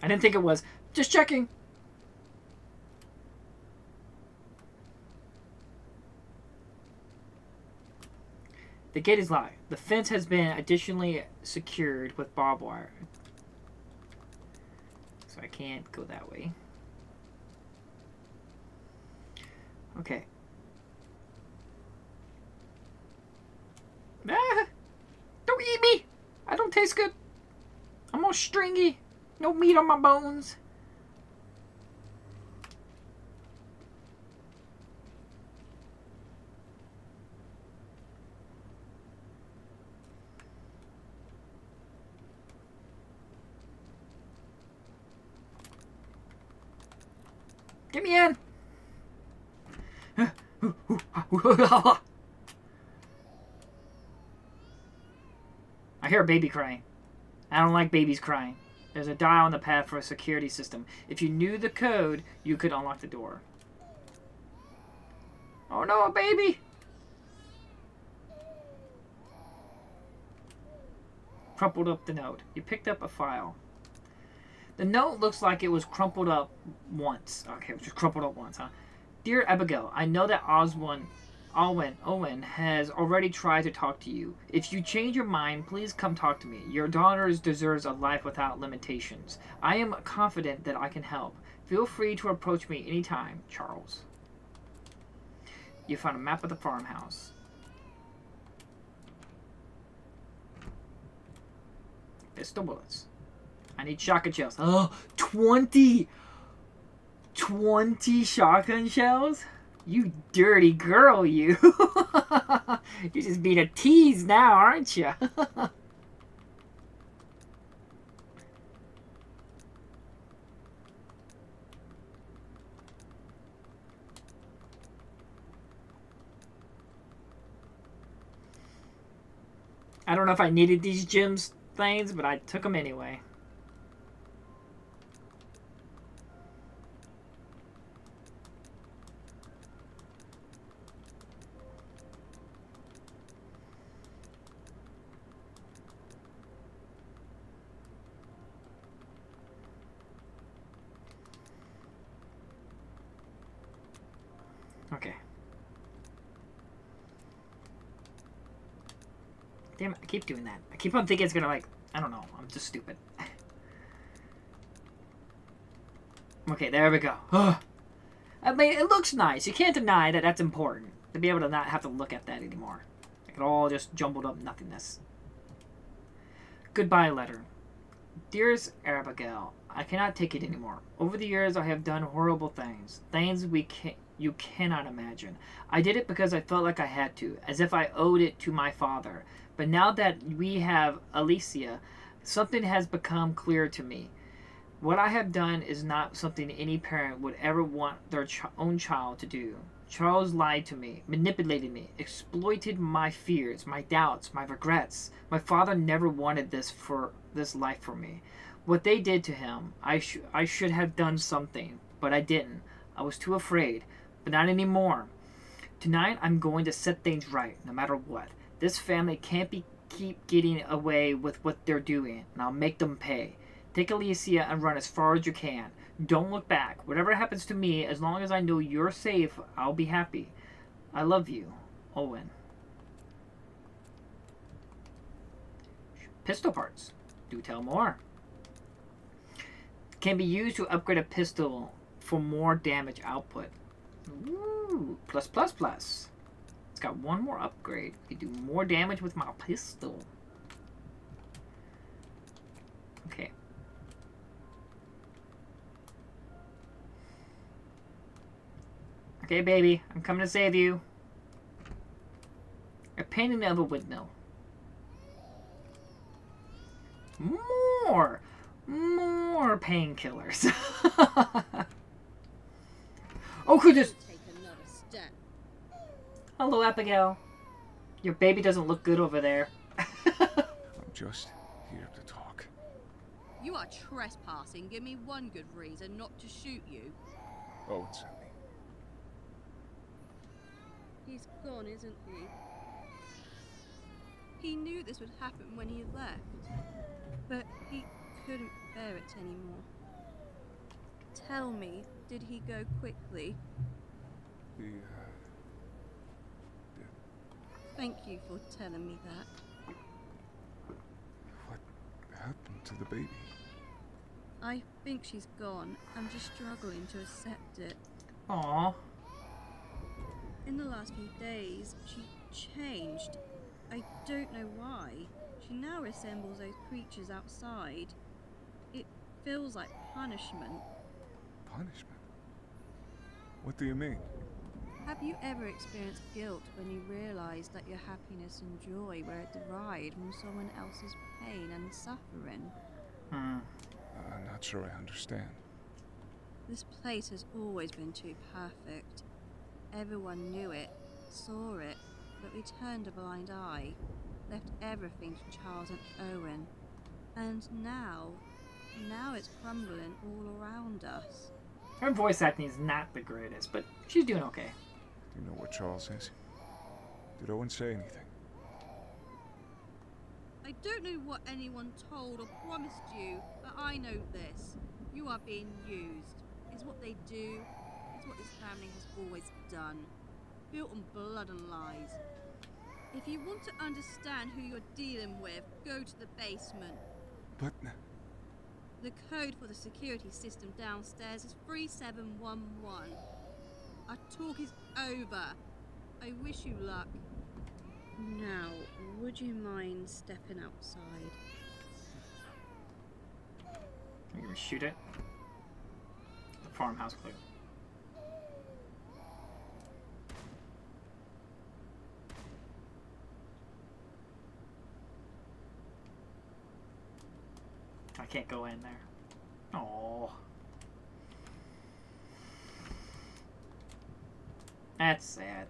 I didn't think it was. Just checking. The gate is locked. The fence has been additionally secured with barbed wire. So I can't go that way. Okay. Ah! Don't eat me! I don't taste good. I'm all stringy. No meat on my bones. Get me in. I hear a baby crying. I don't like babies crying. There's a dial on the pad for a security system. If you knew the code, you could unlock the door. Oh no, a baby! Crumpled up the note. You picked up a file. The note looks like it was crumpled up once. Okay, it was just crumpled up once, huh? Dear Abigail, I know that Owen has already tried to talk to you. If you change your mind, please come talk to me. Your daughter deserves a life without limitations. I am confident that I can help. Feel free to approach me anytime, Charles. You found a map of the farmhouse. Pistol bullets. I need shotgun shells. Oh, 20! 20 shotgun shells? You dirty girl, you. You're just being a tease now, aren't you? I don't know if I needed these gems things, but I took them anyway. Okay. Damn it, I keep doing that. I keep on thinking it's gonna, like, I don't know. I'm just stupid. Okay, there we go. I mean, it looks nice. You can't deny that that's important. To be able to not have to look at that anymore. Like, it all just jumbled up nothingness. Goodbye letter. Dearest Abigail, I cannot take it anymore. Over the years, I have done horrible things. Things you cannot imagine. I did it because I felt like I had to, as if I owed it to my father. But now that we have Alicia, something has become clear to me. What I have done is not something any parent would ever want their own child to do. Charles lied to me, manipulated me, exploited my fears, my doubts, my regrets. My father never wanted this life for me. What they did to him, I should have done something, but I didn't. I was too afraid, but not anymore. Tonight, I'm going to set things right, no matter what. This family can't keep getting away with what they're doing, and I'll make them pay. Take Alicia and run as far as you can. Don't look back. Whatever happens to me, as long as I know you're safe, I'll be happy. I love you, Owen. Pistol parts. Do tell more. Can be used to upgrade a pistol for more damage output. Ooh, plus, plus, plus. It's got one more upgrade. You do more damage with my pistol. Okay. Okay, baby. I'm coming to save you. A painting of a windmill. More painkillers. Oh, goodness. Hello, Abigail. Your baby doesn't look good over there. I'm just here to talk. You are trespassing. Give me one good reason not to shoot you. Owen sent me. He's gone, isn't he? He knew this would happen when he left, but he couldn't bear it anymore. Tell me, did he go quickly? He, Thank you for telling me that. What happened to the baby? I think she's gone. I'm just struggling to accept it. Aww. In the last few days, she changed. I don't know why. She now resembles those creatures outside. It feels like punishment. Punishment? What do you mean? Have you ever experienced guilt when you realize that your happiness and joy were derived from someone else's pain and suffering? I'm not sure I understand. This place has always been too perfect. Everyone knew it, saw it, but we turned a blind eye, left everything to Charles and Owen. And now it's crumbling all around us. Her voice acting is not the greatest, but she's doing okay. Do you know what Charles says? Did Owen say anything? I don't know what anyone told or promised you, but But I know this. You are being used. It's what they do. It's what this family has always done. Built on blood and lies. If you want to understand who you're dealing with, go to the basement. But... The code for the security system downstairs is 3711. Our talk is over. I wish you luck. Now, would you mind stepping outside? You're gonna shoot it? The farmhouse clue. I can't go in there. Oh, that's sad.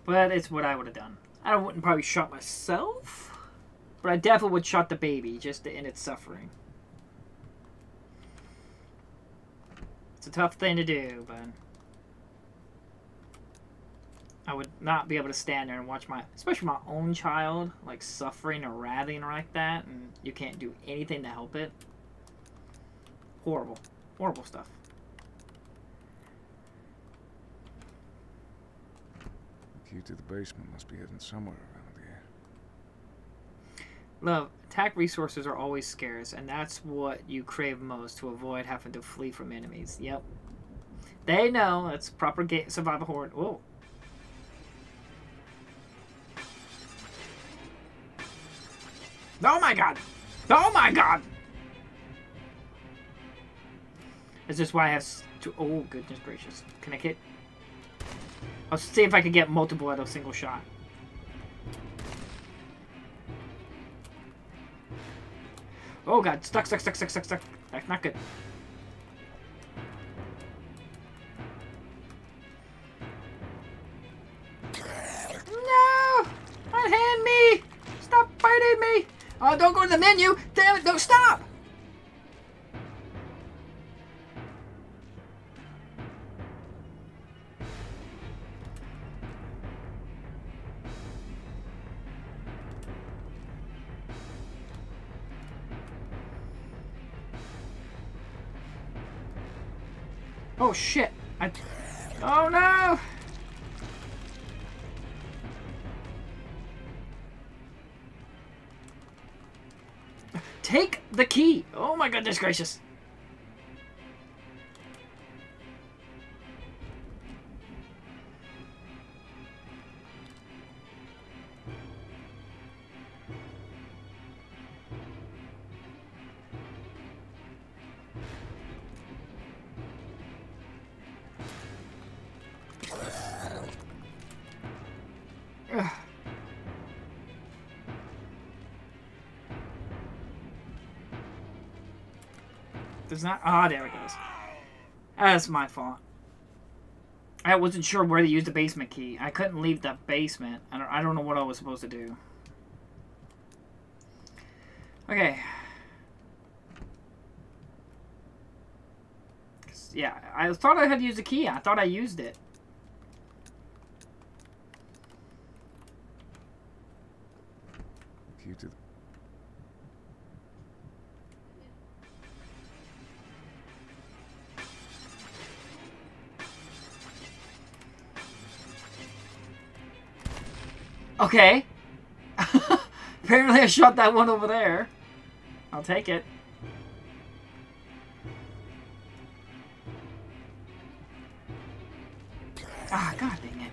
But it's what I would have done. I wouldn't probably shot myself, but I definitely would shot the baby just to end its suffering. It's a tough thing to do, but I would not be able to stand there and watch especially my own child, like suffering or writhing like that, and you can't do anything to help it. Horrible. Horrible stuff. The key to the basement must be hidden somewhere around here. Love, attack resources are always scarce, and that's what you crave most to avoid having to flee from enemies. Yep. They know that's proper survival horde. Whoa. Oh my god! Oh my god! Is this why I have to... Oh, goodness gracious. Can I get... I'll see if I can get multiple out of a single shot. Oh god, stuck. That's not good. No! Unhand me! Stop biting me! Oh, don't go to the menu! Damn it, don't stop! Oh shit! Oh no! Take the key! Oh my goodness gracious! Ugh. Does not... Ah, there it goes. That's my fault. I wasn't sure where to use the basement key. I couldn't leave the basement. I don't know what I was supposed to do. Okay. Yeah, I thought I had used the key. I thought I used it. Key to the... Okay. Apparently I shot that one over there. I'll take it. Ah, god dang it.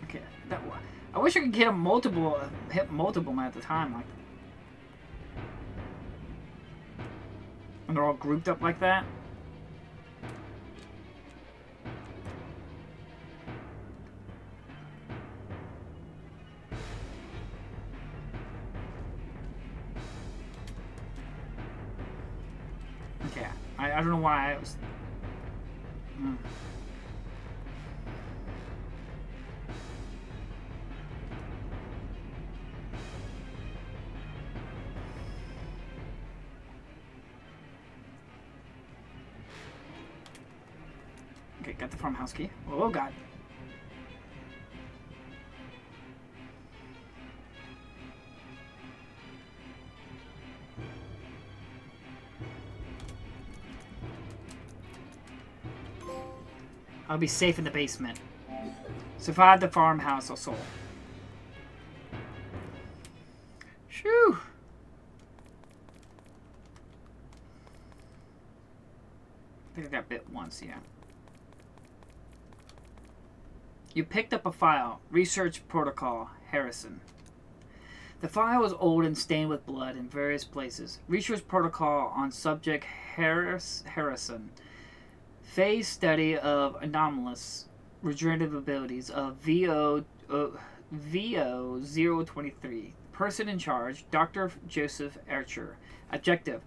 Okay, I wish I could hit multiple at the time, like. And they're all grouped up like that. Okay, I don't know why I was... Okay, got the farmhouse key. Oh god. I'll be safe in the basement. Survive the farmhouse assault. Shoo! I think I got bit once, yeah. You picked up a file. Research protocol. Harrison. The file was old and stained with blood in various places. Research protocol on subject Harrison. Phase study of anomalous regenerative abilities of VO023. Person in charge, Dr. Joseph Archer. Objective: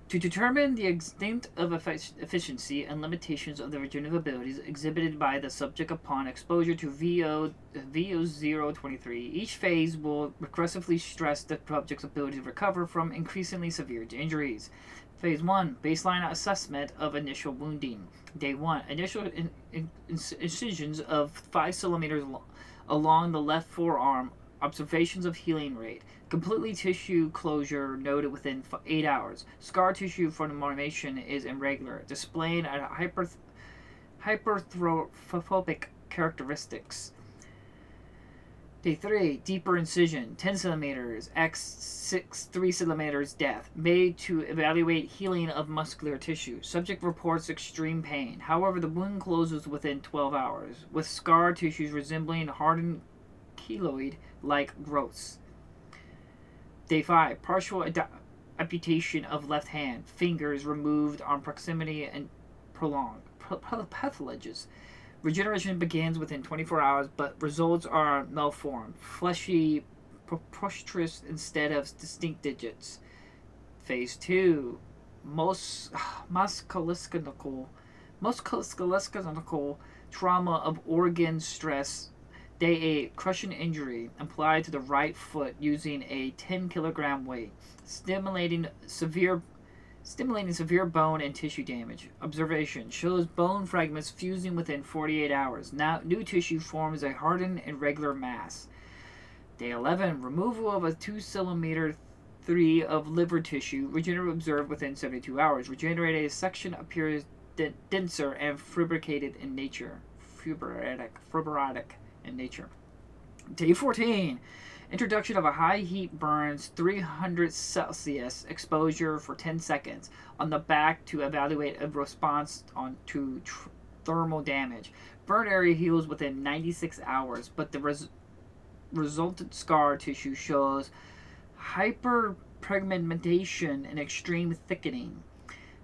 to determine the extent of efficiency and limitations of the regenerative abilities exhibited by the subject upon exposure to VO023. Each phase will regressively stress the subject's ability to recover from increasingly severe injuries. Phase 1. Baseline assessment of initial wounding. Day 1. Initial incisions of 5 centimeters along the left forearm. Observations of healing rate. Completely tissue closure noted within 8 hours. Scar tissue formation is irregular, displaying a hypertrophic characteristics. Day 3. Deeper incision, 10 centimeters, x 3 centimeters depth, made to evaluate healing of muscular tissue. Subject reports extreme pain. However, the wound closes within 12 hours, with scar tissues resembling hardened keloid-like growths. Day 5. Partial amputation of left hand. Fingers removed on proximity and prolonged. Pathologies. Regeneration begins within 24 hours, but results are malformed. Fleshy preposterous instead of distinct digits. Phase 2. Musculoskeletal trauma of organ stress. Day 8. Crushing injury applied to the right foot using a 10-kilogram weight, stimulating severe bone and tissue damage. Observation shows bone fragments fusing within 48 hours. Now, new tissue forms a hardened, irregular mass. Day 11. Removal of a 2 centimeter 3 of liver tissue. Regenerative observed within 72 hours. Regenerated section appears denser and fibrated in nature. Fibrotic in nature. Day 14. Introduction of a high heat burns 300 Celsius exposure for 10 seconds on the back to evaluate a response to thermal damage. Burn area heals within 96 hours, but the resultant scar tissue shows hyperpigmentation and extreme thickening.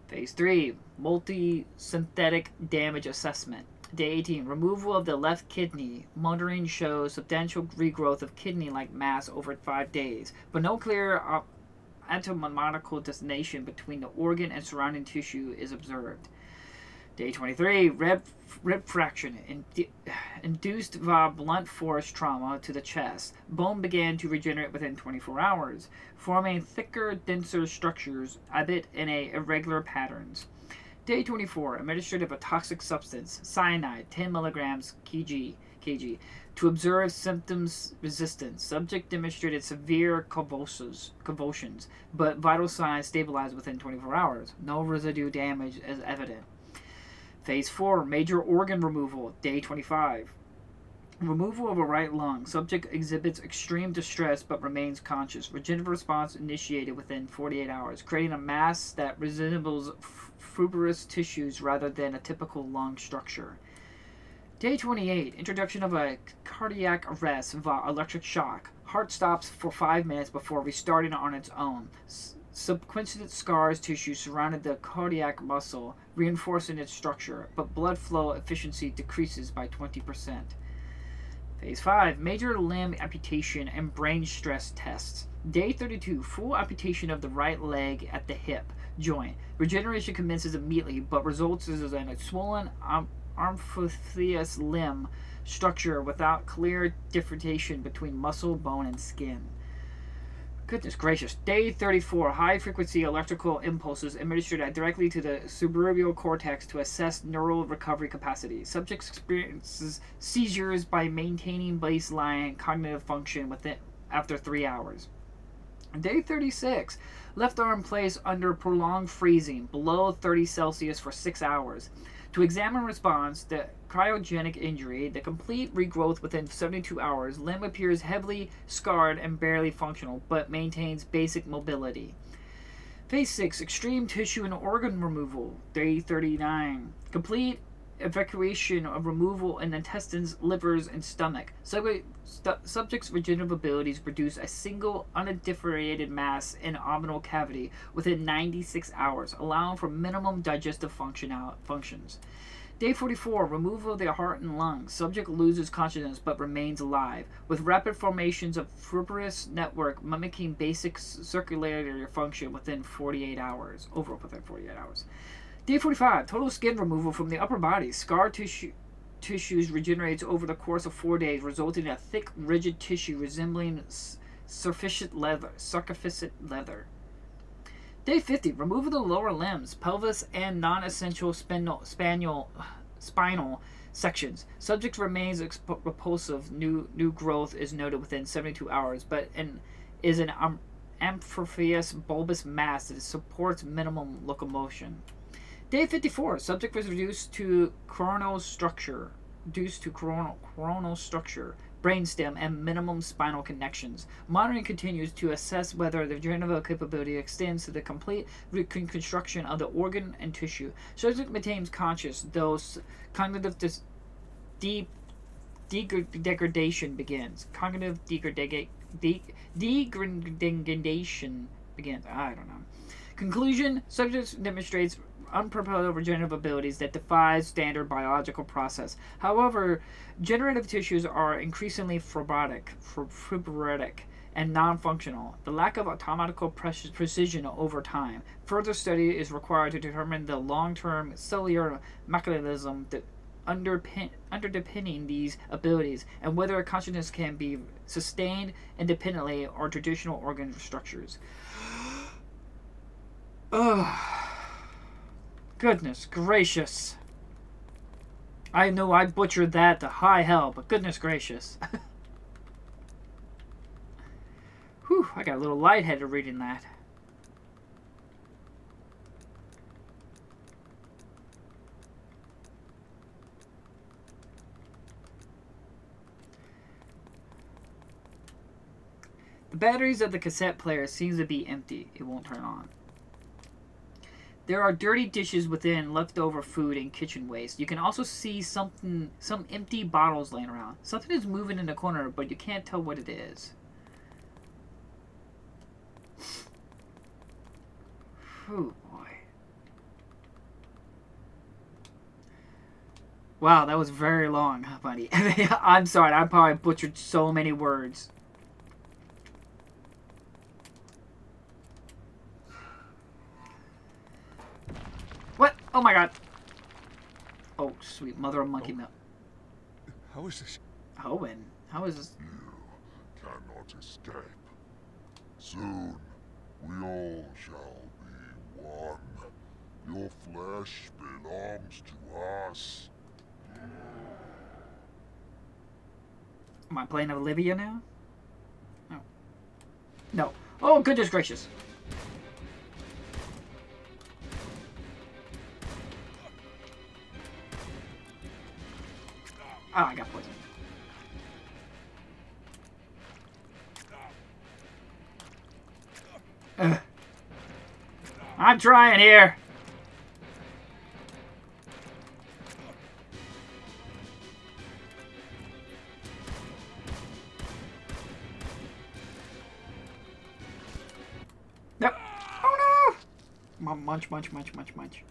Phase 3. Multi-synthetic damage assessment. Day 18. Removal of the left kidney. Monitoring shows substantial regrowth of kidney-like mass over 5 days, but no clear anatomical destination between the organ and surrounding tissue is observed. Day 23. Rib fraction induced via blunt force trauma to the chest. Bone began to regenerate within 24 hours, forming thicker, denser structures, albeit in irregular patterns. Day 24. Administration of a toxic substance, cyanide, 10 milligrams kg, to observe symptoms resistance. Subject demonstrated severe convulsions, but vital signs stabilized within 24 hours. No residue damage is evident. Phase 4. Major organ removal. Day 25. Removal of a right lung. Subject exhibits extreme distress but remains conscious. Regenerative response initiated within 48 hours, creating a mass that resembles fibrous tissues rather than a typical lung structure. Day 28. Introduction of a cardiac arrest via electric shock. Heart stops for 5 minutes before restarting on its own. Subsequent scars tissue surrounded the cardiac muscle, reinforcing its structure, but blood flow efficiency decreases by 20%. Phase 5. Major limb amputation and brain stress tests. Day 32. Full amputation of the right leg at the hip joint. Regeneration commences immediately, but results in a swollen amorphous limb structure without clear differentiation between muscle, bone, and skin. Goodness gracious. Day 34. High-frequency electrical impulses administered directly to the cerebral cortex to assess neural recovery capacity. Subjects experiences seizures by maintaining baseline cognitive function after 3 hours. Day 36. Left arm placed under prolonged freezing, below 30 Celsius for 6 hours. To examine response, the cryogenic injury, the complete regrowth within 72 hours, limb appears heavily scarred and barely functional, but maintains basic mobility. Phase 6. Extreme tissue and organ removal. Day 39. Complete evacuation of removal in intestines, livers, and stomach. Subject's regenerative abilities produce a single undifferentiated mass in abdominal cavity within 96 hours, allowing for minimum digestive functions. Day 44. Removal of the heart and lungs. Subject loses consciousness but remains alive, with rapid formations of fibrous network mimicking basic circulatory function within 48 hours. Within 48 hours. Day 45. Total skin removal from the upper body. Scar tissues regenerates over the course of 4 days, resulting in a thick, rigid tissue resembling surfactant leather. Day 50. Remove of the lower limbs, pelvis, and non-essential spinal sections. Subject remains repulsive. New growth is noted within 72 hours, but is an amorphous bulbous mass that supports minimum locomotion. Day 54. Subject was reduced to coronal structure, brainstem, and minimum spinal connections. Monitoring continues to assess whether the regenerative capability extends to the complete reconstruction of the organ and tissue. Subject maintains conscious, though cognitive degradation begins. Cognitive degradation begins. I don't know. Conclusion: subject demonstrates unparalleled regenerative abilities that defy standard biological process. However, generative tissues are increasingly fibrotic and non-functional. The lack of automatical precision over time. Further study is required to determine the long-term cellular mechanism that underpinning these abilities, and whether consciousness can be sustained independently or traditional organ structures. Ugh. Goodness gracious. I know I butchered that to high hell, but goodness gracious. Whew, I got a little lightheaded reading that. The batteries of the cassette player seems to be empty. It won't turn on. There are dirty dishes within, leftover food, and kitchen waste. You can also see some empty bottles laying around. Something is moving in the corner, but you can't tell what it is. Oh boy. Wow, that was very long, buddy. I'm sorry, I probably butchered so many words. What? Oh my god. Oh, sweet mother of monkey milk. How is this? Owen, how is this? You cannot escape. Soon, we all shall be one. Your flesh belongs to us. Am I playing Olivia now? No. No. Oh, goodness gracious. Oh, I got poisoned. Ugh. I'm trying here. Nope. Oh no! Munch, munch, munch, munch, munch.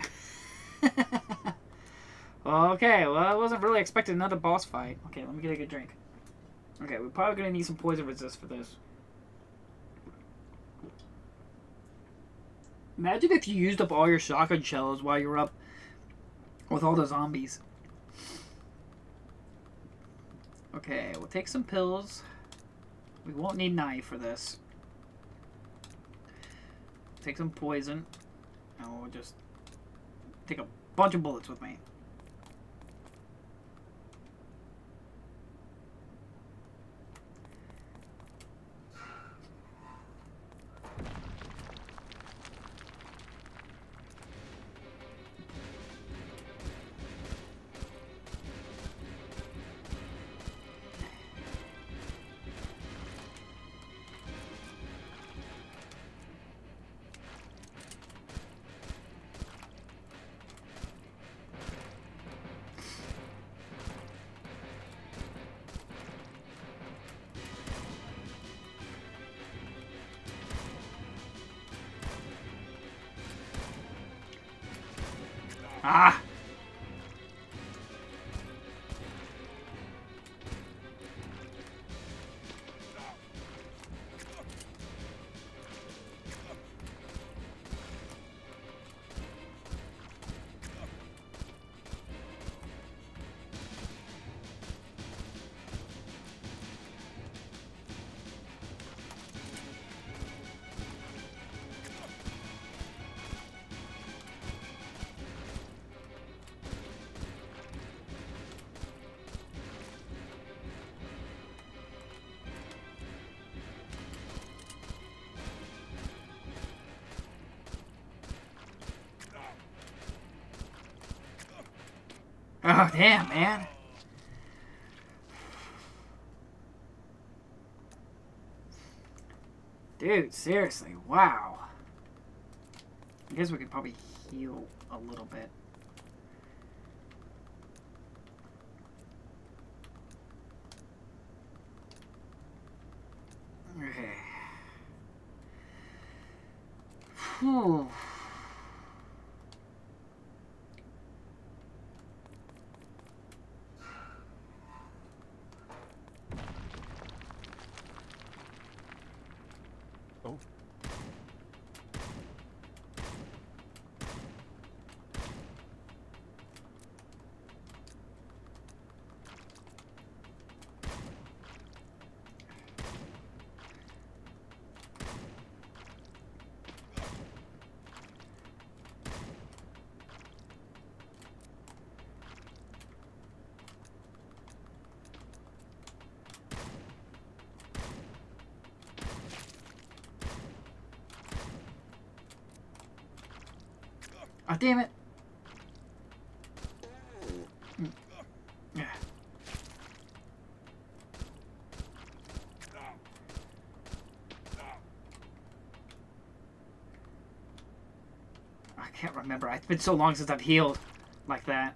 Okay, well, I wasn't really expecting another boss fight. Okay, let me get a good drink. Okay, we're probably going to need some poison resist for this. Imagine if you used up all your shotgun shells while you were up with all the zombies. Okay, we'll take some pills. We won't need knife for this. Take some poison. And we'll just take a bunch of bullets with me. Ah! Oh, damn, man. Dude, seriously, wow. I guess we could probably heal a little bit. Okay. Whew. Oh. Oh, damn it. Yeah. I can't remember. It's been so long since I've healed like that.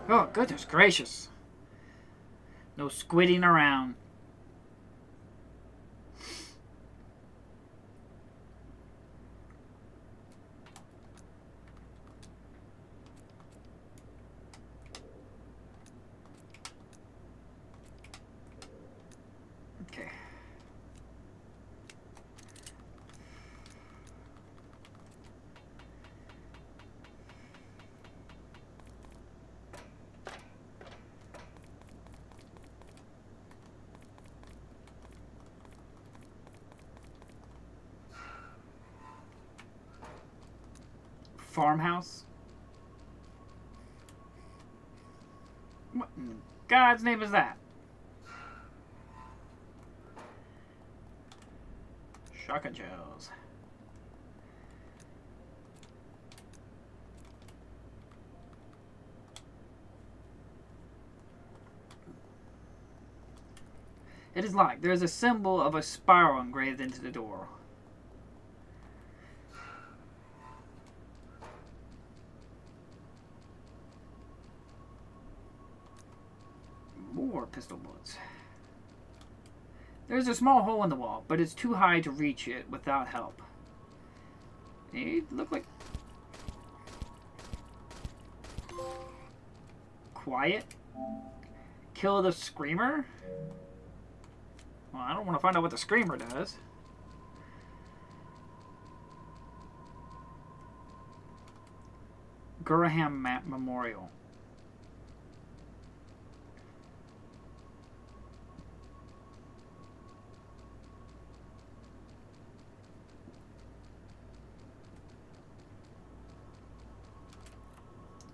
Oh, goodness gracious. No squidding around. Okay. Farmhouse? What in God's name is that? Shotgun shells. It is locked. There is a symbol of a spiral engraved into the door. More pistol bullets. There's a small hole in the wall, but it's too high to reach it without help. It look like... Quiet? Kill the screamer? Well, I don't want to find out what the screamer does. Guraham Memorial.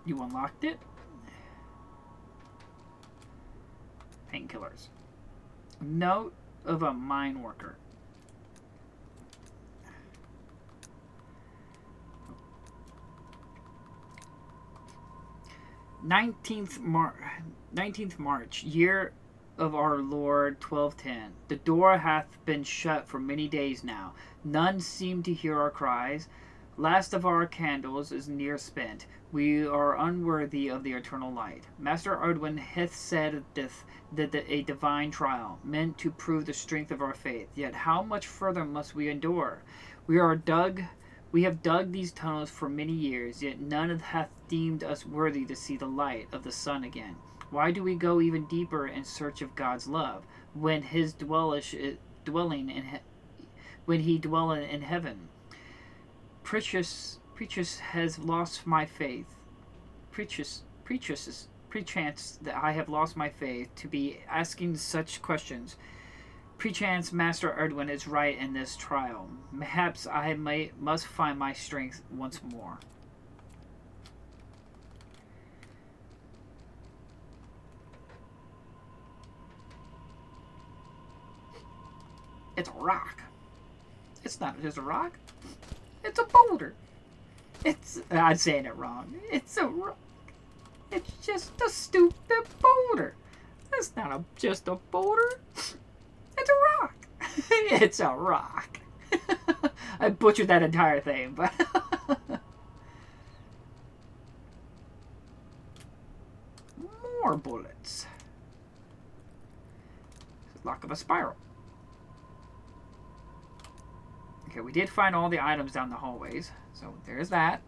You unlocked it? Painkillers. Note of a mine worker. Nineteenth March, year of our Lord 1210. The door hath been shut for many days now. None seem to hear our cries. Last of our candles is near spent. We are unworthy of the eternal light. Master Ardwin hath said that a divine trial, meant to prove the strength of our faith. Yet how much further must we endure? We have dug these tunnels for many years, yet none hath deemed us worthy to see the light of the sun again. Why do we go even deeper in search of God's love, when His dwelling in heaven? Preachus has lost my faith. Perchance that I have lost my faith to be asking such questions. Perchance Master Erdwin is right in this trial. Perhaps I must find my strength once more. It's a rock. It's not just a rock. It's a boulder. I'm saying it wrong. It's a rock. It's just a stupid boulder. It's not just a boulder. It's a rock. It's a rock. I butchered that entire thing, but... More bullets. Lock of a spiral. Okay, we did find all the items down the hallways, so there's that.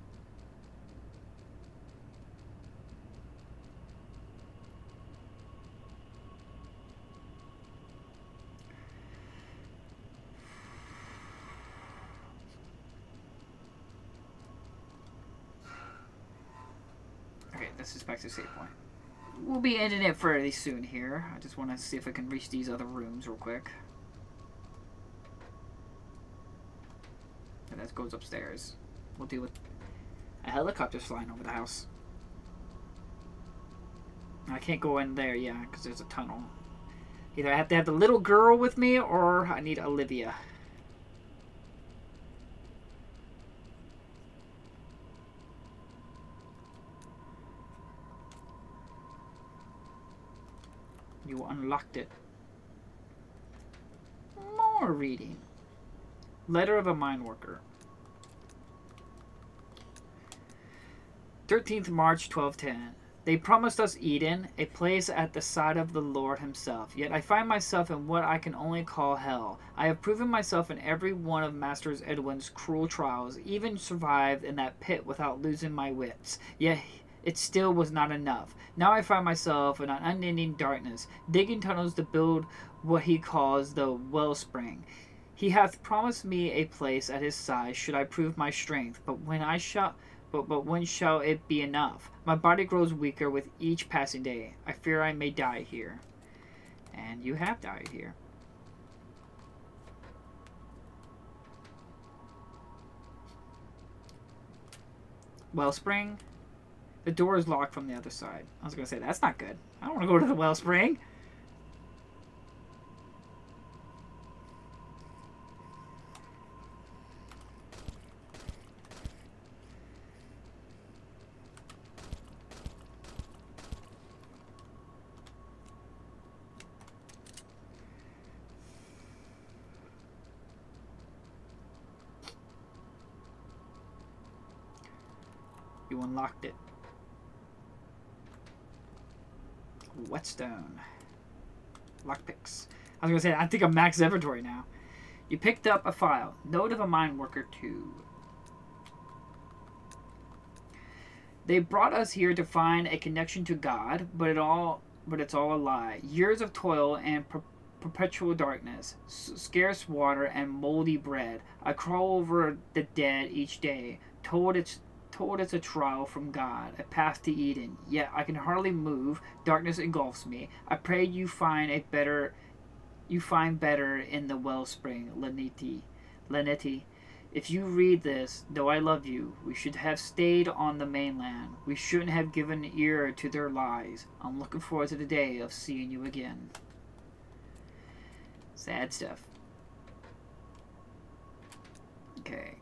Okay, this is back to save point. We'll be ending it fairly soon here. I just want to see if I can reach these other rooms real quick. And that goes upstairs. We'll deal with a helicopter flying over the house. I can't go in there, yeah, because there's a tunnel. Either I have to have the little girl with me, or I need Olivia. You unlocked it. More reading. Letter of a mine worker. 13th March 1210. They promised us Eden, a place at the side of the Lord himself. Yet I find myself in what I can only call hell. I have proven myself in every one of Master Edwin's cruel trials, even survived in that pit without losing my wits. Yet it still was not enough. Now I find myself in an unending darkness, digging tunnels to build what he calls the wellspring. He hath promised me a place at his side should I prove my strength, but when shall it be enough? My body grows weaker with each passing day. I fear I may die here. And you have died here. Wellspring. The door is locked from the other side. I was going to say, that's not good. I don't want to go to the wellspring. You unlocked it. Whetstone. Lockpicks. I was going to say, I think I'm max inventory now. You picked up a file. Note of a mine worker 2. They brought us here to find a connection to God, but it's all a lie. Years of toil and perpetual darkness, scarce water and moldy bread. I crawl over the dead each day, told it's a trial from God, a path to Eden. Yet I can hardly move. Darkness engulfs me. I pray you find better in the wellspring, Lenity. If you read this, though I love you, we should have stayed on the mainland. We shouldn't have given ear to their lies. I'm looking forward to the day of seeing you again. Sad stuff. Okay.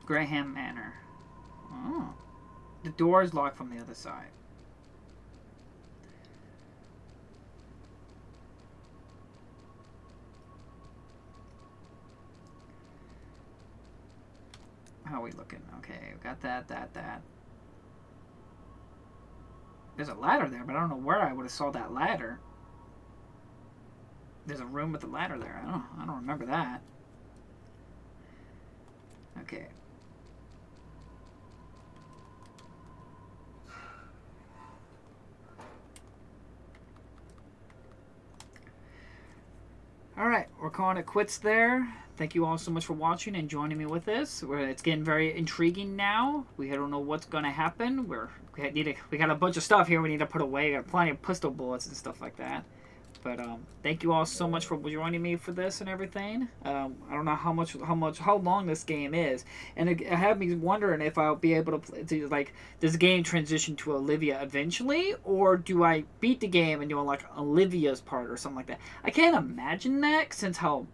Graham Manor. Oh. The door is locked from the other side. How are we looking? Okay, we got that. There's a ladder there, but I don't know where I would have saw that ladder. There's a room with a ladder there. I don't remember that. Okay. Alright, we're calling it quits there. Thank you all so much for watching and joining me with this. It's getting very intriguing now. We don't know what's going to happen. We got a bunch of stuff here we need to put away. We got plenty of pistol bullets and stuff like that. But thank you all so much for joining me for this and everything. I don't know how long this game is, and it had me wondering if I'll be able to like, does the game transition to Olivia eventually, or do I beat the game and do like Olivia's part or something like that? I can't imagine that since how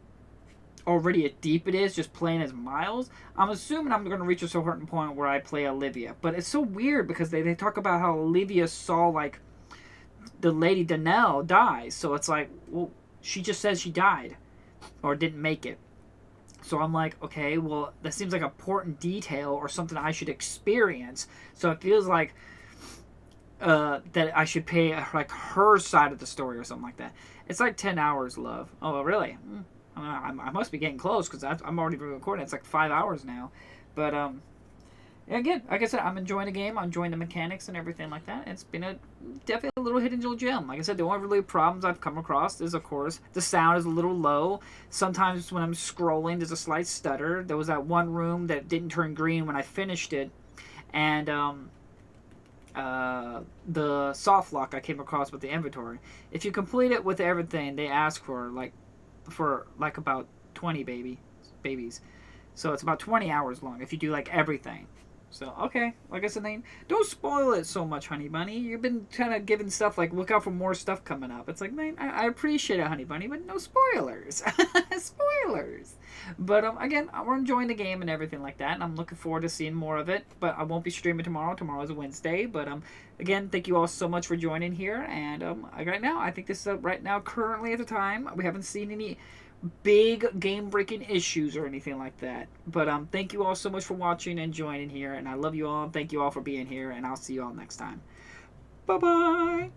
already deep it is just playing as Miles. I'm assuming I'm going to reach a certain point where I play Olivia, but it's so weird because they talk about how Olivia saw like the lady Danelle dies, so it's like, well, she just says she died or didn't make it. So I'm like, okay, well, that seems like an important detail or something I should experience. So it feels like that I should pay like her side of the story or something like that. It's like 10 hours, love. Oh, really? I must be getting close because I'm already recording. It's like 5 hours now, but again, like I said, I'm enjoying the game. I'm enjoying the mechanics and everything like that. It's been definitely a little hidden gem. Like I said, the only really problems I've come across is, of course, the sound is a little low. Sometimes when I'm scrolling, there's a slight stutter. There was that one room that didn't turn green when I finished it. And the soft lock I came across with the inventory. If you complete it with everything, they ask for about 20 babies. So it's about 20 hours long if you do like everything. So, okay, like I said, don't spoil it so much, Honey Bunny. You've been kind of giving stuff like, look out for more stuff coming up. It's like, man, I appreciate it, Honey Bunny, but no spoilers. Spoilers. But, again, we're enjoying the game and everything like that, and I'm looking forward to seeing more of it. But I won't be streaming tomorrow. Tomorrow's a Wednesday. But, again, thank you all so much for joining here. And, right now, I think this is, right now, currently at the time, we haven't seen any big game-breaking issues or anything like that. But thank you all so much for watching and joining here, and I love you all. Thank you all for being here, and I'll see you all next time. Bye-bye!